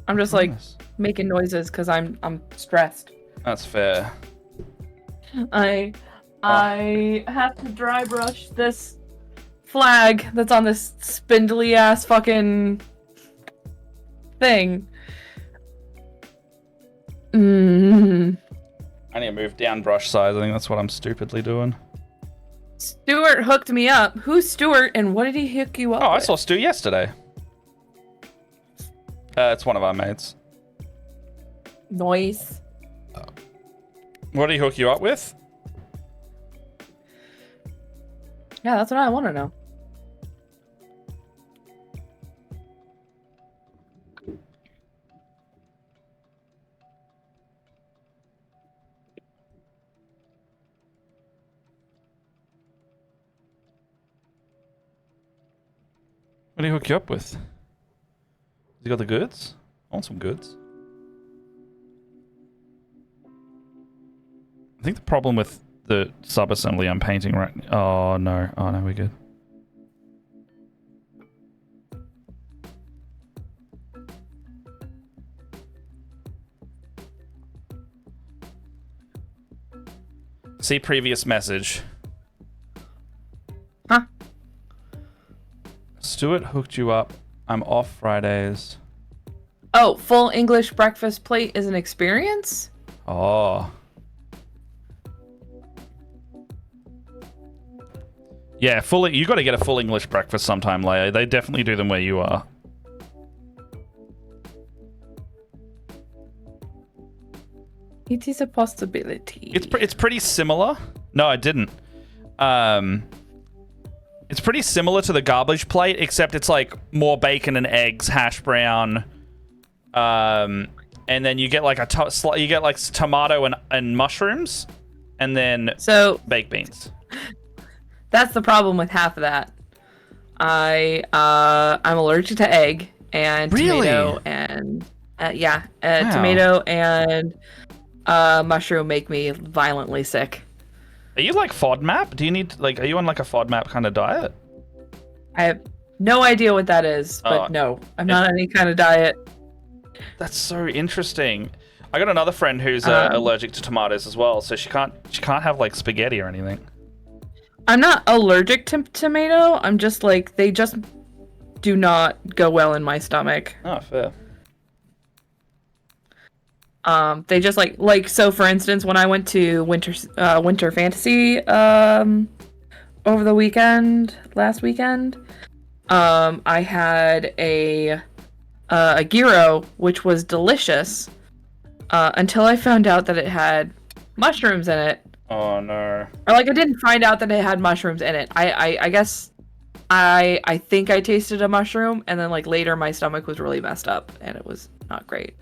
I'm just like making noises because I'm stressed. That's fair. I have to dry brush this flag that's on this spindly ass fucking thing. I need to move down brush size. I think that's what I'm stupidly doing. Stuart hooked me up. Who's Stuart and what did he hook you up Oh, with? I saw Stu yesterday. It's one of our mates. Noise. What did he hook you up with? Yeah, that's what I want to know. What do you hook you up with? You got the goods? I want some goods. I think the problem with the sub-assembly I'm painting right now... Oh, no. Oh, no, we're good. See previous message. Huh? Stuart hooked you up. I'm off Fridays. Oh, full English breakfast plate is an experience? Oh. Yeah, fully. You got to get a full English breakfast sometime, Leia. They definitely do them where you are. It is a possibility. It's pretty similar. No, I didn't. It's pretty similar to the garbage plate, except it's like more bacon and eggs, hash brown, and then you get like you get like tomato and mushrooms, and then baked beans. That's the problem with half of that. I'm allergic to egg and tomato and Wow. tomato and mushroom make me violently sick. Are you like FODMAP? Do you need are you on like a FODMAP kind of diet? I have no idea what that is, but no, I'm not on any kind of diet. That's so interesting. I got another friend who's allergic to tomatoes as well, so she can't have like spaghetti or anything. I'm not allergic to tomato. I'm just like, they just do not go well in my stomach. Oh, fair. They just so for instance, when I went to Winter Fantasy over the last weekend, I had a gyro, which was delicious, until I found out that it had mushrooms in it. Oh no. Or I didn't find out that it had mushrooms in it. I guess I think I tasted a mushroom, and then later my stomach was really messed up and it was not great.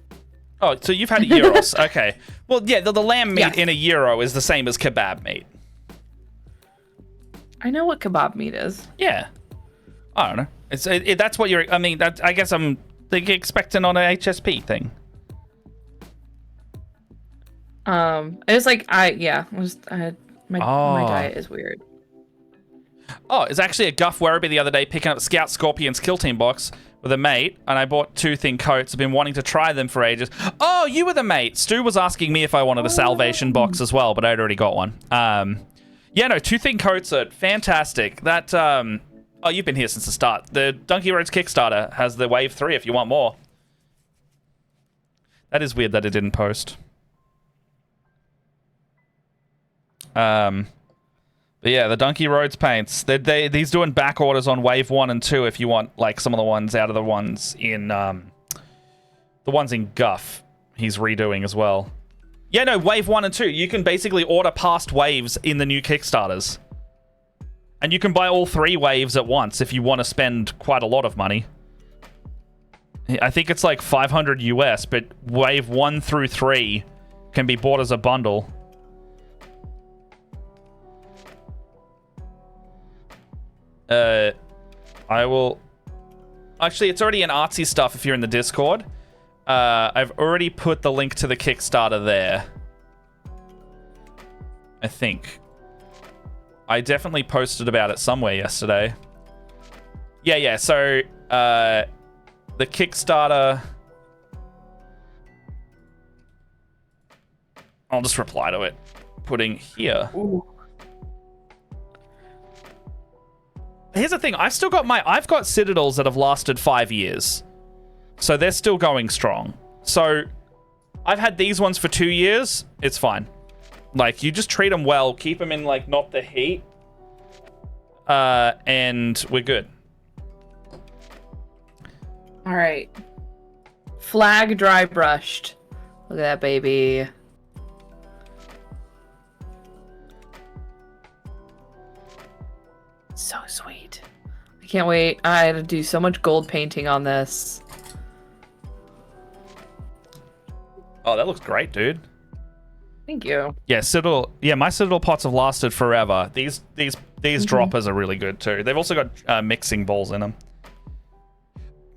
Oh, so you've had gyros. Okay. Well, yeah, the lamb meat in a gyro is the same as kebab meat. I know what kebab meat is. Yeah. I don't know. That's what you're... I mean, I guess I'm expecting on an HSP thing. It's my diet is weird. Oh, it's actually a Guff Werribee the other day picking up Scout Scorpion's Kill Team box with a mate, and I bought 2 thin coats. I've been wanting to try them for ages. Oh, you were the mate. Stu was asking me if I wanted a Salvation box as well, but I'd already got one. Yeah, no, 2 thin coats are fantastic. That, oh, you've been here since the start. The Donkey Roads Kickstarter has the Wave 3 if you want more. That is weird that it didn't post. But yeah, the Donkey Roads paints. He's doing back orders on Wave 1 and 2 if you want some of the ones out of the ones in Guff. He's redoing as well. Yeah, no, Wave 1 and 2. You can basically order past waves in the new Kickstarters. And you can buy all 3 waves at once if you want to spend quite a lot of money. I think it's like $500 US, but Wave 1 through 3 can be bought as a bundle. I will... Actually, it's already in Artsy stuff if you're in the Discord. I've already put the link to the Kickstarter there. I think. I definitely posted about it somewhere yesterday. Yeah, so, the Kickstarter... I'll just reply to it. Putting here. Ooh. Here's the thing, I've got Citadels that have lasted 5 years. So they're still going strong. So I've had these ones for 2 years. It's fine. You just treat them well, keep them in not the heat. And we're good. All right. Flag dry brushed. Look at that baby. So sweet. I can't wait. I had to do so much gold painting on this. Oh, that looks great, dude. Thank you. Yeah, my Citadel pots have lasted forever. These droppers are really good too. They've also got mixing bowls in them.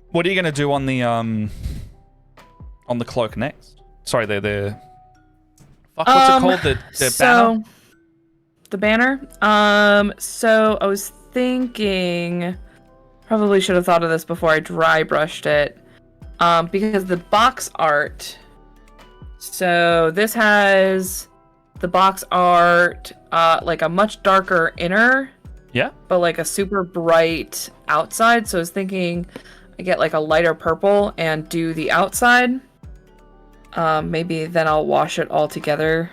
What are you gonna do on the cloak next? Sorry, the fuck, what's it called? The banner? The banner? So I was thinking, probably should have thought of this before I dry brushed it. Because the box art, so this has the box art, like a much darker inner. Yeah. But like a super bright outside. So I was thinking I get like a lighter purple and do the outside. Maybe then I'll wash it all together.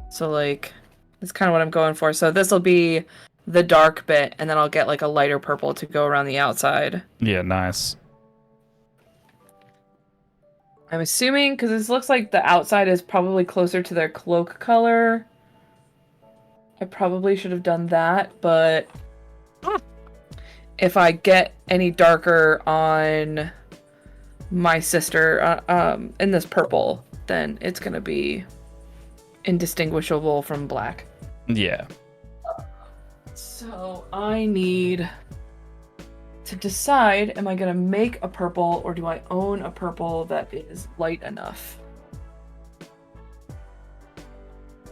So like, that's kind of what I'm going for. So this will be the dark bit, and then I'll get like a lighter purple to go around the outside. Yeah, nice. I'm assuming, because this looks like the outside is probably closer to their cloak color. I probably should have done that, but if I get any darker on my sister in this purple, then it's going to be indistinguishable from black. Yeah. So I need to decide, am I going to make a purple or do I own a purple that is light enough?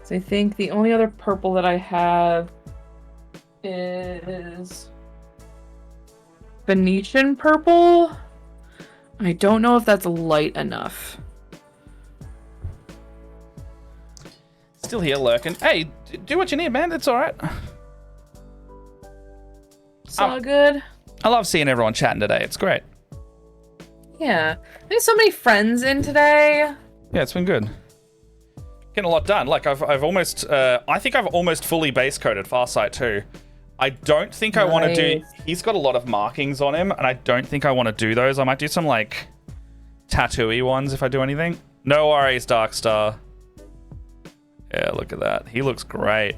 So I think the only other purple that I have is Venetian purple. I don't know if that's light enough. Still here lurking. Hey, do what you need, man. It's all right. It's all good. I love seeing everyone chatting today. It's great. Yeah. There's so many friends in today. Yeah, it's been good. Getting a lot done. Like I've almost I think I've almost fully base coated Farsight too. I don't think I want to do. He's got a lot of markings on him, and I don't think I want to do those. I might do some like tattoo-y ones if I do anything. No worries, Darkstar. Yeah, look at that. He looks great.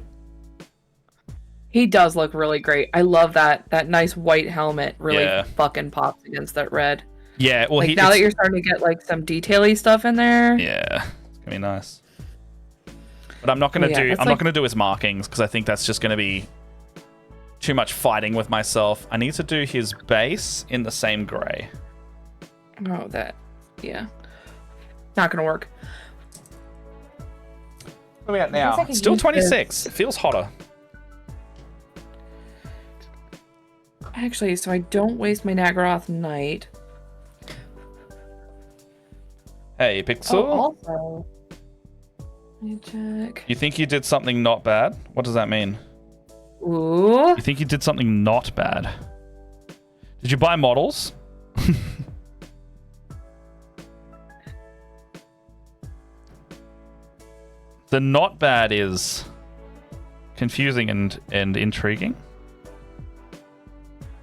He does look really great. I love that nice white helmet really fucking pops against that red. Yeah, well, like, now that you're starting to get like some detail-y stuff in there. Yeah, it's gonna be nice. But I'm not gonna I'm not gonna do his markings because I think that's just gonna be too much fighting with myself. I need to do his base in the same gray. Oh, yeah. Not gonna work. What are we at now? Still 26. It feels hotter. Actually, so I don't waste my Nagaroth Knight. Hey, Pixel. Oh, also, let me check. You think you did something not bad? What does that mean? Ooh. You think you did something not bad? Did you buy models? The not bad is confusing and intriguing.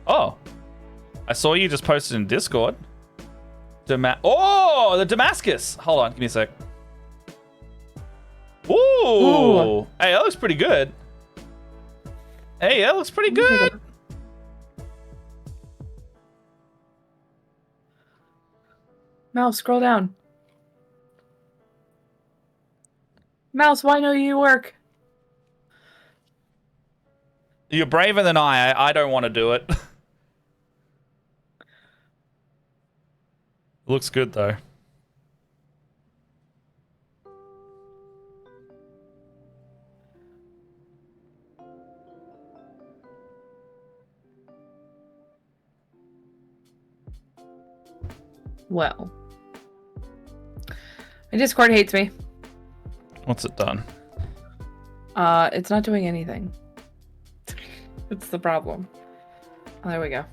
Oh, I saw you just posted in Discord. Oh, the Damascus. Hold on, give me a sec. Ooh. Hey, that looks pretty good. Hey, that looks pretty good. Mouse, scroll down. Mouse, why don't you work? You're braver than I don't want to do it. Looks good though. Well, my Discord hates me. What's it done? It's not doing anything. It's the problem. Oh, there we go.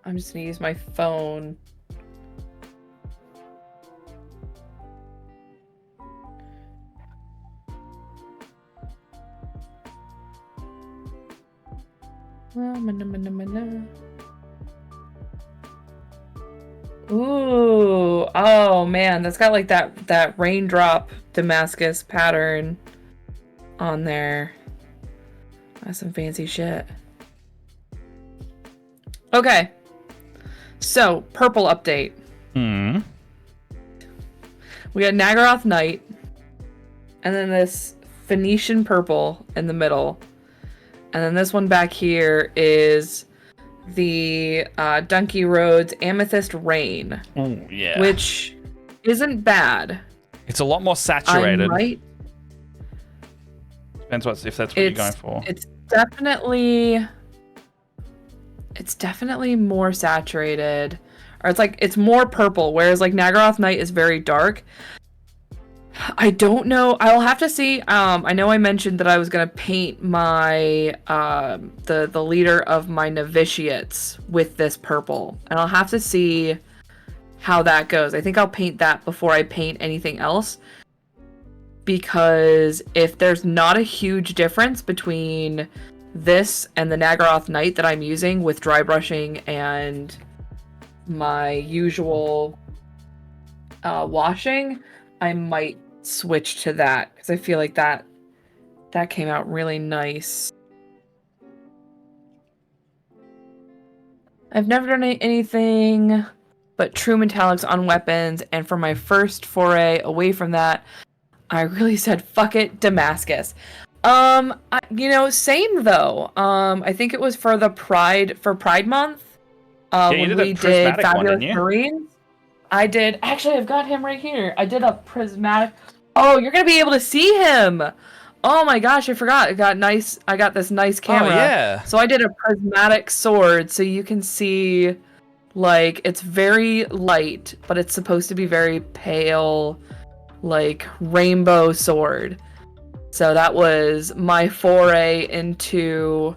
I'm just gonna use my phone. Ooh, oh man, that's got like that raindrop Damascus pattern on there. That's some fancy shit. Okay. So, purple update. We got Nagaroth Night, and then this Phoenician purple in the middle. And then this one back here is the Donkey Roads Amethyst Rain. Oh, yeah. Which isn't bad. It's a lot more saturated. Right. Depends if that's what you're going for. It's definitely more saturated. Or it's more purple, whereas like Nagaroth Night is very dark. I don't know. I'll have to see. I know I mentioned that I was gonna paint my the leader of my novitiates with this purple, and I'll have to see how that goes. I think I'll paint that before I paint anything else, because if there's not a huge difference between this and the Nagaroth Night that I'm using with dry brushing and my usual washing, I might switch to that because I feel like that came out really nice. I've never done anything but true metallics on weapons, and for my first foray away from that, I really said fuck it, Damascus. Same though. I think it was for Pride Month. When we did Fabulous Marines. I did. Actually, I've got him right here. I did a prismatic. Oh, you're gonna be able to see him. Oh my gosh, I forgot. I got this nice camera. Oh yeah. So I did a prismatic sword, so you can see, like, it's very light, but it's supposed to be very pale, like rainbow sword. So that was my foray into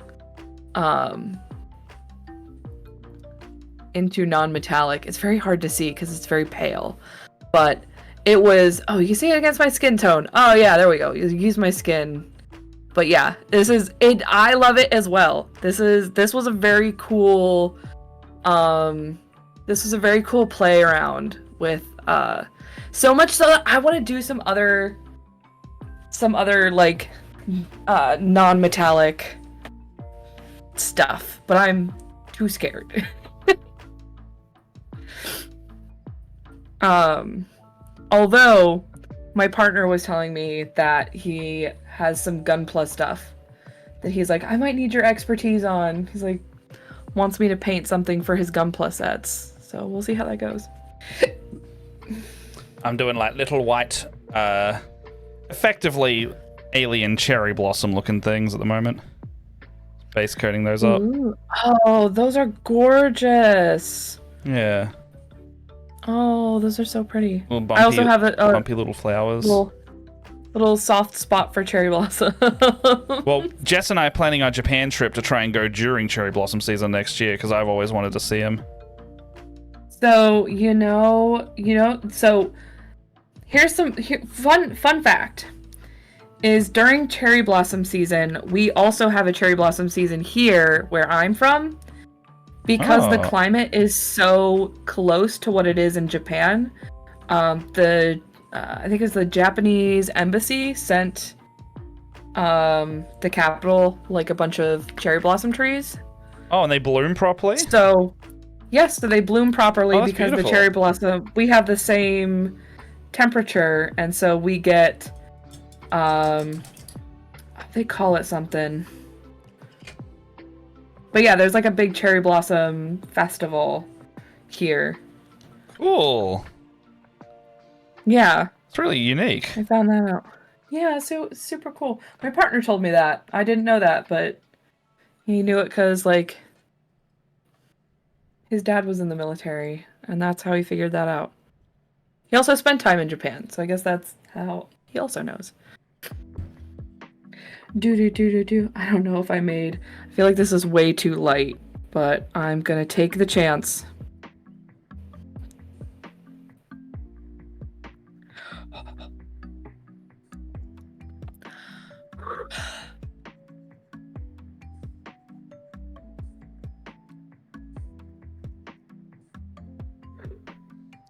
non-metallic. It's very hard to see because it's very pale, but it was, oh, you see it against my skin tone. Oh yeah, there we go. Use my skin. But yeah, this is it. I love it as well. This was a very cool play around with so much so that I want to do some other like non-metallic stuff, but I'm too scared. Although my partner was telling me that he has some Gunpla stuff that he's like, I might need your expertise on. He's like, wants me to paint something for his Gunpla sets. So we'll see how that goes. I'm doing like little white, effectively alien cherry blossom looking things at the moment. Base coating those up. Ooh. Oh, those are gorgeous. Yeah. Oh, those are so pretty. Bumpy, I also have a bumpy little flowers. Little soft spot for cherry blossom. Well, Jess and I are planning our Japan trip to try and go during cherry blossom season next year because I've always wanted to see them. So so here's some fun fact. Is during cherry blossom season, we also have a cherry blossom season here where I'm from. Because the climate is so close to what it is in Japan, I think it's the Japanese embassy sent the capital like a bunch of cherry blossom trees. Oh, and they bloom properly? So, yes, so they bloom properly because beautiful. the cherry blossom, we have the same temperature, and so we get, they call it something. But yeah, there's like a big cherry blossom festival here. Cool. Yeah. It's really unique. I found that out. Yeah, so it's super cool. My partner told me that. I didn't know that, but he knew it because, like, his dad was in the military, and that's how he figured that out. He also spent time in Japan, so I guess that's how he also knows. I don't know if I feel like this is way too light, but I'm gonna take the chance.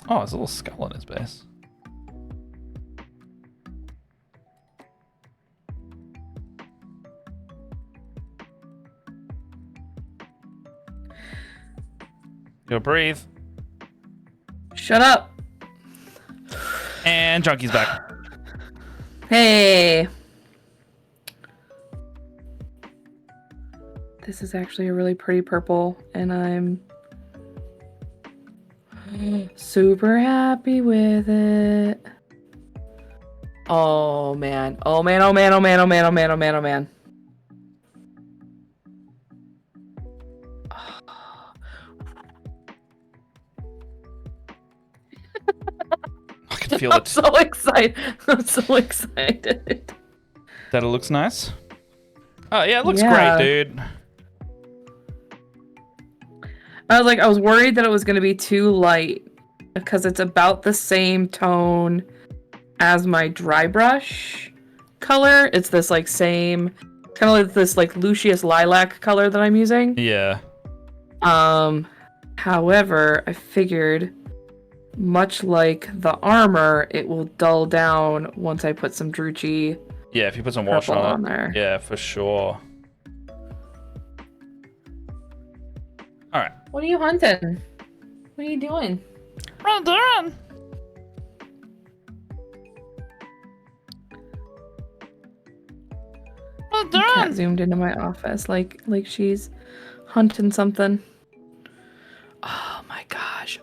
Oh, there's a little skull on his base. Go breathe. Shut up. And Junkie's back. Hey. This is actually a really pretty purple, and I'm super happy with it. Oh man. Oh man, oh man, oh man, oh man, oh man, oh man, oh man. I can feel I'm it. so excited. I'm so excited. That it looks nice. Oh yeah, it looks Yeah. great, dude. I was worried that it was going to be too light because it's about the same tone as my dry brush color. It's this like same, kind of like this like Lucius lilac color that I'm using. Yeah. However, I figured much like the armor, it will dull down once I put some Druchii Yeah, if you put some wash purple on on it. there. Yeah, for sure. All right. What are you hunting? What are you doing? Run. Cat zoomed into my office like she's hunting something. Oh my gosh.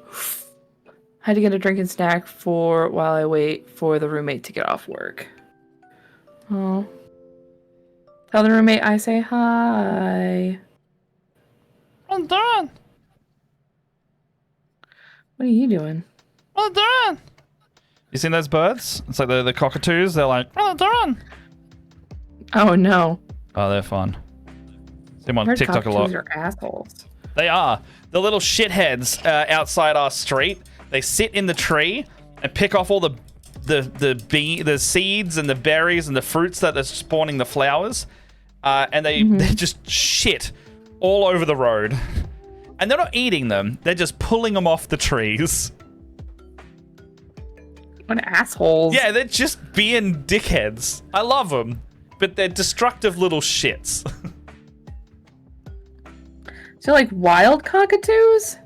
I had to get a drink and snack while I wait for the roommate to get off work. Oh. Tell the roommate I say hi. I'm done. What are you doing? I'm done. You seen those birds? It's like the cockatoos. They're like, oh, done. Oh no. Oh, they're fun. See them on Heard TikTok a lot. cockatoos are assholes. They are. The little shitheads outside our street. They sit in the tree and pick off all the seeds and the berries and the fruits that are spawning the flowers. And they just shit all over the road. And they're not eating them. They're just pulling them off the trees. What assholes. Yeah, they're just being dickheads. I love them. But they're destructive little shits. So like wild cockatoos?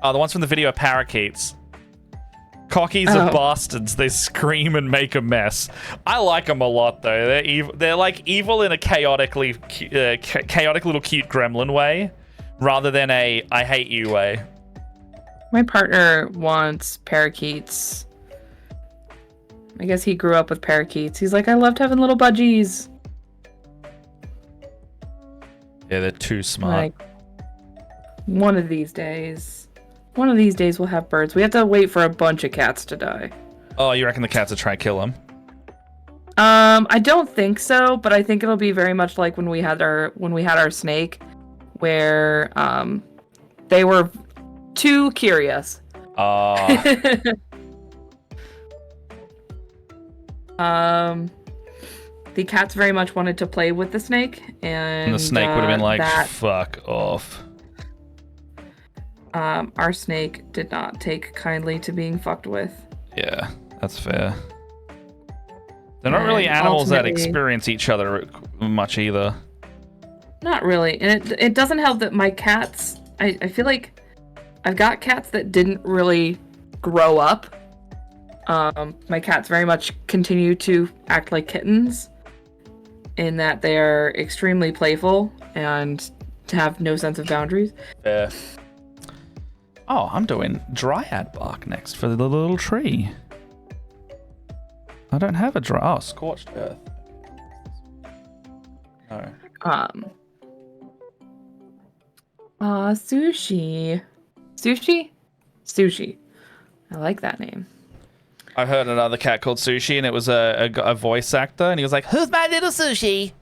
Oh, the ones from the video are parakeets. Cockies are bastards. They scream and make a mess. I like them a lot, though. They're evil. They're like evil in a chaotic little cute gremlin way, rather than a I hate you way. My partner wants parakeets. I guess he grew up with parakeets. He's like, I loved having little budgies. Yeah, they're too smart. Like, one of these days we'll have birds. We have to wait for a bunch of cats to die. Oh, you reckon the cats will try and kill them? I don't think so, but I think it'll be very much like when we had our snake, where they were too curious. The cats very much wanted to play with the snake, and the snake would have been like, that, fuck off. our snake did not take kindly to being fucked with. Yeah, that's fair. They're not really animals that experience each other much either. Not really. And it doesn't help that my cats, I feel like I've got cats that didn't really grow up. My cats very much continue to act like kittens in that they are extremely playful and have no sense of boundaries. Fair. Oh, I'm doing dryad bark next for the little tree. I don't have a scorched earth. No. Sushi. Sushi. I like that name. I heard another cat called Sushi, and it was a voice actor, and he was like, "Who's my little Sushi?"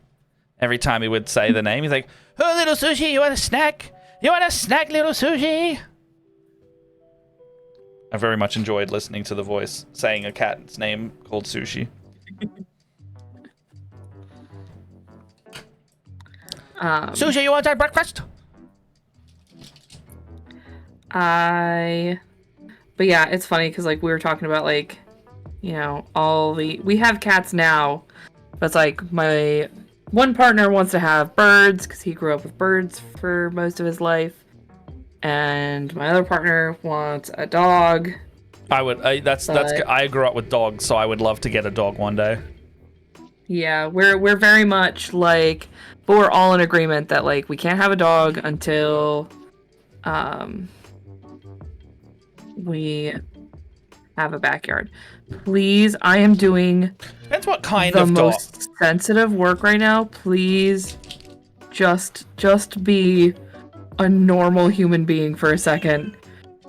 Every time he would say the name, he's like, "Oh, little Sushi, you want a snack? You want a snack, little Sushi?" I very much enjoyed listening to the voice saying a cat's name called Sushi. Sushi, you want our breakfast? I But yeah, it's funny because like we were talking about like, we have cats now, but it's like my one partner wants to have birds because he grew up with birds for most of his life, and my other partner wants a dog. I grew up with dogs, so I would love to get a dog one day. Yeah, we're very much like, but we're all in agreement that like we can't have a dog until we have a backyard. Please, I am doing Depends what kind the of dog. most sensitive work right now. Please, just be a normal human being for a second.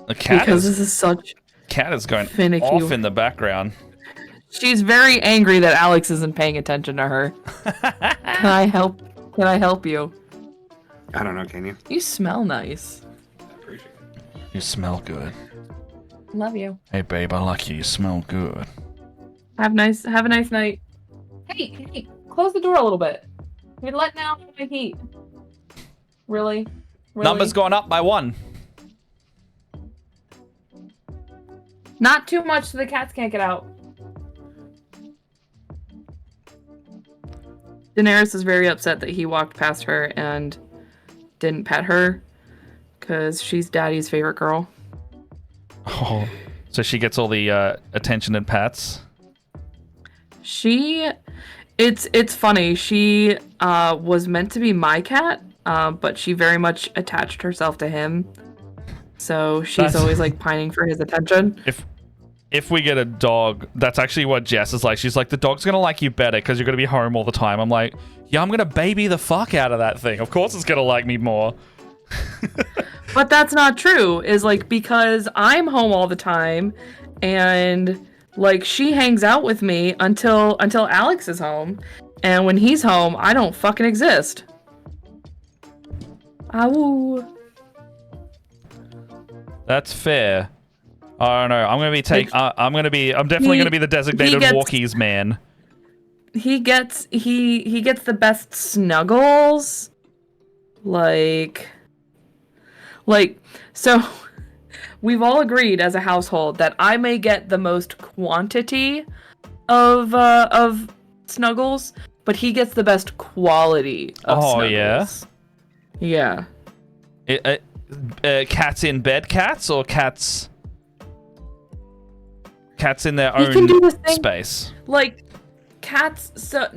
The cat because this is such cat is going finicky. off in the background. She's very angry that Alex isn't paying attention to her. Can I help? Can I help you? I don't know, can you? You smell nice. I appreciate it. You smell good. Love you. Hey babe, I like you. You smell good. Have a nice night. Hey, close the door a little bit. You're letting out my heat. Really? Number's gone up by 1. Not too much so the cats can't get out. Daenerys is very upset that he walked past her and didn't pet her because she's Daddy's favorite girl. Oh, so she gets all the attention and pats. It's funny. She was meant to be my cat, but she very much attached herself to him. So she's always like pining for his attention. If we get a dog, that's actually what Jess is like. She's like, the dog's gonna like you better because you're gonna be home all the time. I'm like, yeah, I'm gonna baby the fuck out of that thing. Of course it's gonna like me more. But that's not true. Is like because I'm home all the time, and like she hangs out with me until Alex is home, and when he's home, I don't fucking exist. Ow. That's fair. I don't know. I'm definitely gonna be the designated walkies man. He gets the best snuggles. Like so we've all agreed as a household that I may get the most quantity of snuggles, but he gets the best quality of snuggles. Yeah? Cats in bed cats or cats in their own space? Like cats, so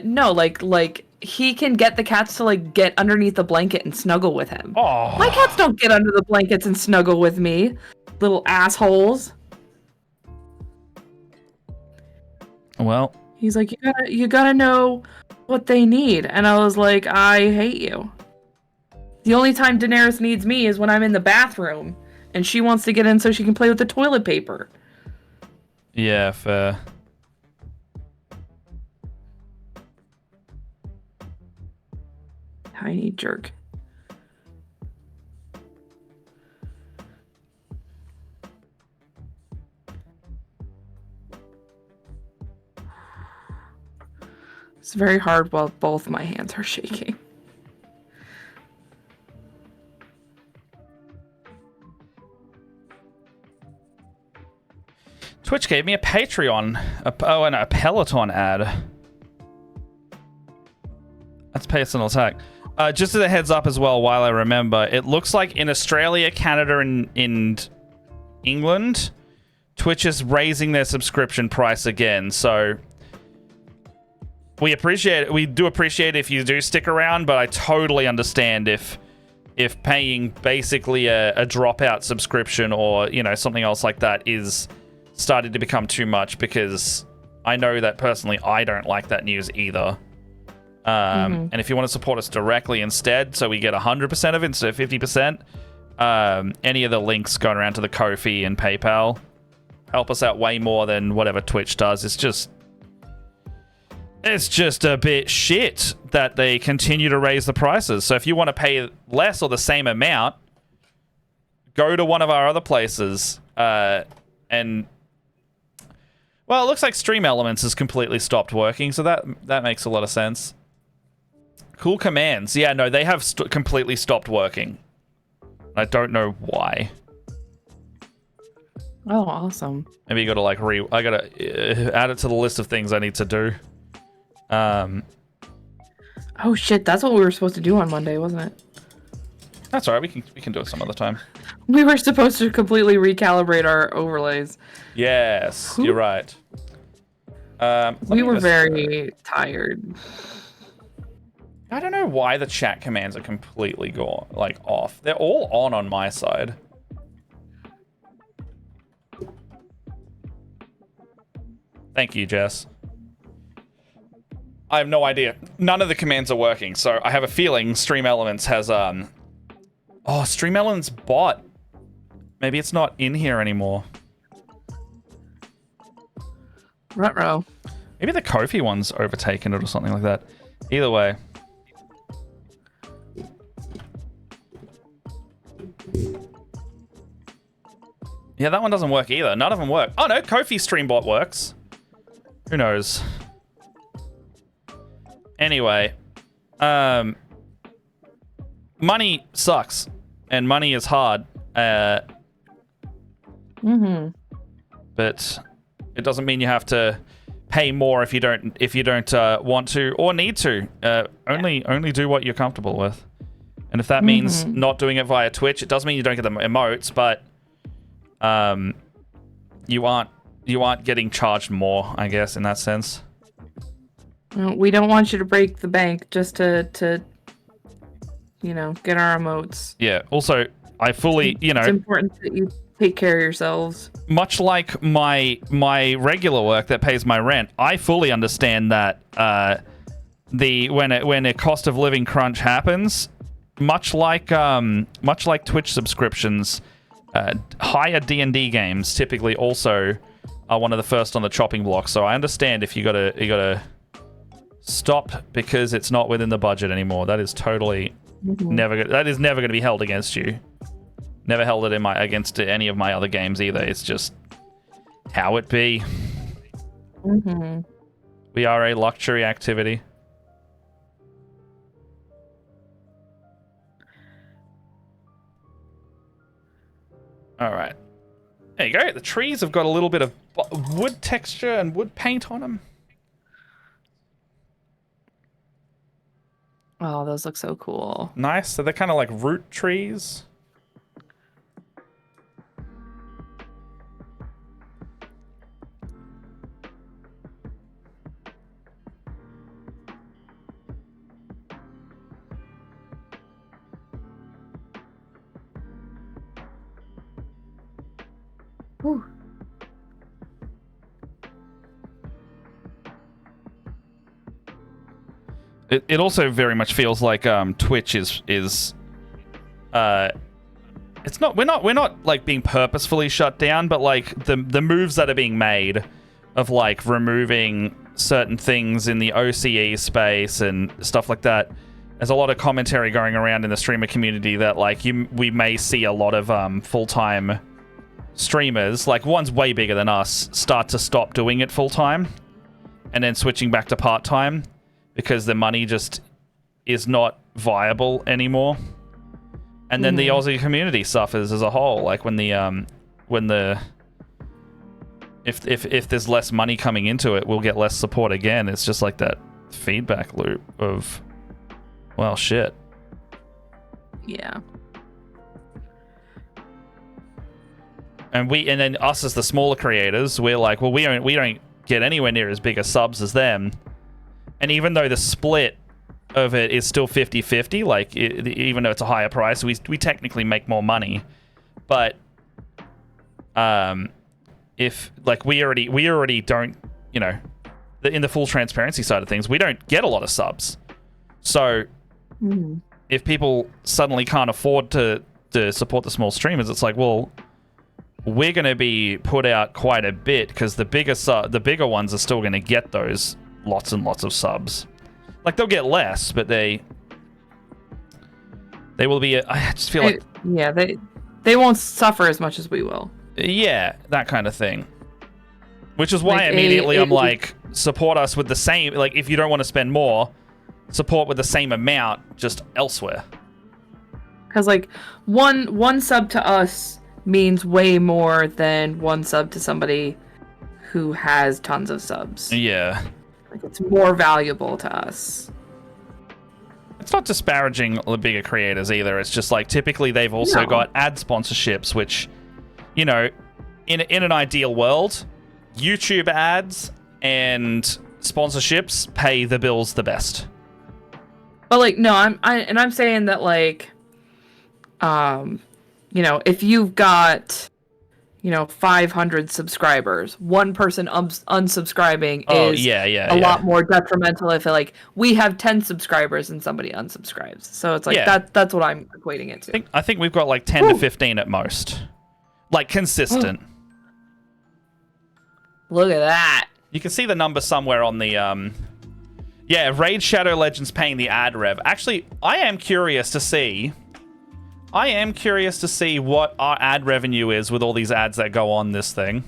no, like he can get the cats to like get underneath the blanket and snuggle with him. Oh. My cats don't get under the blankets and snuggle with me, little assholes. Well, he's like, you gotta know what they need, and I was like, I hate you. The only time Daenerys needs me is when I'm in the bathroom and she wants to get in so she can play with the toilet paper. Yeah, fair. Tiny jerk. It's very hard while both my hands are shaking. Twitch gave me a Patreon. And a Peloton ad. That's personal attack. Just as a heads up as well, while I remember, it looks like in Australia, Canada, and England, Twitch is raising their subscription price again. So we do appreciate if you do stick around, but I totally understand if paying basically a dropout subscription or something else like that is started to become too much, because I know that personally I don't like that news either. And if you want to support us directly instead, so we get 100% of it instead of 50%, any of the links going around to the Ko-fi and PayPal help us out way more than whatever Twitch does. It's just a bit shit that they continue to raise the prices. So if you want to pay less or the same amount, go to one of our other places. And well, it looks like Stream Elements has completely stopped working, so that makes a lot of sense. Cool Commands. Yeah, no, they have completely stopped working. I don't know why. Oh, awesome. Maybe you gotta like I gotta add it to the list of things I need to do. Oh shit, that's what we were supposed to do on Monday, wasn't it? That's alright. We can do it some other time. We were supposed to completely recalibrate our overlays. Yes, you're right. We were very tired. I don't know why the chat commands are completely gone, like off. They're all on my side. Thank you, Jess. I have no idea. None of the commands are working, so I have a feeling Stream Elements has Oh, Stream Elements bot. Maybe it's not in here anymore. Ruh-roh. Maybe the Kofi one's overtaken it or something like that. Either way. Yeah, that one doesn't work either. None of them work. Oh no, Kofi Streambot works. Who knows? Anyway, money sucks, and money is hard. But it doesn't mean you have to pay more if you don't want to or need to. Only do what you're comfortable with. And if that means not doing it via Twitch, it doesn't mean you don't get the emotes, but you aren't getting charged more, I guess, in that sense. We don't want you to break the bank just to get our emotes. Yeah. Also, I fully, It's important that you take care of yourselves. Much like my regular work that pays my rent, I fully understand that when a cost of living crunch happens, much like Twitch subscriptions, higher D&D games typically also are one of the first on the chopping block. So I understand if you gotta stop because it's not within the budget anymore. That is totally never gonna be held against you. Never held it against any of my other games either. It's just how it be. We are a luxury activity. All right. There you go. The trees have got a little bit of wood texture and wood paint on them. Oh, those look so cool. Nice. So they're kind of like root trees. Whew. It also very much feels like Twitch is it's not we're not like being purposefully shut down, but like the moves that are being made of like removing certain things in the OCE space and stuff like that. There's a lot of commentary going around in the streamer community that like we may see a lot of full-time streamers, like ones way bigger than us, start to stop doing it full-time and then switching back to part-time because the money just is not viable anymore. And then the Aussie community suffers as a whole. Like when if there's less money coming into it, we'll get less support again. It's just like that feedback loop of, well, shit. Yeah. And then us as the smaller creators, we're like, well, we don't get anywhere near as big a subs as them. And even though the split of it is still 50-50, like even though it's a higher price, we technically make more money. But if like we already don't, in the full transparency side of things, we don't get a lot of subs. So if people suddenly can't afford to support the small streamers, it's like, well, we're going to be put out quite a bit because the bigger ones are still going to get those lots and lots of subs. Like they'll get less, but they will be. I just feel like they won't suffer as much as we will. Yeah, that kind of thing. Which is why immediately I'm like, support us with the same. Like if you don't want to spend more, support with the same amount just elsewhere. Because like one sub to us means way more than 1 sub to somebody who has tons of subs. Yeah. Like, it's more valuable to us. It's not disparaging the bigger creators either. It's just like typically they've also got ad sponsorships, which, you know, in an ideal world, YouTube ads and sponsorships pay the bills the best. But like, no, I'm saying that like, you know, if you've got, you know, 500 subscribers, one person unsubscribing is a lot more detrimental if like we have 10 subscribers and somebody unsubscribes. So it's like that's what I'm equating it to. I think we've got like 10 to 15 at most. Like consistent. Look at that. You can see the number somewhere on the Raid Shadow Legends paying the ad rev. Actually, I am curious to see what our ad revenue is with all these ads that go on this thing.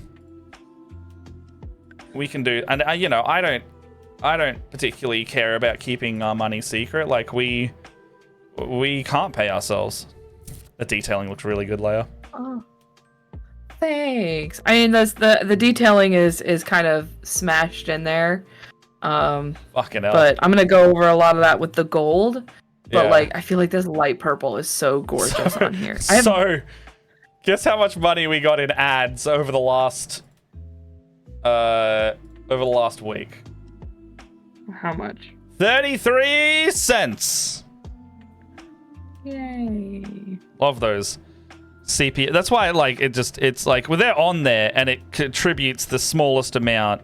We can do, and you know, I don't particularly care about keeping our money secret. Like we can't pay ourselves. The detailing looks really good, Leia. Oh, thanks. I mean, the detailing is kind of smashed in there. Fucking hell. But I'm gonna go over a lot of that with the gold. But like, I feel like this light purple is so gorgeous on here. So, guess how much money we got in ads over the last week? How much? 33 cents. Yay! Love those CP. That's why it's like well, they're on there and it contributes the smallest amount.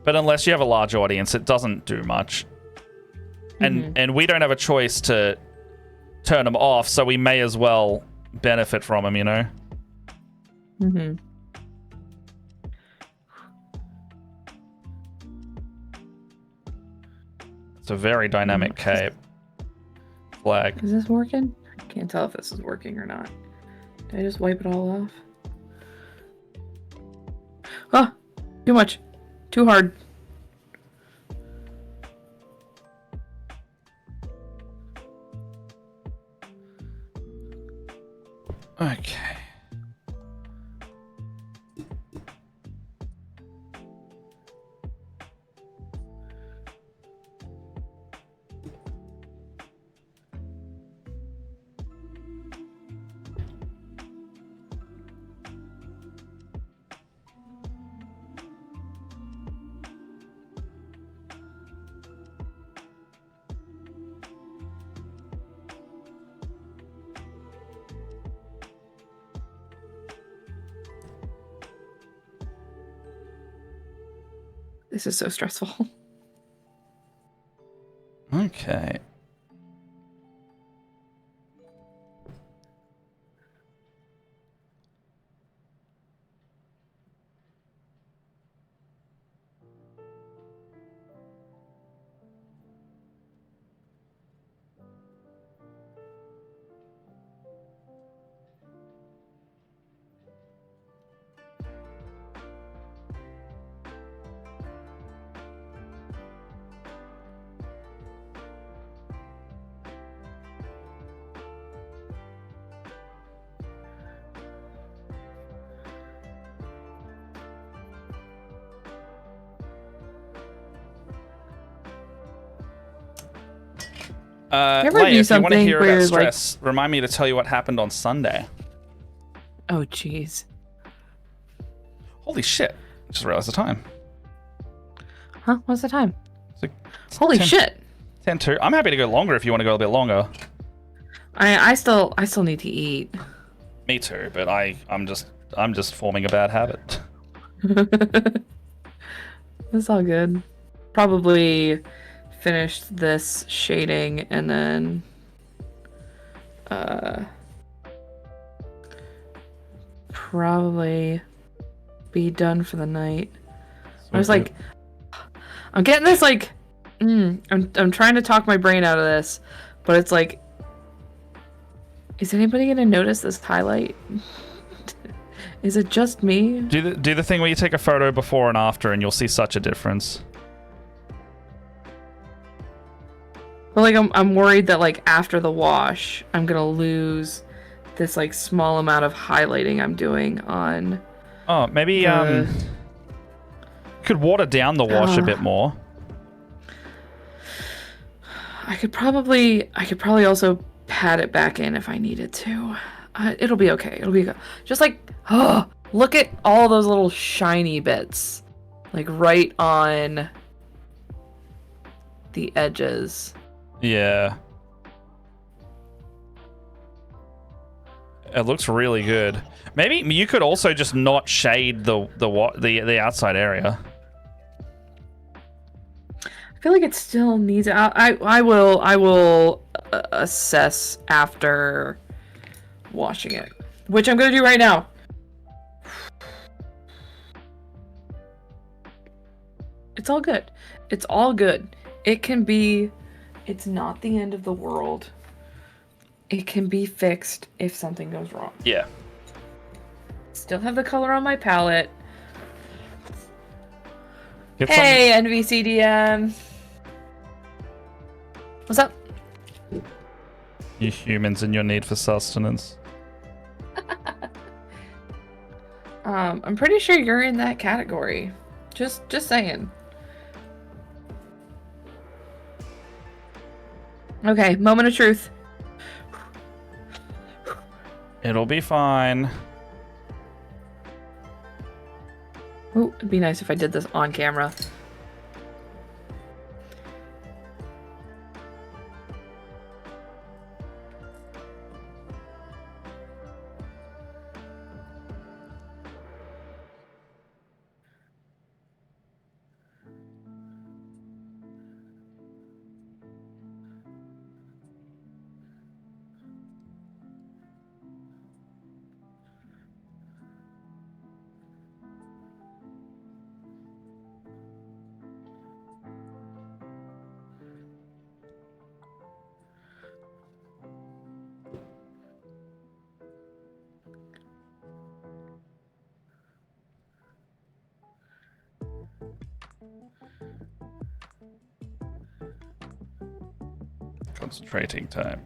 But unless you have a large audience, it doesn't do much. And we don't have a choice to turn them off, so we may as well benefit from them, you know? It's a very dynamic cape. Flag. Is this working? I can't tell if this is working or not. Did I just wipe it all off? Ah! Too much. Too hard. Okay. This is so stressful. Okay. Leia, if you want to hear about stress, remind me to tell you what happened on Sunday. Oh, jeez. Holy shit. I just realized the time. Huh? What's the time? It's Holy 10, shit. 10-2. I'm happy to go longer if you want to go a bit longer. I still need to eat. Me too, but I'm just forming a bad habit. It's all good. Probably finished this shading and then probably be done for the night. I was like, I'm getting this like, I'm trying to talk my brain out of this, but it's like, is anybody gonna notice this highlight? Is it just me? Do the thing where you take a photo before and after, and you'll see such a difference. But like, I'm worried that like after the wash, I'm gonna lose this like small amount of highlighting I'm doing on. Oh, maybe the... could water down the wash a bit more. I could probably also pat it back in if I needed to. It'll be okay. It'll be good. Just like, look at all those little shiny bits, like right on the edges. Yeah. It looks really good. Maybe you could also just not shade the outside area. I feel like it still needs. I will assess after washing it, which I'm gonna do right now. It's all good. It's all good. It can be. It's not the end of the world. It can be fixed if something goes wrong. Yeah. Still have the color on my palette. Get Hey, NVCDM. What's up? You humans and your need for sustenance. I'm pretty sure you're in that category. Just saying. Okay, moment of truth. It'll be fine. Ooh, it'd be nice if I did this on camera. Concentrating time.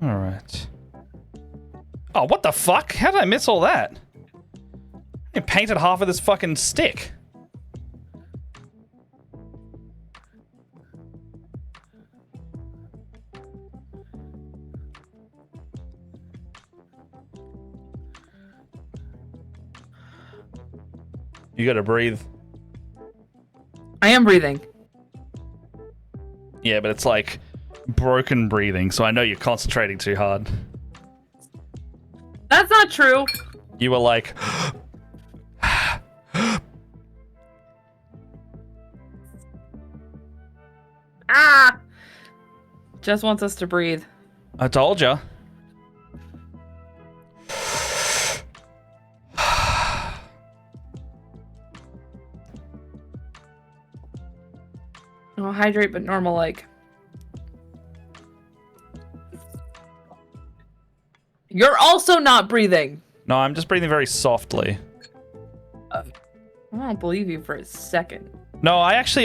All right. Oh, what the fuck? How did I miss all that? I painted half of this fucking stick. You gotta breathe. I am breathing. Yeah, but it's like broken breathing, so I know you're concentrating too hard. That's not true. You were like... Ah! Just wants us to breathe. I told ya. Oh, hydrate, but normal like. You're also not breathing. No, I'm just breathing very softly. I don't believe you for a second. No, as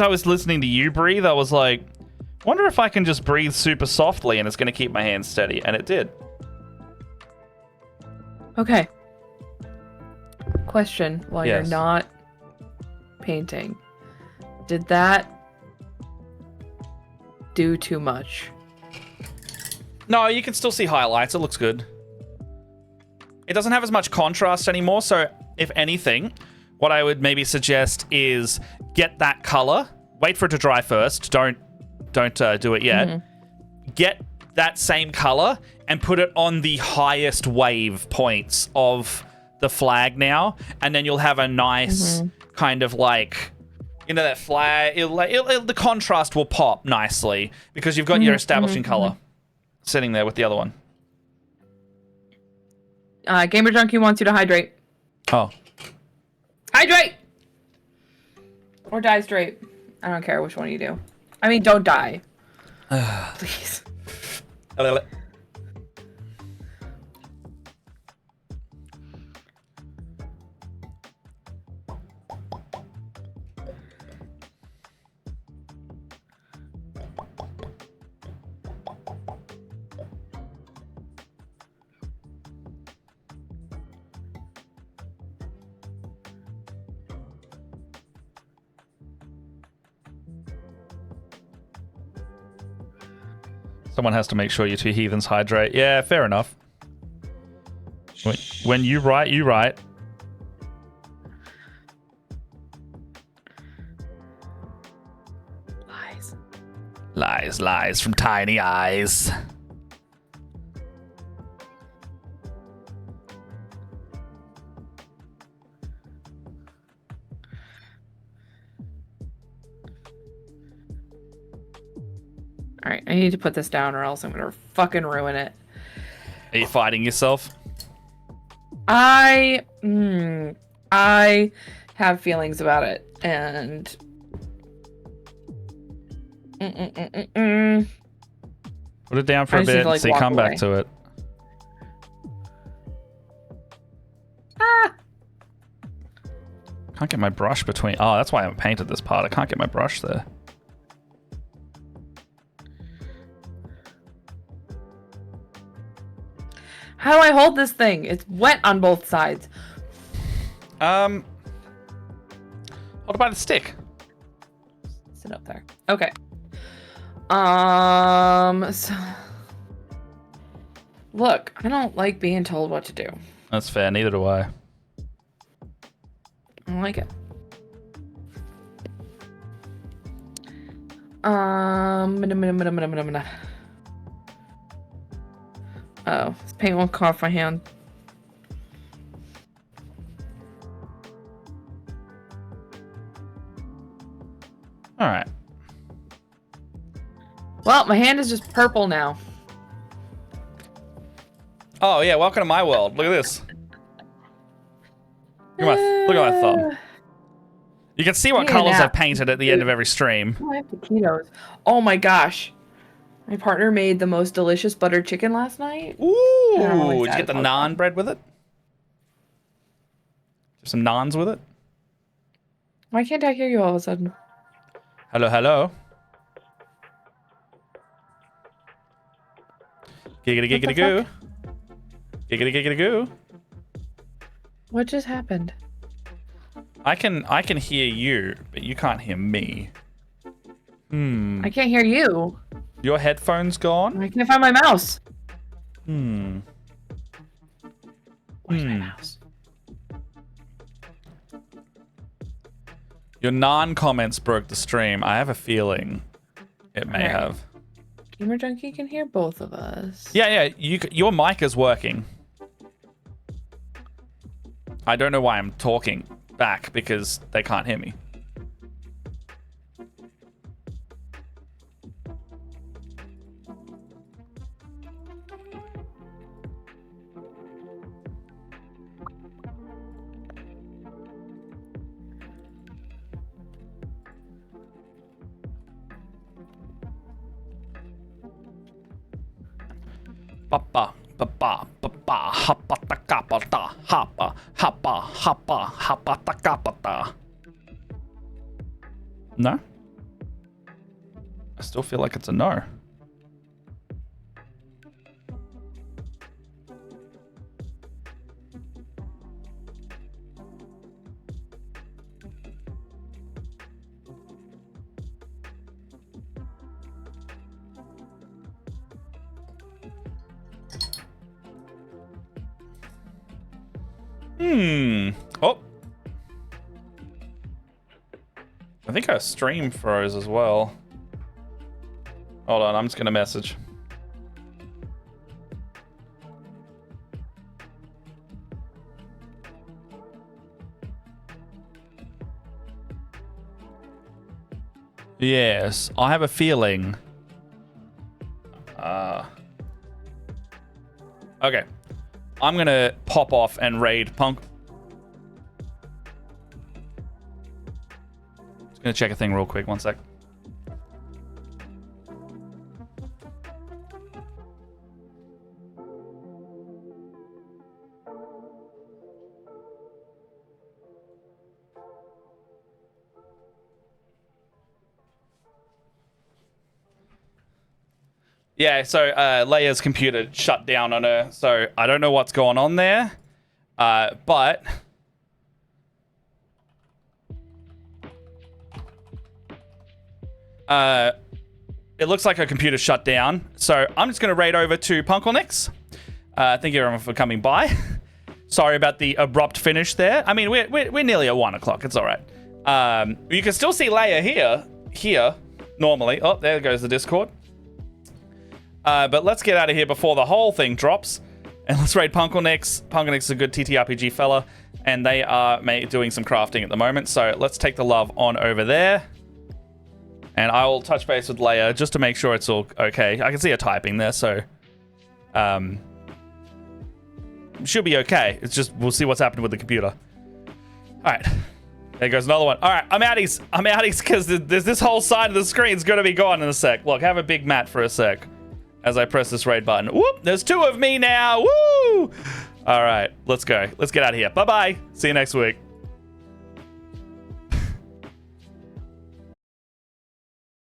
I was listening to you breathe, I was like, wonder if I can just breathe super softly and it's going to keep my hands steady. And it did. Okay. Question while Yes. you're not painting. Did that do too much? No, you can still see highlights. It looks good. It doesn't have as much contrast anymore. So if anything, what I would maybe suggest is get that color. Wait for it to dry first. Don't do it yet. Mm-hmm. Get that same color and put it on the highest wave points of the flag now, and then you'll have a nice kind of like, you know, that flag. The contrast will pop nicely because you've got your establishing color sitting there with the other one. Gamer Junkie wants you to hydrate. Oh. Hydrate! Or die straight. I don't care which one you do. I mean, don't die. Please. Someone has to make sure you two heathens hydrate. Yeah, fair enough. When you write, you write. Lies. Lies, lies from tiny eyes. Alright, I need to put this down or else I'm gonna fucking ruin it. Are you fighting yourself? I have feelings about it, and Put it down for I a just need bit to, like, and see, walk come back away. to it. Can't get my brush between. Oh, that's why I haven't painted this part. I can't get my brush there. How do I hold this thing? It's wet on both sides. Hold it by the stick. Sit up there. Okay. So look, I don't like being told what to do. That's fair. Neither do I. I don't like it. Oh, this paint won't come off my hand. All right. Well, my hand is just purple now. Oh yeah, welcome to my world. Look at this. Look at my thumb. You can see what Yeah, colors now- I've painted at the end of every stream. Oh, I have taquitos. Oh my gosh. My partner made the most delicious buttered chicken last night. Ooh, I'm really did you sad get the about naan that. bread with it? Some naans with it? Why can't I hear you all of a sudden? Hello, hello. Giggity What the giggity goo. Giggity giggity goo. What just happened? I can hear you, but you can't hear me. I can't hear you. Your headphones gone? I can't find my mouse. Hmm. Where's my mouse? Your non-comments broke the stream. I have a feeling it may Alright. have. Gamer Junkie can hear both of us. Yeah. Your mic is working. I don't know why I'm talking back because they can't hear me. Papa, papa, papa, hapa takapata, hapa, hapa, hapa, hapa takapata. No? I still feel like it's a no. Oh. I think our stream froze as well. Hold on, I'm just gonna message. Yes, I have a feeling. Okay. I'm gonna pop off and raid Punk. Just gonna check a thing real quick, 1 sec. Yeah, so Leia's computer shut down on her, so I don't know what's going on there. But it looks like her computer shut down. So I'm just going to raid over to Punkelnix. Thank you everyone for coming by. Sorry about the abrupt finish there. I mean, we're nearly at 1 o'clock. It's all right. You can still see Leia here, normally. Oh, there goes the Discord. But let's get out of here before the whole thing drops. And let's raid Punkelnix. Punkelnix is a good TTRPG fella. And they are doing some crafting at the moment. So let's take the love on over there. And I will touch base with Leia just to make sure it's all okay. I can see her typing there, so... should be okay. It's just, we'll see what's happening with the computer. Alright. There goes another one. Alright, I'm outies. Because there's this whole side of the screen's going to be gone in a sec. Look, have a big mat for a sec. As I press this raid button. Whoop! There's 2 of me now! Woo! Alright, let's go. Let's get out of here. Bye-bye. See you next week.